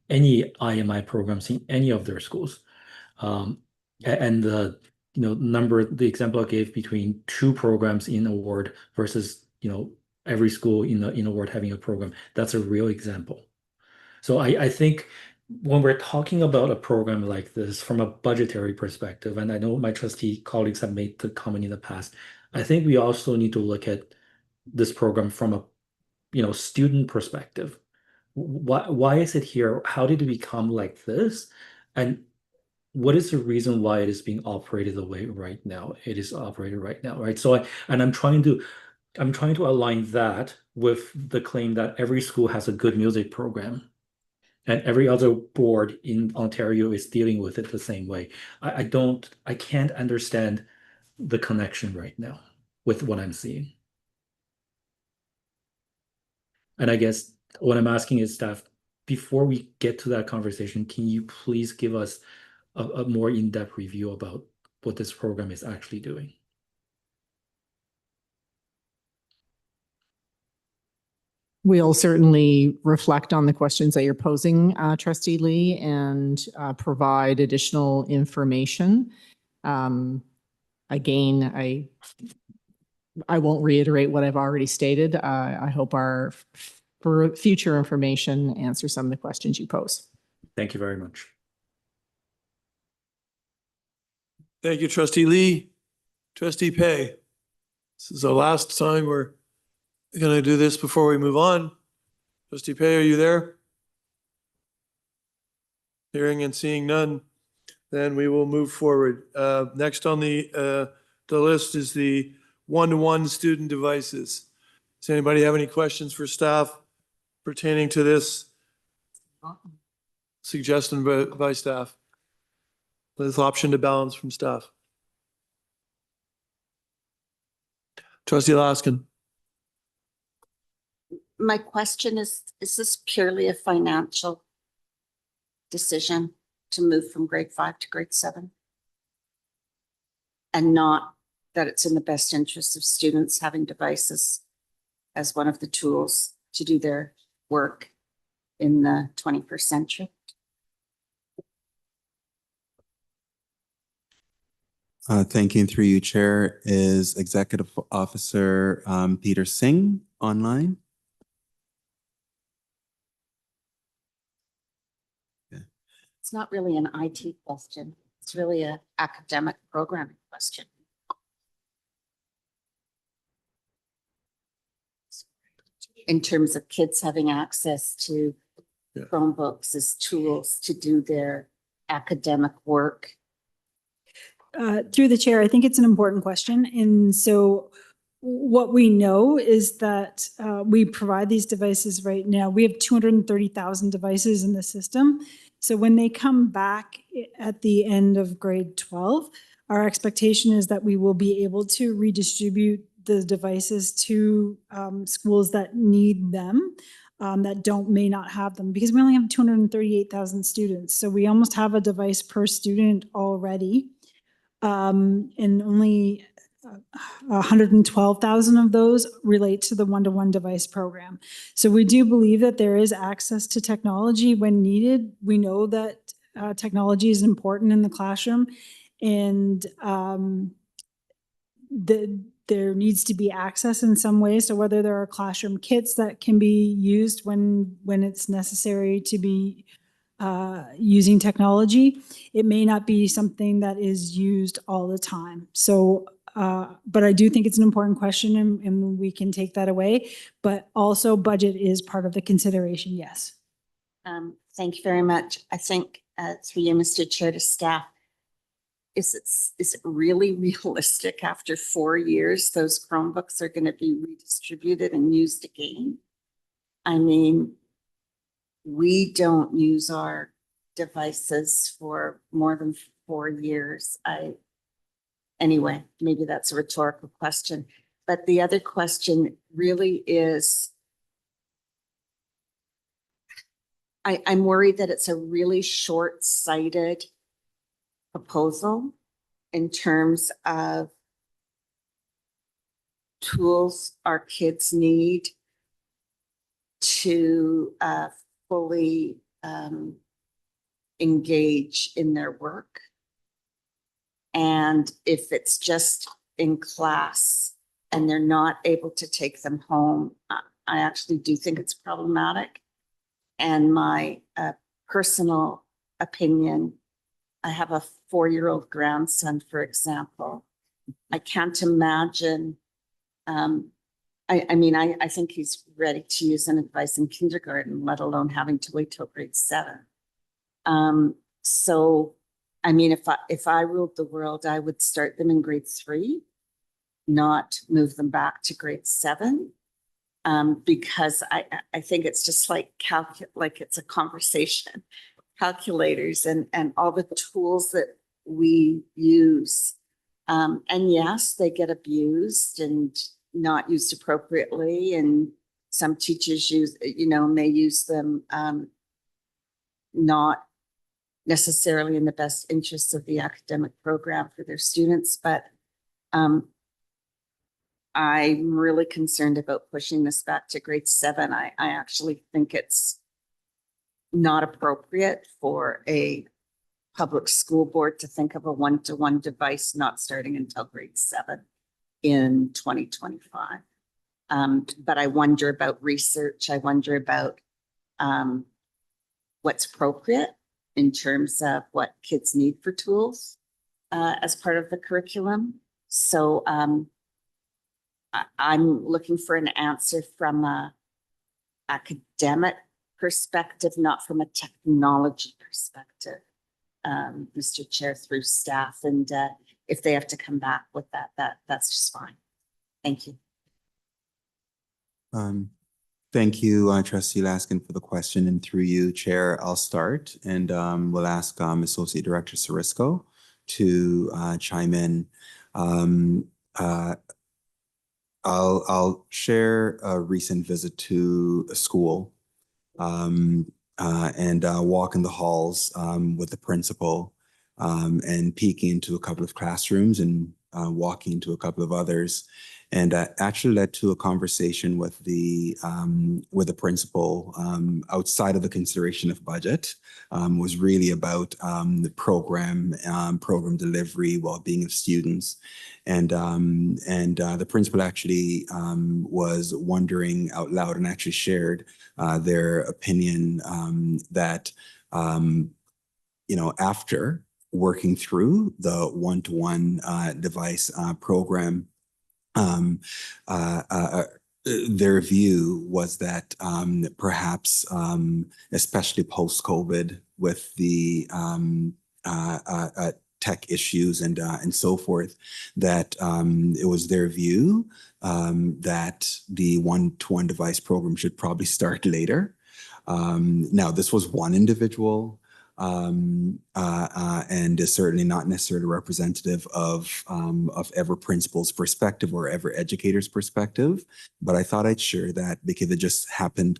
any IMI programs in any of their schools. And the example I gave between 2 programs in a ward versus, every school in a ward having a program, that's a real example. So I think when we're talking about a program like this from a budgetary perspective, and I know my trustee colleagues have made the comment in the past, I think we also need to look at this program from a, student perspective. Why is it here? How did it become like this? And what is the reason why it is being operated the way right now it is operated right now, right? So I'm trying to align that with the claim that every school has a good music program and every other board in Ontario is dealing with it the same way. I can't understand the connection right now with what I'm seeing. And I guess what I'm asking is staff, before we get to that conversation, can you please give us a more in-depth review about what this program is actually doing? We'll certainly reflect on the questions that you're posing, Trustee Lee, and provide additional information. Again, I won't reiterate what I've already stated. I hope our future information answers some of the questions you pose. Thank you very much. Thank you, Trustee Lee. Trustee Pay. This is the last time we're going to do this before we move on. Trustee Pay, are you there? Hearing and seeing none, then we will move forward. Next on the list is the one-to-one student devices. Does anybody have any questions for staff pertaining to this suggestion by staff? This option to balance from staff. Trustee Laskin. My question is this purely a financial decision to move from grade 5 to grade 7? And not that it's in the best interest of students having devices as one of the tools to do their work in the 21st century? Thank you. And through you, Chair, is Executive Officer Peter Singh online? It's not really an IT question. It's really an academic programming question. In terms of kids having access to Chromebooks as tools to do their academic work. Through the chair, I think it's an important question. And so what we know is that we provide these devices right now. We have 230,000 devices in the system. So when they come back at the end of grade 12, our expectation is that we will be able to redistribute the devices to schools that need them, that may not have them, because we only have 238,000 students. So we almost have a device per student already. And only 112,000 of those relate to the one-to-one device program. So we do believe that there is access to technology when needed. We know that technology is important in the classroom, and there needs to be access in some ways. So whether there are classroom kits that can be used when it's necessary to be using technology, it may not be something that is used all the time. So, but I do think it's an important question, and we can take that away. But also, budget is part of the consideration, yes. Thank you very much. I think through you, Mr. Chair, to staff, is it really realistic after 4 years those Chromebooks are going to be redistributed and used again? I mean, we don't use our devices for more than 4 years. Anyway, maybe that's a rhetorical question. But the other question really is, I'm worried that it's a really short-sighted proposal in terms of tools our kids need to fully engage in their work. And if it's just in class and they're not able to take them home, I actually do think it's problematic. And my personal opinion, I have a 4-year-old grandson, for example. I can't imagine, I think he's ready to use an advice in kindergarten, let alone having to wait till grade 7. So, I mean, if I ruled the world, I would start them in grade 3, not move them back to grade 7. Because I think it's just like it's a conversation, calculators and all the tools that we use. And yes, they get abused and not used appropriately. And some teachers may use them not necessarily in the best interests of the academic program for their students. But I'm really concerned about pushing this back to grade 7. I actually think it's not appropriate for a public school board to think of a one-to-one device not starting until grade 7 in 2025. But I wonder about research. I wonder about what's appropriate in terms of what kids need for tools. as part of the curriculum. So I'm looking for an answer from a academic perspective, not from a technology perspective, Mr. Chair, through staff. And if they have to come back with that's just fine. Thank you. Thank you, Trustee Laskin, for the question. And through you, Chair, I'll start, and we'll ask Associate Director Sarisco to chime in. I'll share a recent visit to a school and walk in the halls with the principal and peeking into a couple of classrooms and walking into a couple of others, and actually led to a conversation with the principal outside of the consideration of budget. Was really about the program delivery, well-being of students, and the principal actually was wondering out loud and actually shared their opinion that after working through the one-to-one device program, their view was that perhaps, especially post-COVID with the tech issues and so forth, that it was their view that the one-to-one device program should probably start later. Now, this was one individual, and is certainly not necessarily representative of every principal's perspective or every educator's perspective. But I thought I'd share that because it just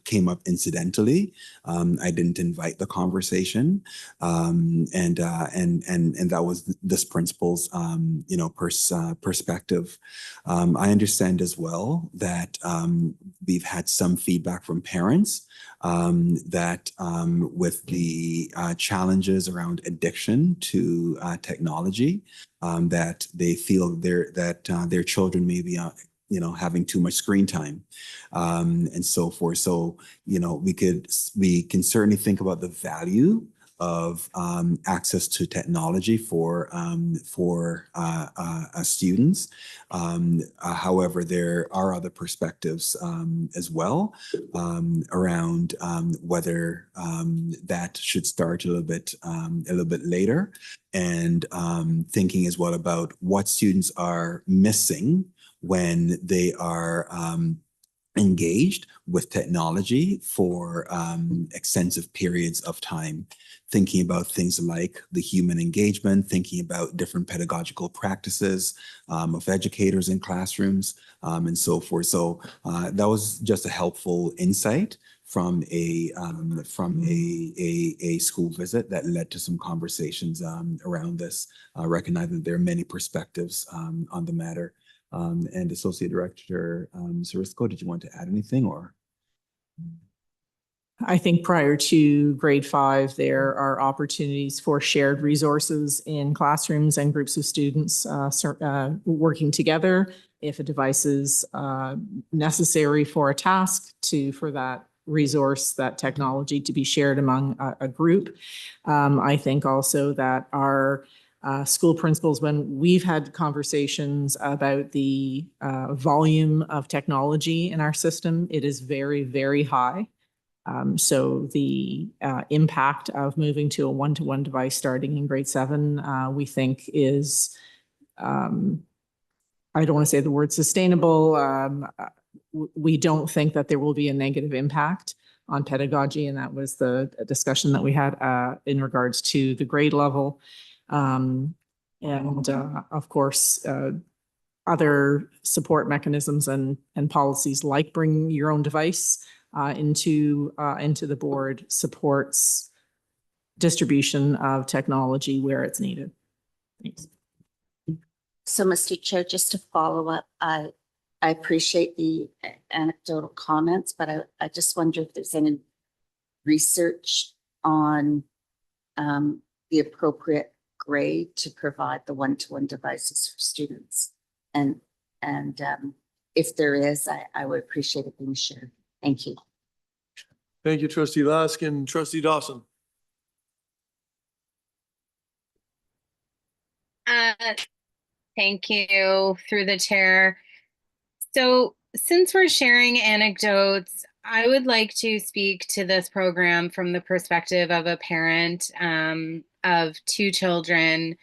came up incidentally. I didn't invite the conversation, and that was this principal's perspective. I understand as well that we've had some feedback from parents that with the challenges around addiction to technology, that they feel their children may be having too much screen time and so forth. So we can certainly think about the value of access to technology for students. However, there are other perspectives as well around whether that should start a little bit later, and thinking as well about what students are missing when they are engaged with technology for extensive periods of time, thinking about things like the human engagement, thinking about different pedagogical practices of educators in classrooms, and so forth. So that was just a helpful insight from a school visit that led to some conversations around this, recognizing there are many perspectives on the matter. And Associate Director Sarisco, did you want to add anything, or? I think prior to grade 5, there are opportunities for shared resources in classrooms and groups of students working together. If a device is necessary for a task, for that resource, that technology to be shared among a group. I think also that our school principals, when we've had conversations about the volume of technology in our system, it is very, very high. So the impact of moving to a one-to-one device starting in grade 7, we think is, I don't want to say the word sustainable. We don't think that there will be a negative impact on pedagogy, and that was the discussion that we had in regards to the grade level. And of course, other support mechanisms and policies like bringing your own device into the board supports distribution of technology where it's needed. Thanks. So, Mr. Chair, just to follow up, I appreciate the anecdotal comments, but I just wonder if there's any research on the appropriate grade to provide the one-to-one devices for students. And if there is, I would appreciate it being shared. Thank you. Thank you, Trustee Laskin. Trustee Dawson. Uh, Thank you through the chair. So since we're sharing anecdotes, I would like to speak to this program from the perspective of a parent of two children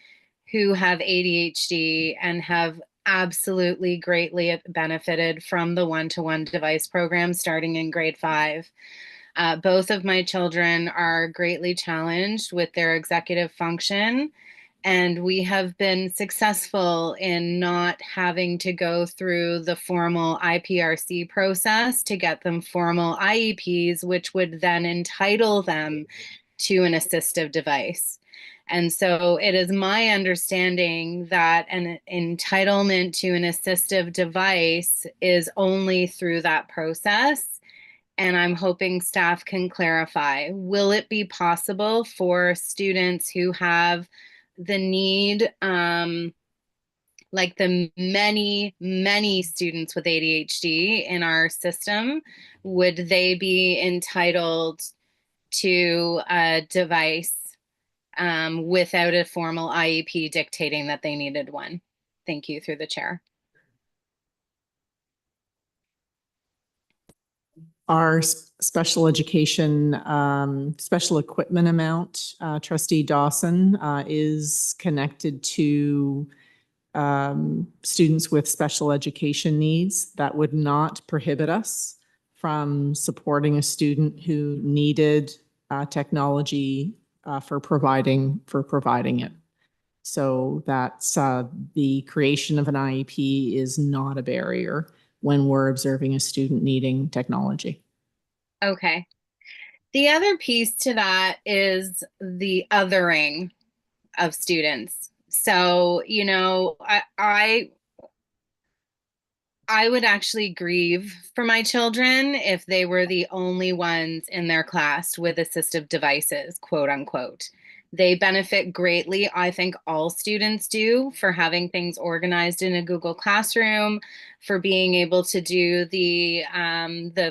who have ADHD and have absolutely greatly benefited from the one-to-one device program starting in grade 5. Both of my children are greatly challenged with their executive function, and we have been successful in not having to go through the formal IPRC process to get them formal IEPs, which would then entitle them to an assistive device. And so it is my understanding that an entitlement to an assistive device is only through that process. And I'm hoping staff can clarify. Will it be possible for students who have the need, like the many students with ADHD in our system, would they be entitled to a device without a formal IEP dictating that they needed one? Thank you, through the chair. Our special education, special equipment amount, Trustee Dawson, is connected to students with special education needs. That would not prohibit us from supporting a student who needed technology for providing it. So that's the creation of an IEP is not a barrier when we're observing a student needing technology. Okay. The other piece to that is the othering of students. So, you know, I would actually grieve for my children if they were the only ones in their class with assistive devices, quote unquote. They benefit greatly, I think all students do, for having things organized in a Google Classroom, for being able to do the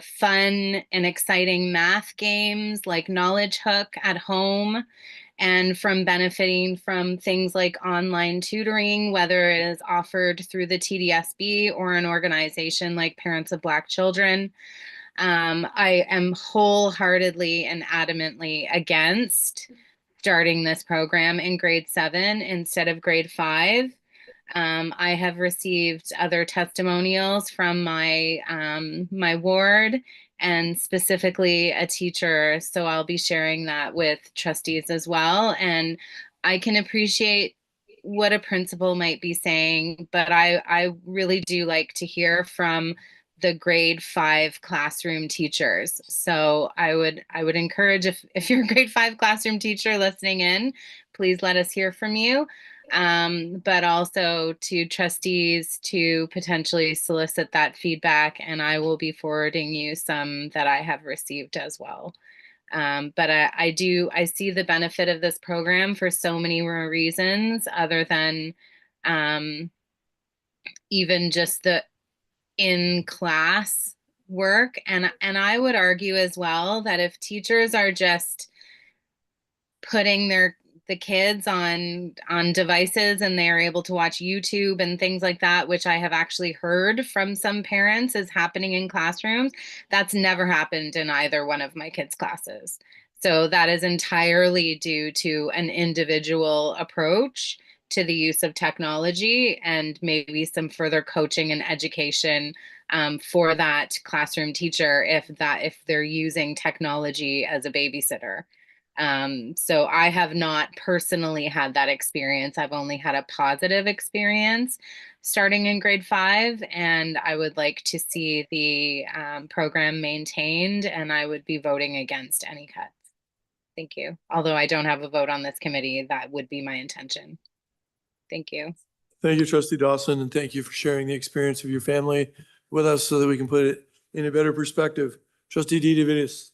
fun and exciting math games like Knowledge Hook at home, and from benefiting from things like online tutoring, whether it is offered through the TDSB or an organization like Parents of Black Children. I am wholeheartedly and adamantly against starting this program in grade 7 instead of grade 5. I have received other testimonials from my my ward, and specifically a teacher, so I'll be sharing that with trustees as well. And I can appreciate what a principal might be saying, but I really do like to hear from the grade 5 classroom teachers. So I would encourage, if you're a grade 5 classroom teacher listening in, please let us hear from you. But also to trustees to potentially solicit that feedback, and I will be forwarding you some that I have received as well. But I see the benefit of this program for so many more reasons other than even just the in-class work. And I would argue as well that if teachers are just putting the kids on devices and they are able to watch YouTube and things like that, which I have actually heard from some parents is happening in classrooms, that's never happened in either one of my kids' classes. So that is entirely due to an individual approach to the use of technology and maybe some further coaching and education for that classroom teacher if they're using technology as a babysitter. So I have not personally had that experience. I've only had a positive experience starting in grade 5, and I would like to see the program maintained, and I would be voting against any cuts. Thank you. Although I don't have a vote on this committee, that would be my intention. Thank you. Thank you, Trustee Dawson, and thank you for sharing the experience of your family with us so that we can put it in a better perspective. Trustee DeVitis.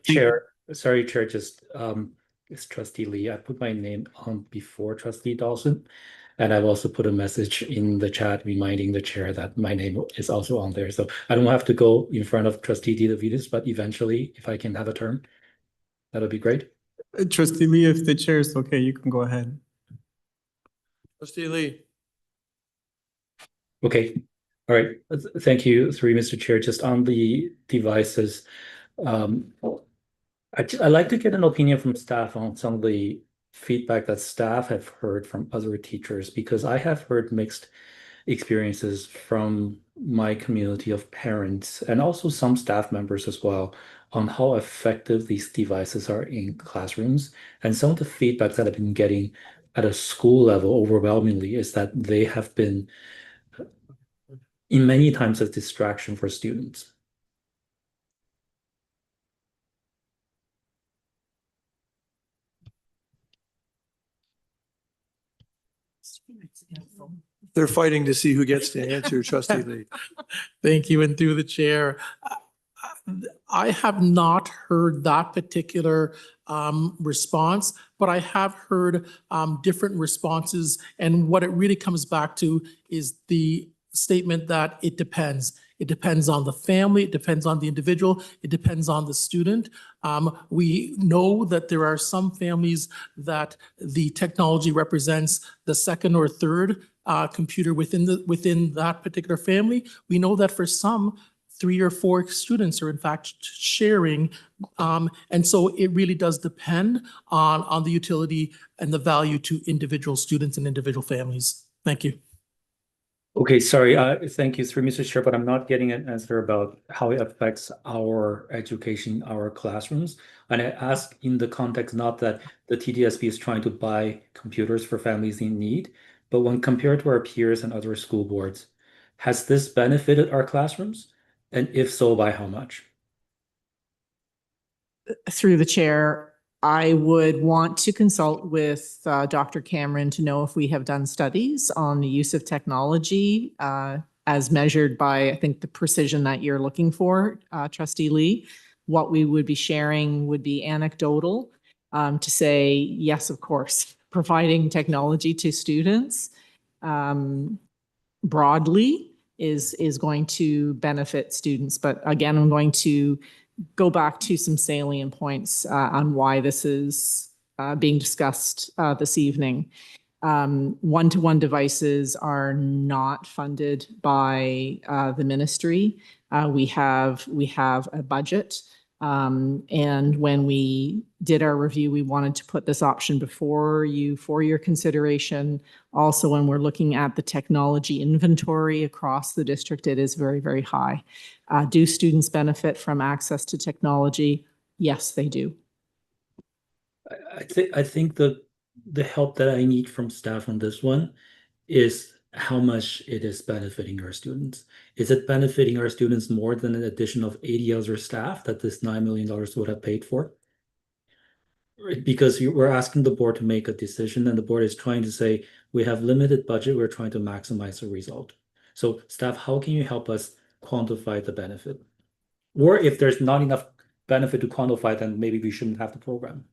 Chair, just it's Trustee Lee. I put my name on before Trustee Dawson, and I've also put a message in the chat reminding the chair that my name is also on there. So I don't have to go in front of Trustee DeVitis, but eventually, if I can have a turn, that'll be great. Trustee Lee, if the chair is okay, you can go ahead. Trustee Lee. Okay, all right. Thank you, through you, Mr. Chair. Just on the devices, I'd like to get an opinion from staff on some of the feedback that staff have heard from other teachers, because I have heard mixed experiences from my community of parents and also some staff members as well on how effective these devices are in classrooms. And some of the feedback that I've been getting at a school level overwhelmingly is that they have been in many times a distraction for students. They're fighting to see who gets to answer, Trustee Lee. Thank you, and through the chair. I have not heard that particular response, but I have heard different responses. And what it really comes back to is the statement that it depends. It depends on the family, it depends on the individual, it depends on the student. We know that there are some families that the technology represents the second or third computer within that particular family. We know that for some, 3 or 4 students are in fact sharing. And so it really does depend on the utility and the value to individual students and individual families. Thank you. Okay, sorry, thank you, through Mr. Chair, but I'm not getting an answer about how it affects our education, our classrooms. And I ask in the context, not that the TDSB is trying to buy computers for families in need, but when compared to our peers and other school boards, has this benefited our classrooms? And if so, by how much? Through the chair, I would want to consult with Dr. Cameron to know if we have done studies on the use of technology as measured by, I think, the precision that you're looking for, Trustee Lee. What we would be sharing would be anecdotal to say, yes, of course, providing technology to students broadly is going to benefit students. But again, I'm going to go back to some salient points on why this is being discussed this evening. One-to-one devices are not funded by the ministry. We have a budget. And when we did our review, we wanted to put this option before you for your consideration. Also, when we're looking at the technology inventory across the district, it is very, very high. Do students benefit from access to technology? Yes, they do. I think the help that I need from staff on this one is how much it is benefiting our students. Is it benefiting our students more than an addition of 80 other staff that this $9 million would have paid for? Because we're asking the board to make a decision, and the board is trying to say, we have limited budget, we're trying to maximize the result. So staff, how can you help us quantify the benefit? Or if there's not enough benefit to quantify, then maybe we shouldn't have the program.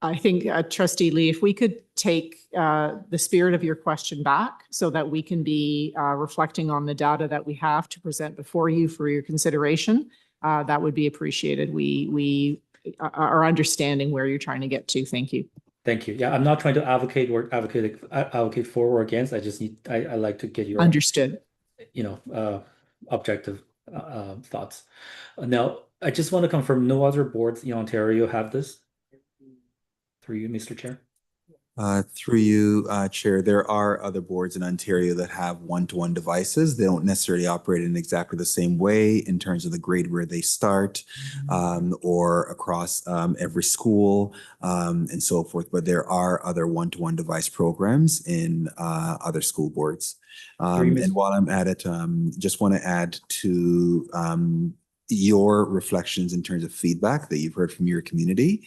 I think, Trustee Lee, if we could take the spirit of your question back so that we can be reflecting on the data that we have to present before you for your consideration, that would be appreciated. We are understanding where you're trying to get to. Thank you. Thank you. Yeah, I'm not trying to advocate for or against. I just need, I like to get your understood, objective thoughts. Now, I just want to confirm no other boards in Ontario have this? Through you, Mr. Chair. Through you, Chair, there are other boards in Ontario that have one-to-one devices. They don't necessarily operate in exactly the same way in terms of the grade where they start or across every school and so forth. But there are other one-to-one device programs in other school boards. And while I'm at it, just want to add to your reflections in terms of feedback that you've heard from your community,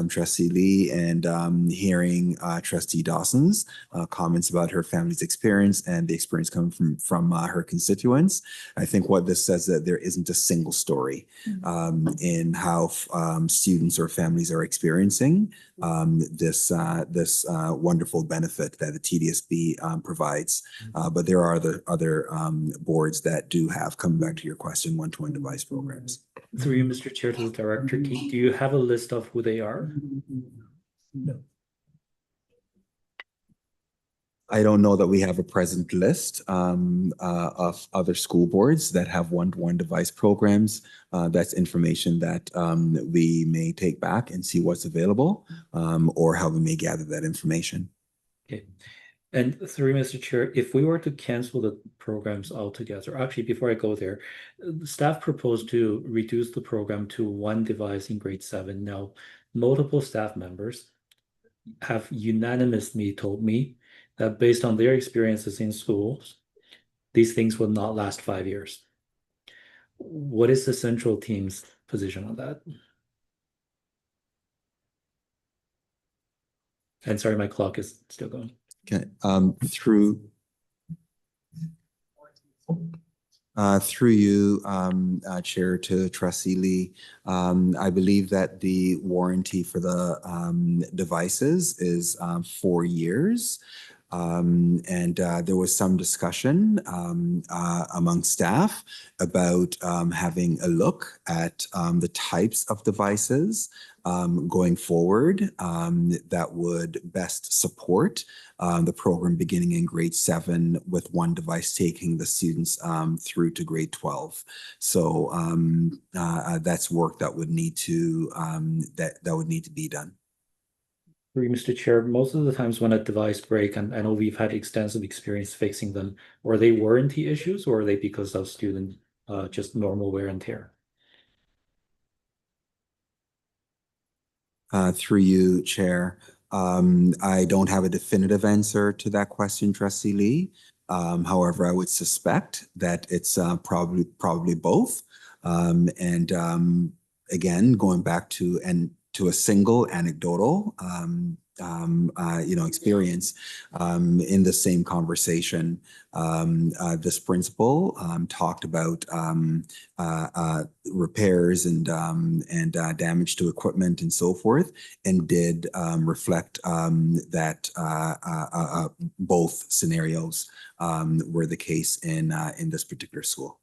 Trustee Lee, and hearing Trustee Dawson's comments about her family's experience and the experience coming from her constituents. I think what this says that there isn't a single story in how students or families are experiencing this wonderful benefit that the TDSB provides. But there are other boards that do have, coming back to your question, one-to-one device programs. through you, Mr. Chair, to the director, do you have a list of who they are? No. I don't know that we have a present list of other school boards that have one-to-one device programs. That's information that we may take back and see what's available, or how we may gather that information. Okay. And through Mr. Chair, if we were to cancel the programs altogether, actually, before I go there, staff proposed to reduce the program to one device in grade 7. Now, multiple staff members have unanimously told me that based on their experiences in schools, these things will not last 5 years. What is the central team's position on that? And sorry, my clock is still going. Okay, through you, Chair, to Trustee Lee, I believe that the warranty for the devices is 4 years. And there was some discussion among staff about having a look at the types of devices going forward that would best support the program beginning in grade 7 with one device taking the students through to grade 12. So that's work that would need to that would need to be done. Mr. Chair, most of the times when a device breaks, and I know we've had extensive experience fixing them, are they warranty issues or are they because of student just normal wear and tear? Through you, Chair, I don't have a definitive answer to that question, Trustee Lee. However, I would suspect that it's probably both. Again, going back to a single anecdotal experience in the same conversation, this principal talked about repairs and damage to equipment and so forth, and did reflect that both scenarios were the case in this particular school.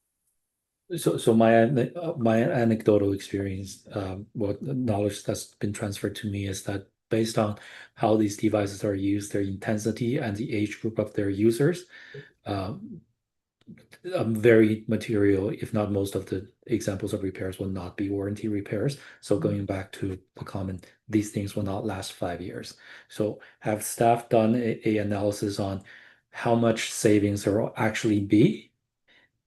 So my anecdotal experience, what knowledge that's been transferred to me is that based on how these devices are used, their intensity and the age group of their users, very material, if not most of the examples of repairs will not be warranty repairs. So going back to the comment, these things will not last 5 years. So have staff done a analysis on how much savings there will actually be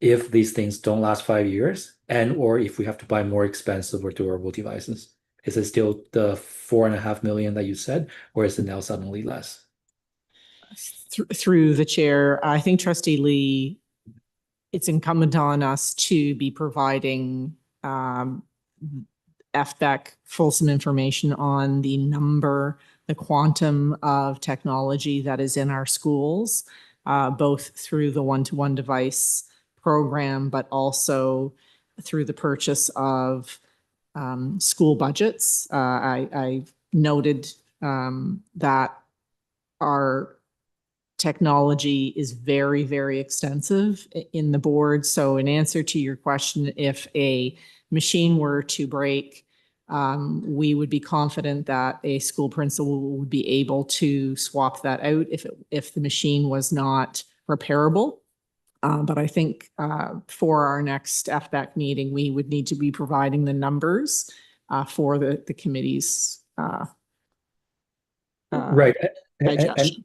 if these things don't last 5 years, and or if we have to buy more expensive or durable devices? Is it still the 4.5 million that you said, or is it now suddenly less? Through the chair, I think Trustee Lee, it's incumbent on us to be providing FBEC fulsome information on the number, the quantum of technology that is in our schools, both through the one-to-one device program, but also through the purchase of school budgets. I noted that our technology is very, very extensive in the board. So in answer to your question, if a machine were to break, we would be confident that a school principal would be able to swap that out if the machine was not repairable. But I think for our next FBEC meeting, we would need to be providing the numbers for the committee's right. digestion.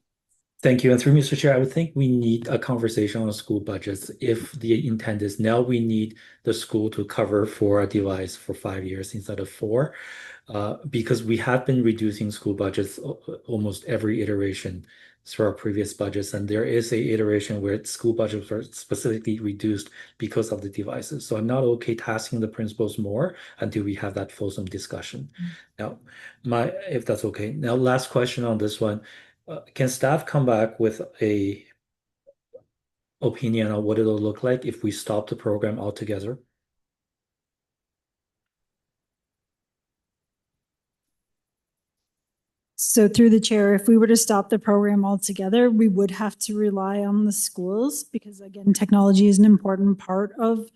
Thank you. And through Mr. Chair, I would think we need a conversation on school budgets. If the intent is now we need the school to cover for a device for 5 years instead of 4, because we have been reducing school budgets almost every iteration through our previous budgets. And there is a iteration where school budgets are specifically reduced because of the devices. So I'm not okay tasking the principals more until we have that fulsome discussion. Now, if that's okay. Now, last question on this one. Can staff come back with a opinion on what it'll look like if we stop the program altogether? So through the chair, if we were to stop the program altogether, we would have to rely on the schools because again, technology is an important part of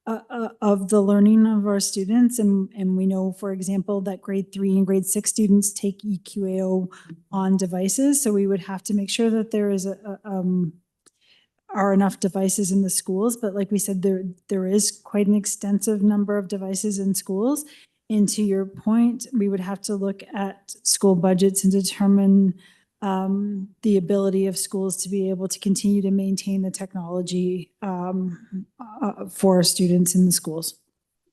of the learning of our students. And we know, for example, that grade 3 and grade 6 students take EQAO on devices. So we would have to make sure that there is are enough devices in the schools. But like we said, there is quite an extensive number of devices in schools. And to your point, we would have to look at school budgets and determine the ability of schools to be able to continue to maintain the technology for students in the schools.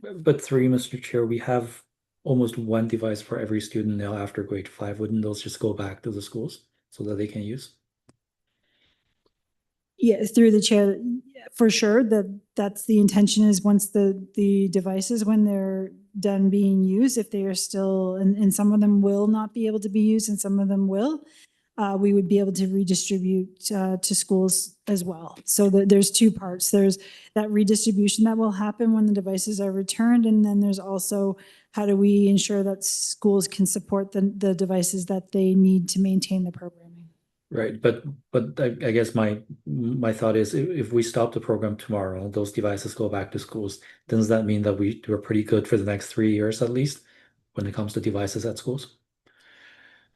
But through you, Mr. Chair, we have almost one device for every student now after grade 5. Wouldn't those just go back to the schools so that they can use? Yeah, through the chair, for sure, that's the intention, is once the devices, when they're done being used, if they are still, and some of them will not be able to be used and some of them will, we would be able to redistribute to schools as well. So there's two parts. There's that redistribution that will happen when the devices are returned, and then there's also how do we ensure that schools can support the devices that they need to maintain the programming. Right, but I guess my thought is if we stop the program tomorrow, those devices go back to schools, does that mean that we're pretty good for the next 3 years at least when it comes to devices at schools?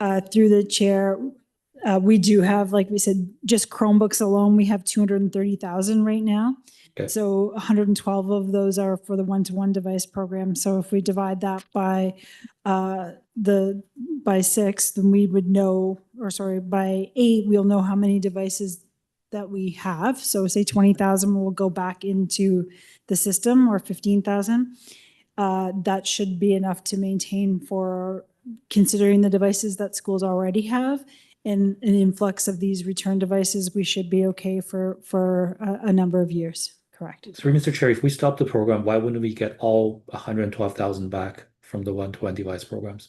Through the chair, we do have, like we said, just Chromebooks alone, we have 230,000 right now. Okay. So 112 of those are for the one-to-one device program. So if we divide that by 6, then we would know, or sorry, by 8, we'll know how many devices that we have. So say 20,000 will go back into the system, or 15,000. That should be enough to maintain, for considering the devices that schools already have. And an influx of these return devices, we should be okay for a number of years. Correct. So, Mr. Chair, if we stop the program, why wouldn't we get all 112,000 back from the one-to-one device programs?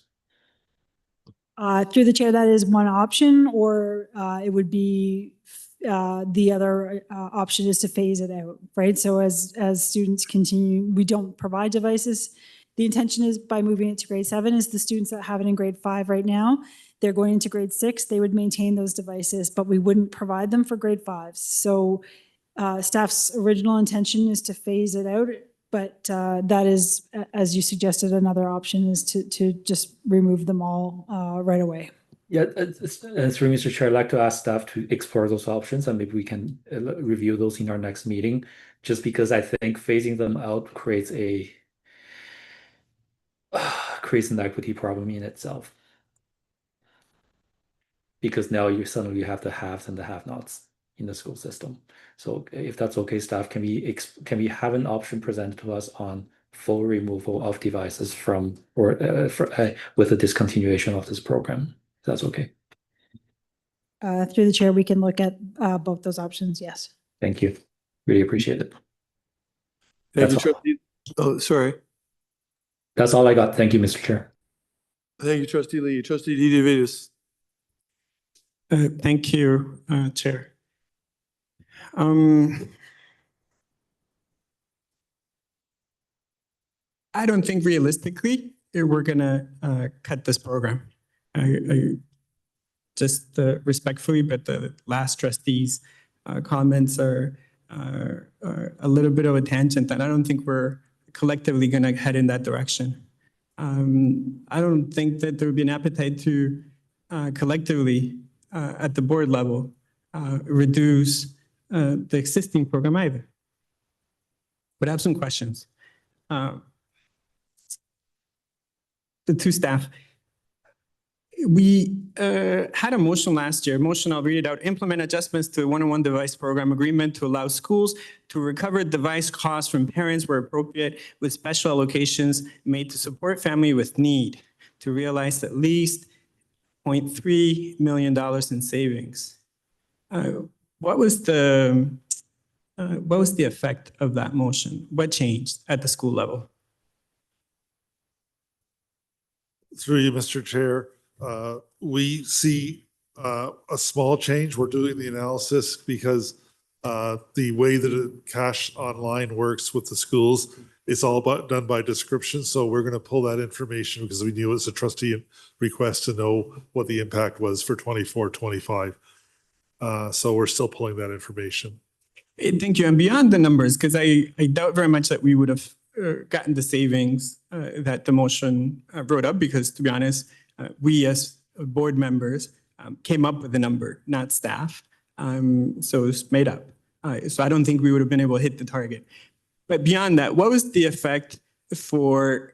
Through the chair, that is one option, or it would be the other option is to phase it out, right? So as students continue, we don't provide devices. The intention is, by moving it to grade 7, is the students that have it in grade 5 right now, they're going into grade 6, they would maintain those devices, but we wouldn't provide them for grade 5s. So staff's original intention is to phase it out, but that is, as you suggested, another option is to just remove them all right away. Yeah, through Mr. Chair, I'd like to ask staff to explore those options, and maybe we can review those in our next meeting, just because I think phasing them out creates an equity problem in itself. Because now you suddenly have the haves and the have-nots in the school system. So if that's okay, staff, can we have an option presented to us on full removal of devices from, or with a discontinuation of this program? If that's okay. Through the chair, we can look at both those options. Yes. Thank you. Really appreciate it. Thank you, That's all. trustee. Oh, sorry. That's all I got. Thank you, Mr. Chair. Thank you, trustee Lee. Trustee DiDavidas. Thank you, Chair. I don't think realistically we're gonna cut this program. I just respectfully, but the last trustee's comments are a little bit of a tangent, and I don't think we're collectively gonna head in that direction. I don't think that there would be an appetite to collectively at the board level reduce the existing program either. But I have some questions. The two staff, we had a motion last year. Motion, I'll read it out. Implement adjustments to the one-on-one device program agreement to allow schools to recover device costs from parents where appropriate, with special allocations made to support family with need, to realize at least $0.3 million in savings. What was the effect of that motion? What changed at the school level? Through you, Mr. Chair, we see a small change. We're doing the analysis because the way that cash online works with the schools, it's all done by description. So we're going to pull that information because we knew it was a trustee request to know what the impact was for 24-25. So we're still pulling that information. Thank you. And beyond the numbers, because I doubt very much that we would have gotten the savings that the motion brought up, because to be honest, we as board members came up with the number, not staff. So it's made up. So I don't think we would have been able to hit the target. But beyond that, what was the effect for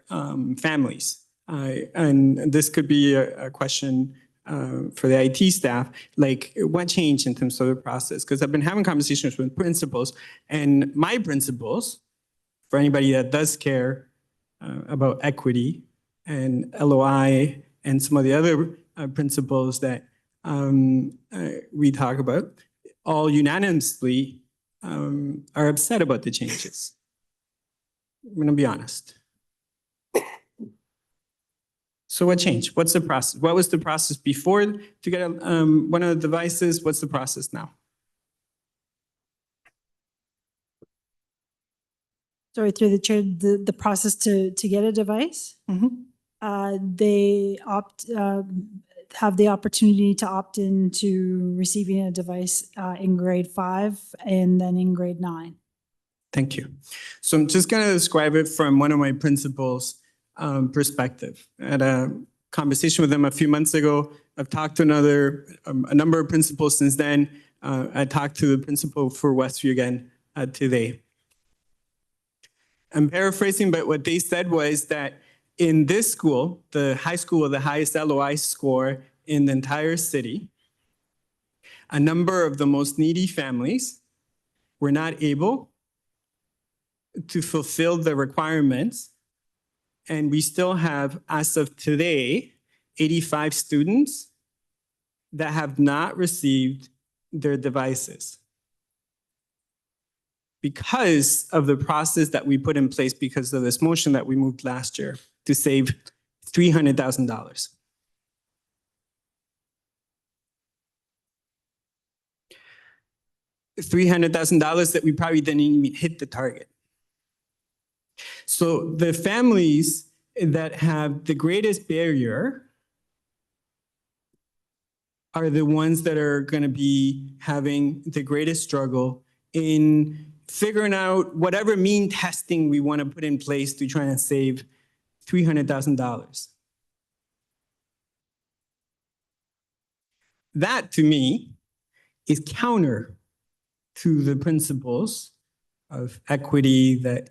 families? And this could be a question for the IT staff, like what changed in terms of the process? Because I've been having conversations with principals, and my principals, for anybody that does care about equity and LOI and some of the other principles that we talk about, all unanimously are upset about the changes. I'm going to be honest. So what changed? What's the process? What was the process before to get one of the devices? What's the process now? Sorry, through the chair, the process to get a device? They have the opportunity to opt into receiving a device in grade 5 and then in grade 9. Thank you. So I'm just going to describe it from one of my principals' perspective. I had a conversation with them a few months ago. I've talked to a number of principals since then. I talked to the principal for Westview again today. I'm paraphrasing, but what they said was that in this school, the high school with the highest LOI score in the entire city, a number of the most needy families were not able to fulfill the requirements. And we still have, as of today, 85 students that have not received their devices because of the process that we put in place because of this motion that we moved last year to save $300,000. $300,000 that we probably didn't even hit the target. So the families that have the greatest barrier are the ones that are going to be having the greatest struggle in figuring out whatever mean testing we want to put in place to try and save $300,000. That, to me, is counter to the principles of equity that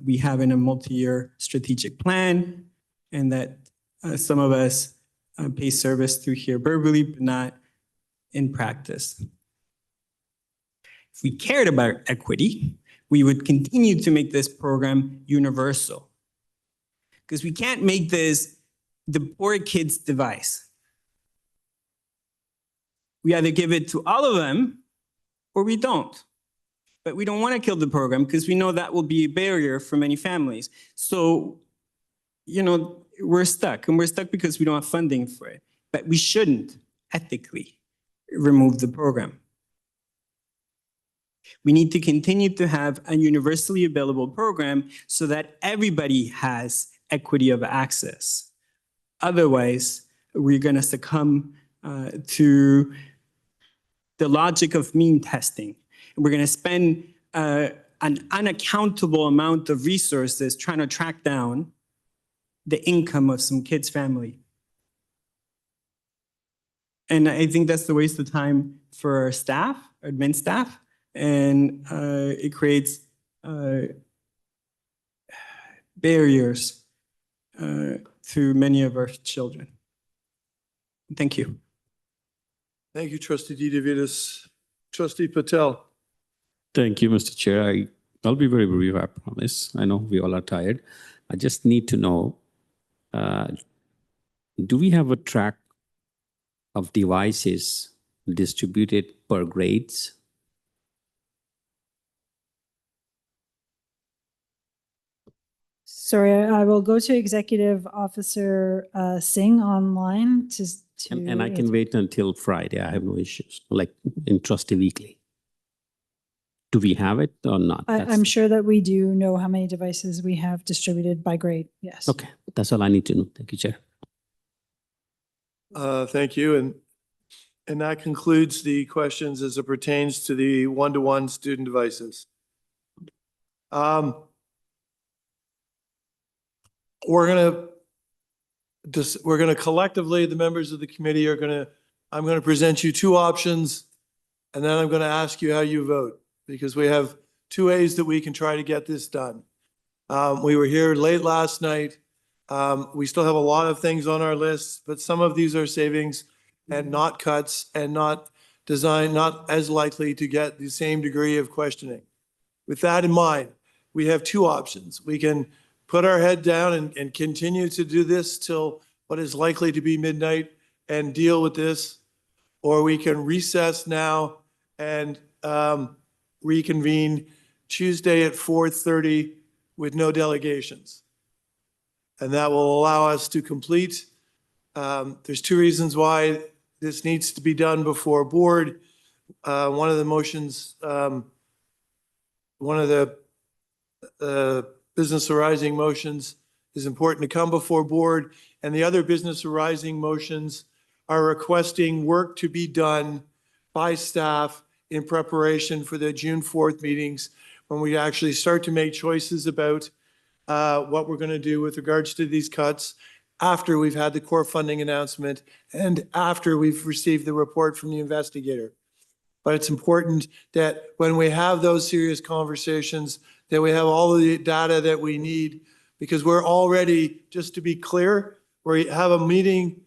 we have in a multi-year strategic plan, and that some of us pay service through here verbally, but not in practice. If we cared about equity, we would continue to make this program universal. Because we can't make this the poor kid's device. We either give it to all of them or we don't. But we don't want to kill the program because we know that will be a barrier for many families. So, we're stuck, and we're stuck because we don't have funding for it. But we shouldn't ethically remove the program. We need to continue to have a universally available program so that everybody has equity of access. Otherwise, we're going to succumb to the logic of mean testing. And we're going to spend an unaccountable amount of resources trying to track down the income of some kid's family. And I think that's the waste of time for our staff, our admin staff, and it creates barriers to many of our children. Thank you. Thank you, Trustee DeVitas. Trustee Patel. Thank you, Mr. Chair. I'll be very brief, I promise. I know we all are tired. I just need to know, do we have a track of devices distributed per grades? Sorry, I will go to Executive Officer Singh online to And I can wait until Friday. I have no issues, like in Trustee Weekly. Do we have it or not? I'm sure that we do know how many devices we have distributed by grade, yes. Okay, that's all I need to know. Thank you, Chair. Thank you. And And that concludes the questions as it pertains to the one-to-one student devices. We're gonna collectively, the members of the committee I'm gonna present you two options, and then I'm gonna ask you how you vote, because we have two ways that we can try to get this done. We were here late last night. We still have a lot of things on our list, but some of these are savings and not cuts and not as likely to get the same degree of questioning. With that in mind, we have two options. We can put our head down and continue to do this till what is likely to be midnight and deal with this, or we can recess now and reconvene Tuesday at 4:30 with no delegations. And that will allow us to complete. There's two reasons why this needs to be done before board. One of the motions, one of the business arising motions is important to come before board, and the other business arising motions are requesting work to be done by staff in preparation for the June 4th meetings, when we actually start to make choices about what we're going to do with regards to these cuts after we've had the core funding announcement and after we've received the report from the investigator. But it's important that when we have those serious conversations, that we have all of the data that we need, because we're already, just to be clear, we have a meeting,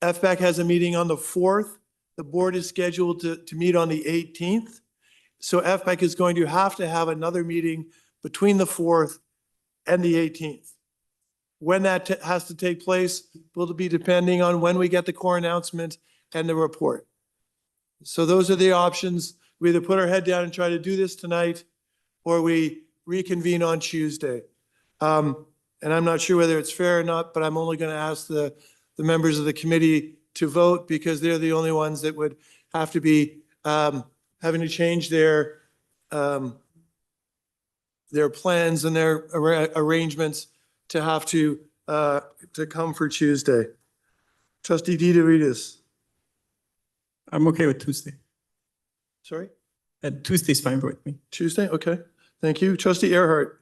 FPAC has a meeting on the 4th. The board is scheduled to meet on the 18th. So FPAC is going to have another meeting between the 4th and the 18th. When that has to take place will be depending on when we get the core announcement and the report. So those are the options. We either put our head down and try to do this tonight, or we reconvene on Tuesday. And I'm not sure whether it's fair or not, but I'm only going to ask the members of the committee to vote, because they're the only ones that would have to be having to change their plans and their arrangements to have to come for Tuesday. Trustee DeVitis. I'm okay with Tuesday. Sorry? Tuesday's fine with me. Tuesday, okay. Thank you. Trustee Earhart.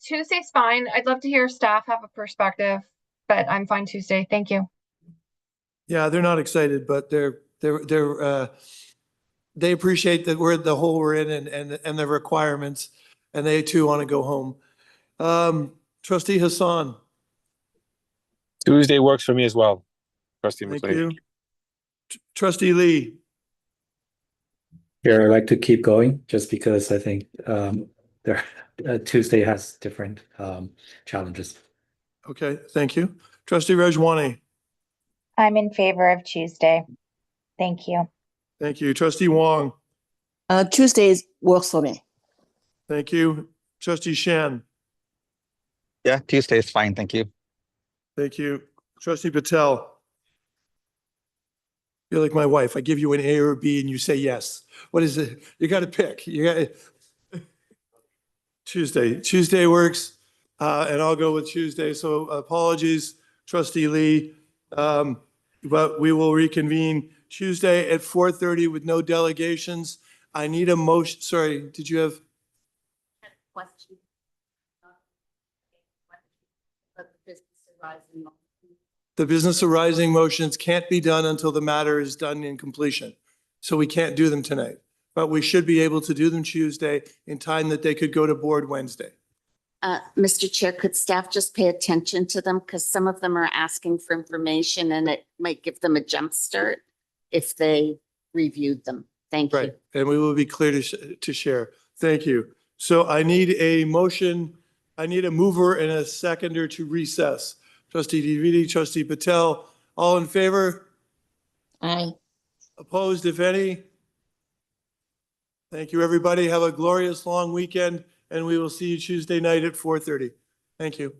Tuesday's fine. I'd love to hear staff have a perspective, but I'm fine Tuesday. Thank you. Yeah, they're not excited, but they appreciate that we're the hole we're in and the requirements, and they too want to go home. Trustee Hassan. Tuesday works for me as well. Trustee Thank McLean. you. Trustee Lee. Here, I like to keep going just because I think Tuesday has different challenges. Okay, thank you. Trustee Rajwani. I'm in favor of Tuesday. Thank you. Thank you. Trustee Wong. Tuesdays works for me. Thank you. Trustee Shen. Yeah, Tuesday is fine. Thank you. Thank you. Trustee Patel. You're like my wife. I give you an A or a B and you say yes. What is it? You got to pick. You got Tuesday. Tuesday works, and I'll go with Tuesday. So apologies, Trustee Lee, but we will reconvene Tuesday at 4:30 with no delegations. I need a motion. Sorry, did you have? Question. The business arising motions can't be done until the matter is done in completion. So we can't do them tonight, but we should be able to do them Tuesday in time that they could go to board Wednesday. Mr. Chair, could staff just pay attention to them? Because some of them are asking for information and it might give them a jump start if they reviewed them. Thank you. Right, and we will be clear to share. Thank you. So I need a motion. I need a mover and a seconder to recess. Trustee DeViti, Trustee Patel, all in favor? Aye. Opposed, if any? Thank you, everybody. Have a glorious long weekend, and we will see you Tuesday night at 4:30. Thank you.